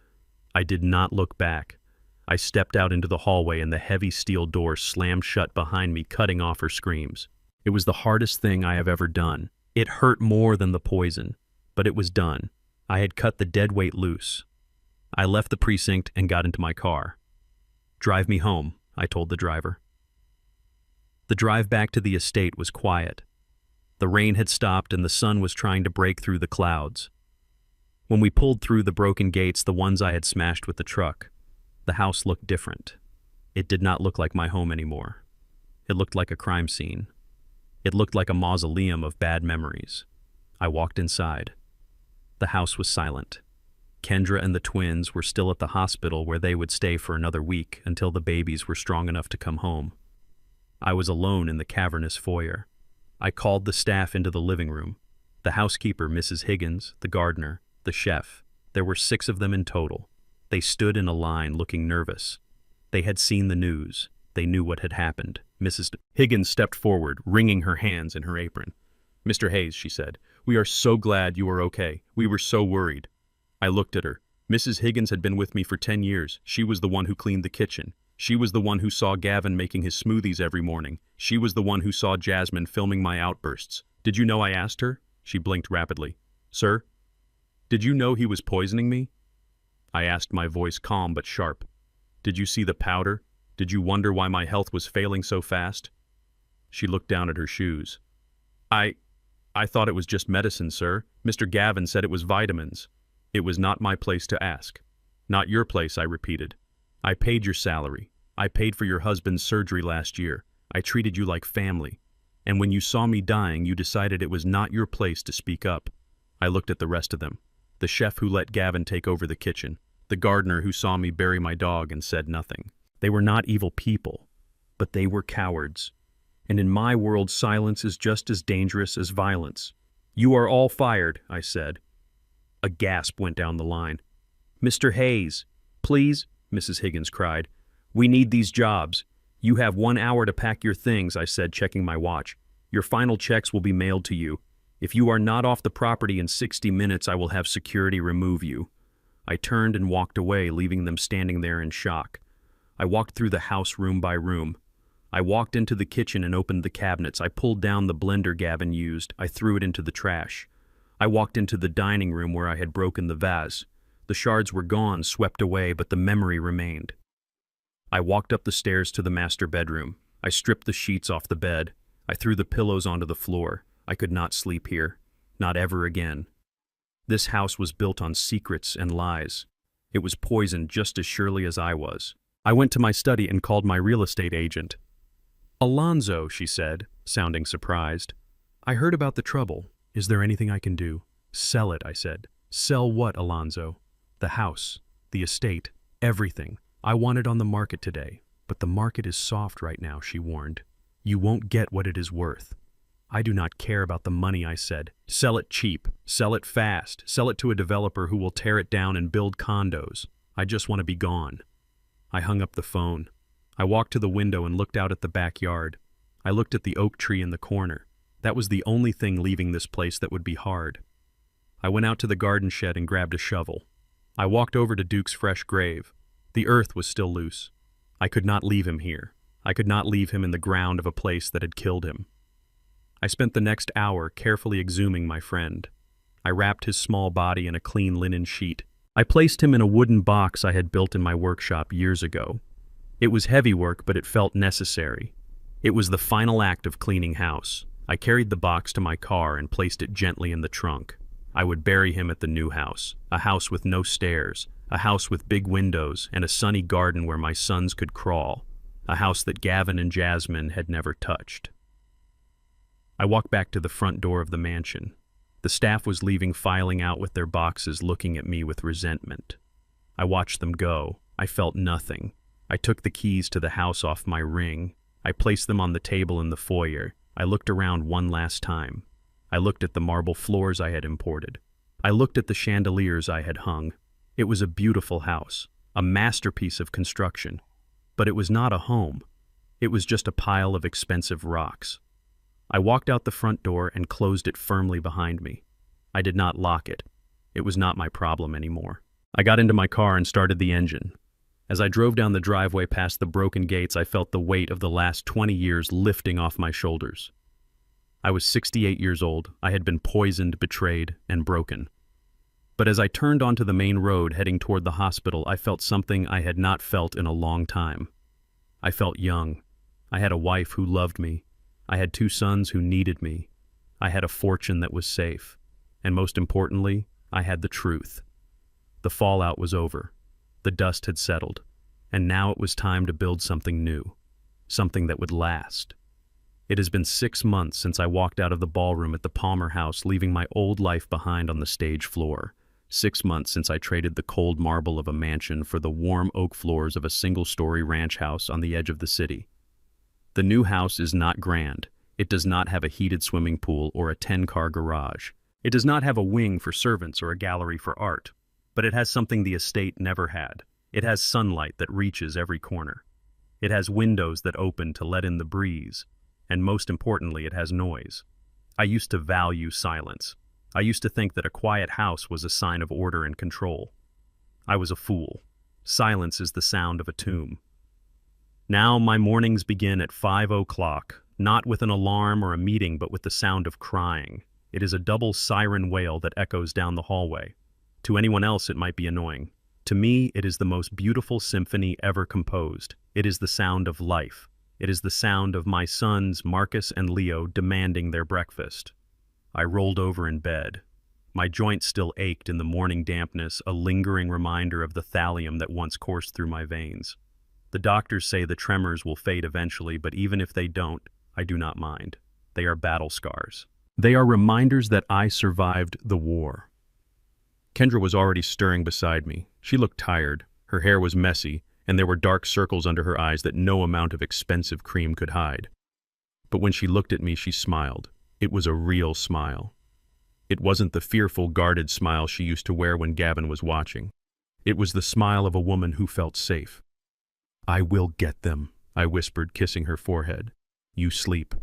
I did not look back. I stepped out into the hallway and the heavy steel door slammed shut behind me, cutting off her screams. It was the hardest thing I have ever done. It hurt more than the poison, but it was done. I had cut the dead weight loose. I left the precinct and got into my car. Drive me home, I told the driver. The drive back to the estate was quiet. The rain had stopped and the sun was trying to break through the clouds. When we pulled through the broken gates, the ones I had smashed with the truck, the house looked different. It did not look like my home anymore. It looked like a crime scene. It looked like a mausoleum of bad memories. I walked inside. The house was silent. Kendra and the twins were still at the hospital where they would stay for another week until the babies were strong enough to come home. I was alone in the cavernous foyer. I called the staff into the living room. The housekeeper, Mrs. Higgins, the gardener, the chef. There were 6 of them in total. They stood in a line looking nervous. They had seen the news. They knew what had happened. Mrs. Higgins stepped forward, wringing her hands in her apron. Mr. Hayes, she said, we are so glad you are okay. We were so worried. I looked at her. Mrs. Higgins had been with me for 10 years. She was the one who cleaned the kitchen. She was the one who saw Gavin making his smoothies every morning. She was the one who saw Jasmine filming my outbursts. Did you know? I asked her. She blinked rapidly. Sir? Did you know he was poisoning me? I asked, my voice calm but sharp. Did you see the powder? Did you wonder why my health was failing so fast? She looked down at her shoes. I thought it was just medicine, sir. Mr. Gavin said it was vitamins. It was not my place to ask. Not your place, I repeated. I paid your salary. I paid for your husband's surgery last year. I treated you like family. And when you saw me dying, you decided it was not your place to speak up. I looked at the rest of them. The chef who let Gavin take over the kitchen. The gardener who saw me bury my dog and said nothing. They were not evil people, but they were cowards. And in my world, silence is just as dangerous as violence. You are all fired, I said. A gasp went down the line. Mr. Hayes, please, Mrs. Higgins cried. We need these jobs. You have 1 hour to pack your things, I said, checking my watch. Your final checks will be mailed to you. If you are not off the property in 60 minutes, I will have security remove you. I turned and walked away, leaving them standing there in shock. I walked through the house room by room. I walked into the kitchen and opened the cabinets. I pulled down the blender Gavin used. I threw it into the trash. I walked into the dining room where I had broken the vase. The shards were gone, swept away, but the memory remained. I walked up the stairs to the master bedroom. I stripped the sheets off the bed. I threw the pillows onto the floor. I could not sleep here. Not ever again. This house was built on secrets and lies. It was poisoned just as surely as I was. I went to my study and called my real estate agent. Alonzo, she said, sounding surprised. I heard about the trouble. Is there anything I can do? Sell it, I said. Sell what, Alonzo? The house, the estate, everything. I want it on the market today. But the market is soft right now, she warned. You won't get what it is worth. I do not care about the money, I said. Sell it cheap. Sell it fast. Sell it to a developer who will tear it down and build condos. I just want to be gone. I hung up the phone. I walked to the window and looked out at the backyard. I looked at the oak tree in the corner. That was the only thing leaving this place that would be hard. I went out to the garden shed and grabbed a shovel. I walked over to Duke's fresh grave. The earth was still loose. I could not leave him here. I could not leave him in the ground of a place that had killed him. I spent the next hour carefully exhuming my friend. I wrapped his small body in a clean linen sheet. I placed him in a wooden box I had built in my workshop years ago. It was heavy work, but it felt necessary. It was the final act of cleaning house. I carried the box to my car and placed it gently in the trunk. I would bury him at the new house, a house with no stairs, a house with big windows and a sunny garden where my sons could crawl, a house that Gavin and Jasmine had never touched. I walked back to the front door of the mansion. The staff was leaving, filing out with their boxes, looking at me with resentment. I watched them go. I felt nothing. I took the keys to the house off my ring. I placed them on the table in the foyer. I looked around one last time. I looked at the marble floors I had imported. I looked at the chandeliers I had hung. It was a beautiful house, a masterpiece of construction. But it was not a home. It was just a pile of expensive rocks. I walked out the front door and closed it firmly behind me. I did not lock it. It was not my problem anymore. I got into my car and started the engine. As I drove down the driveway past the broken gates, I felt the weight of the last 20 years lifting off my shoulders. I was 68 years old. I had been poisoned, betrayed, and broken. But as I turned onto the main road heading toward the hospital, I felt something I had not felt in a long time. I felt young. I had a wife who loved me. I had 2 sons who needed me. I had a fortune that was safe. And most importantly, I had the truth. The fallout was over. The dust had settled. And now it was time to build something new. Something that would last. It has been 6 months since I walked out of the ballroom at the Palmer House, leaving my old life behind on the stage floor. 6 months since I traded the cold marble of a mansion for the warm oak floors of a single-story ranch house on the edge of the city. The new house is not grand. It does not have a heated swimming pool or a 10-car garage. It does not have a wing for servants or a gallery for art. But it has something the estate never had. It has sunlight that reaches every corner. It has windows that open to let in the breeze. And most importantly, it has noise. I used to value silence. I used to think that a quiet house was a sign of order and control. I was a fool. Silence is the sound of a tomb. Now my mornings begin at 5 o'clock, not with an alarm or a meeting, but with the sound of crying. It is a double siren wail that echoes down the hallway. To anyone else, it might be annoying. To me, it is the most beautiful symphony ever composed. It is the sound of life. It is the sound of my sons, Marcus and Leo, demanding their breakfast. I rolled over in bed. My joints still ached in the morning dampness, a lingering reminder of the thallium that once coursed through my veins. The doctors say the tremors will fade eventually, but even if they don't, I do not mind. They are battle scars. They are reminders that I survived the war. Kendra was already stirring beside me. She looked tired. Her hair was messy, and there were dark circles under her eyes that no amount of expensive cream could hide. But when she looked at me, she smiled. It was a real smile. It wasn't the fearful, guarded smile she used to wear when Gavin was watching. It was the smile of a woman who felt safe. "I will get them," I whispered, kissing her forehead. "You sleep."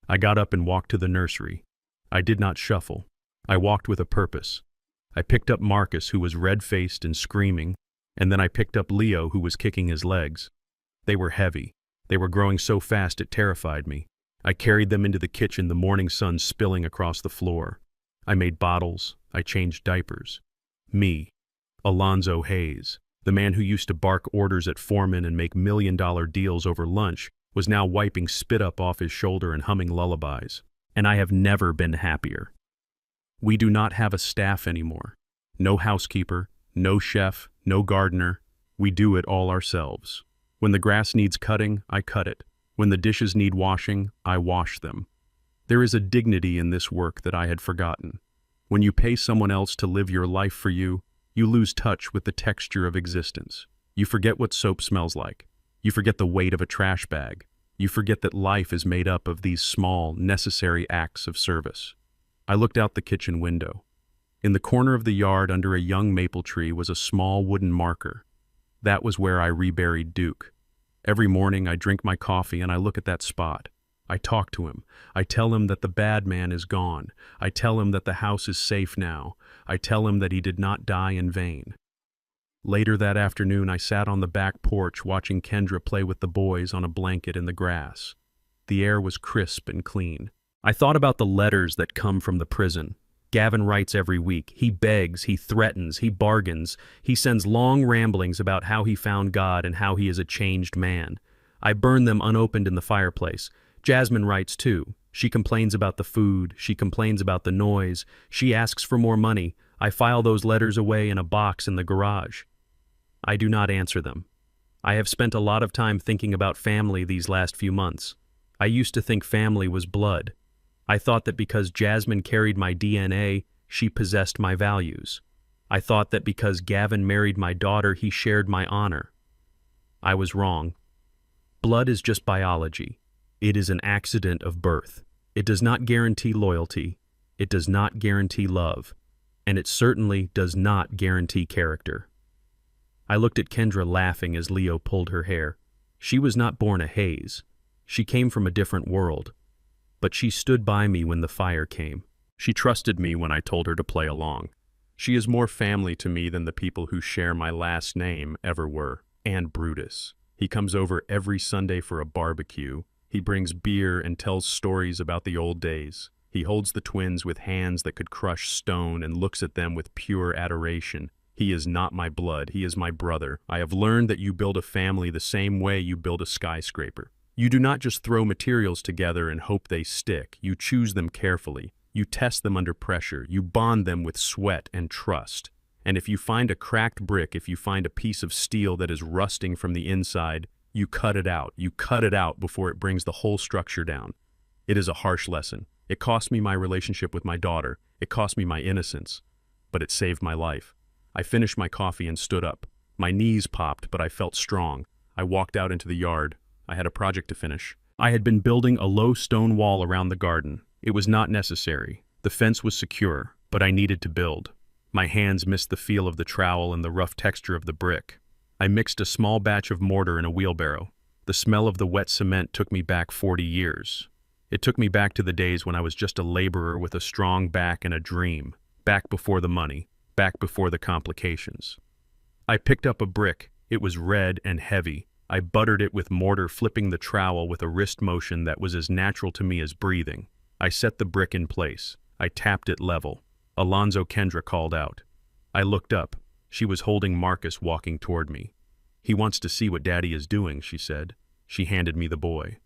I got up and walked to the nursery. I did not shuffle. I walked with a purpose. I picked up Marcus, who was red-faced and screaming, and then I picked up Leo, who was kicking his legs. They were heavy. They were growing so fast it terrified me. I carried them into the kitchen, the morning sun spilling across the floor. I made bottles. I changed diapers. Me, Alonzo Hayes, the man who used to bark orders at foremen and make million-dollar deals over lunch, was now wiping spit up off his shoulder and humming lullabies. And I have never been happier. We do not have a staff anymore. No housekeeper, no chef, no gardener. We do it all ourselves. When the grass needs cutting, I cut it. When the dishes need washing, I wash them. There is a dignity in this work that I had forgotten. When you pay someone else to live your life for you, you lose touch with the texture of existence. You forget what soap smells like. You forget the weight of a trash bag. You forget that life is made up of these small, necessary acts of service. I looked out the kitchen window. In the corner of the yard under a young maple tree was a small wooden marker. That was where I reburied Duke. Every morning I drink my coffee and I look at that spot. I talk to him. I tell him that the bad man is gone. I tell him that the house is safe now. I tell him that he did not die in vain. Later that afternoon I sat on the back porch watching Kendra play with the boys on a blanket in the grass. The air was crisp and clean. I thought about the letters that come from the prison. Gavin writes every week. He begs, he threatens, he bargains. He sends long ramblings about how he found God and how he is a changed man. I burn them unopened in the fireplace. Jasmine writes too. She complains about the food. She complains about the noise. She asks for more money. I file those letters away in a box in the garage. I do not answer them. I have spent a lot of time thinking about family these last few months. I used to think family was blood. I thought that because Jasmine carried my DNA, she possessed my values. I thought that because Gavin married my daughter, he shared my honor. I was wrong. Blood is just biology. It is an accident of birth. It does not guarantee loyalty. It does not guarantee love. And it certainly does not guarantee character. I looked at Kendra laughing as Leo pulled her hair. She was not born a Hayes. She came from a different world. But she stood by me when the fire came. She trusted me when I told her to play along. She is more family to me than the people who share my last name ever were. And Brutus. He comes over every Sunday for a barbecue. He brings beer and tells stories about the old days. He holds the twins with hands that could crush stone and looks at them with pure adoration. He is not my blood. He is my brother. I have learned that you build a family the same way you build a skyscraper. You do not just throw materials together and hope they stick. You choose them carefully. You test them under pressure. You bond them with sweat and trust. And if you find a cracked brick, if you find a piece of steel that is rusting from the inside, you cut it out. You cut it out before it brings the whole structure down. It is a harsh lesson. It cost me my relationship with my daughter. It cost me my innocence. But it saved my life. I finished my coffee and stood up. My knees popped, but I felt strong. I walked out into the yard. I had a project to finish. I had been building a low stone wall around the garden. It was not necessary. The fence was secure, but I needed to build. My hands missed the feel of the trowel and the rough texture of the brick. I mixed a small batch of mortar in a wheelbarrow. The smell of the wet cement took me back 40 years. It took me back to the days when I was just a laborer with a strong back and a dream. Back before the money. Back before the complications. I picked up a brick. It was red and heavy. I buttered it with mortar, flipping the trowel with a wrist motion that was as natural to me as breathing. I set the brick in place. I tapped it level. Alonzo Kendra called out. I looked up. She was holding Marcus walking toward me. He wants to see what Daddy is doing, she said. She handed me the boy.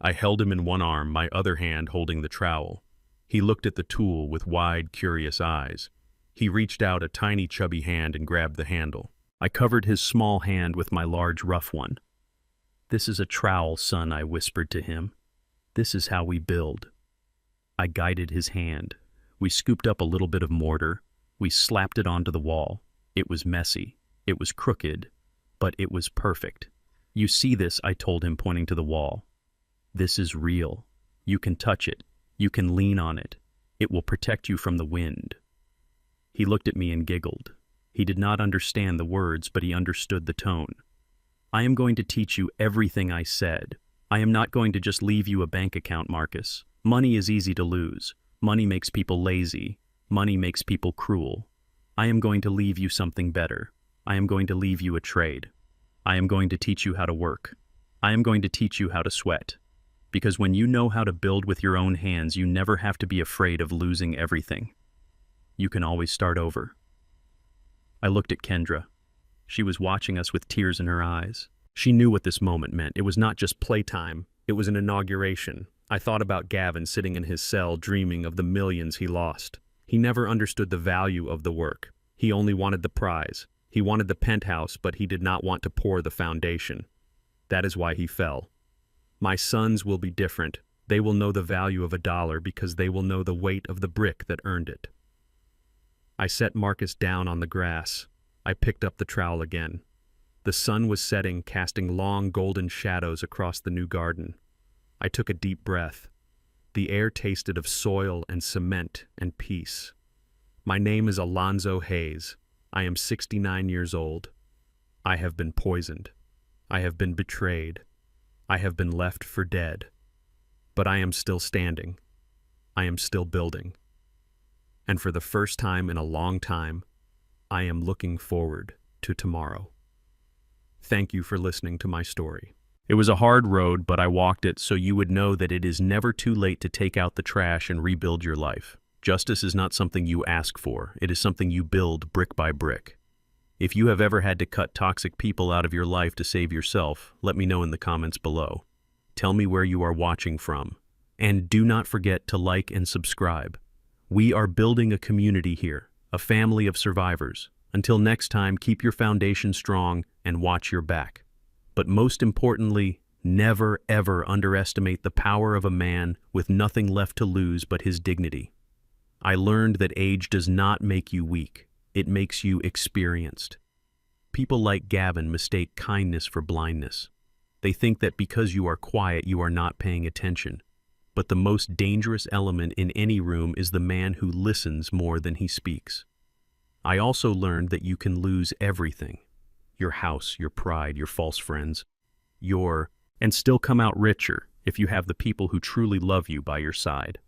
I held him in one arm, my other hand holding the trowel. He looked at the tool with wide, curious eyes. He reached out a tiny, chubby hand and grabbed the handle. I covered his small hand with my large, rough one. "This is a trowel, son," I whispered to him. "This is how we build." I guided his hand. We scooped up a little bit of mortar. We slapped it onto the wall. It was messy. It was crooked. But it was perfect. "You see this," I told him, pointing to the wall. "This is real. You can touch it. You can lean on it. It will protect you from the wind." He looked at me and giggled. He did not understand the words, but he understood the tone. "I am going to teach you everything I said. I am not going to just leave you a bank account, Marcus. Money is easy to lose. Money makes people lazy. Money makes people cruel. I am going to leave you something better. I am going to leave you a trade. I am going to teach you how to work. I am going to teach you how to sweat. Because when you know how to build with your own hands, you never have to be afraid of losing everything. You can always start over." I looked at Kendra. She was watching us with tears in her eyes. She knew what this moment meant. It was not just playtime. It was an inauguration. I thought about Gavin sitting in his cell dreaming of the millions he lost. He never understood the value of the work. He only wanted the prize. He wanted the penthouse, but he did not want to pour the foundation. That is why he fell. My sons will be different. They will know the value of $1 because they will know the weight of the brick that earned it. I set Marcus down on the grass. I picked up the trowel again. The sun was setting, casting long golden shadows across the new garden. I took a deep breath. The air tasted of soil and cement and peace. My name is Alonzo Hayes. I am 69 years old. I have been poisoned. I have been betrayed. I have been left for dead. But I am still standing. I am still building. And for the first time in a long time, I am looking forward to tomorrow. Thank you for listening to my story. It was a hard road, but I walked it so you would know that it is never too late to take out the trash and rebuild your life. Justice is not something you ask for. It is something you build brick by brick. If you have ever had to cut toxic people out of your life to save yourself, let me know in the comments below. Tell me where you are watching from. And do not forget to like and subscribe. We are building a community here, a family of survivors. Until next time, keep your foundation strong and watch your back. But most importantly, never ever underestimate the power of a man with nothing left to lose but his dignity. I learned that age does not make you weak. It makes you experienced. People like Gavin mistake kindness for blindness. They think that because you are quiet, you are not paying attention. But the most dangerous element in any room is the man who listens more than he speaks. I also learned that you can lose everything. Your house, your pride, your false friends, and still come out richer if you have the people who truly love you by your side.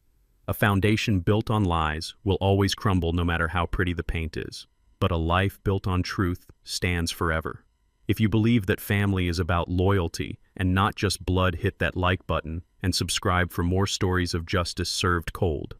A foundation built on lies will always crumble no matter how pretty the paint is. But a life built on truth stands forever. If you believe that family is about loyalty and not just blood, hit that like button and subscribe for more stories of justice served cold.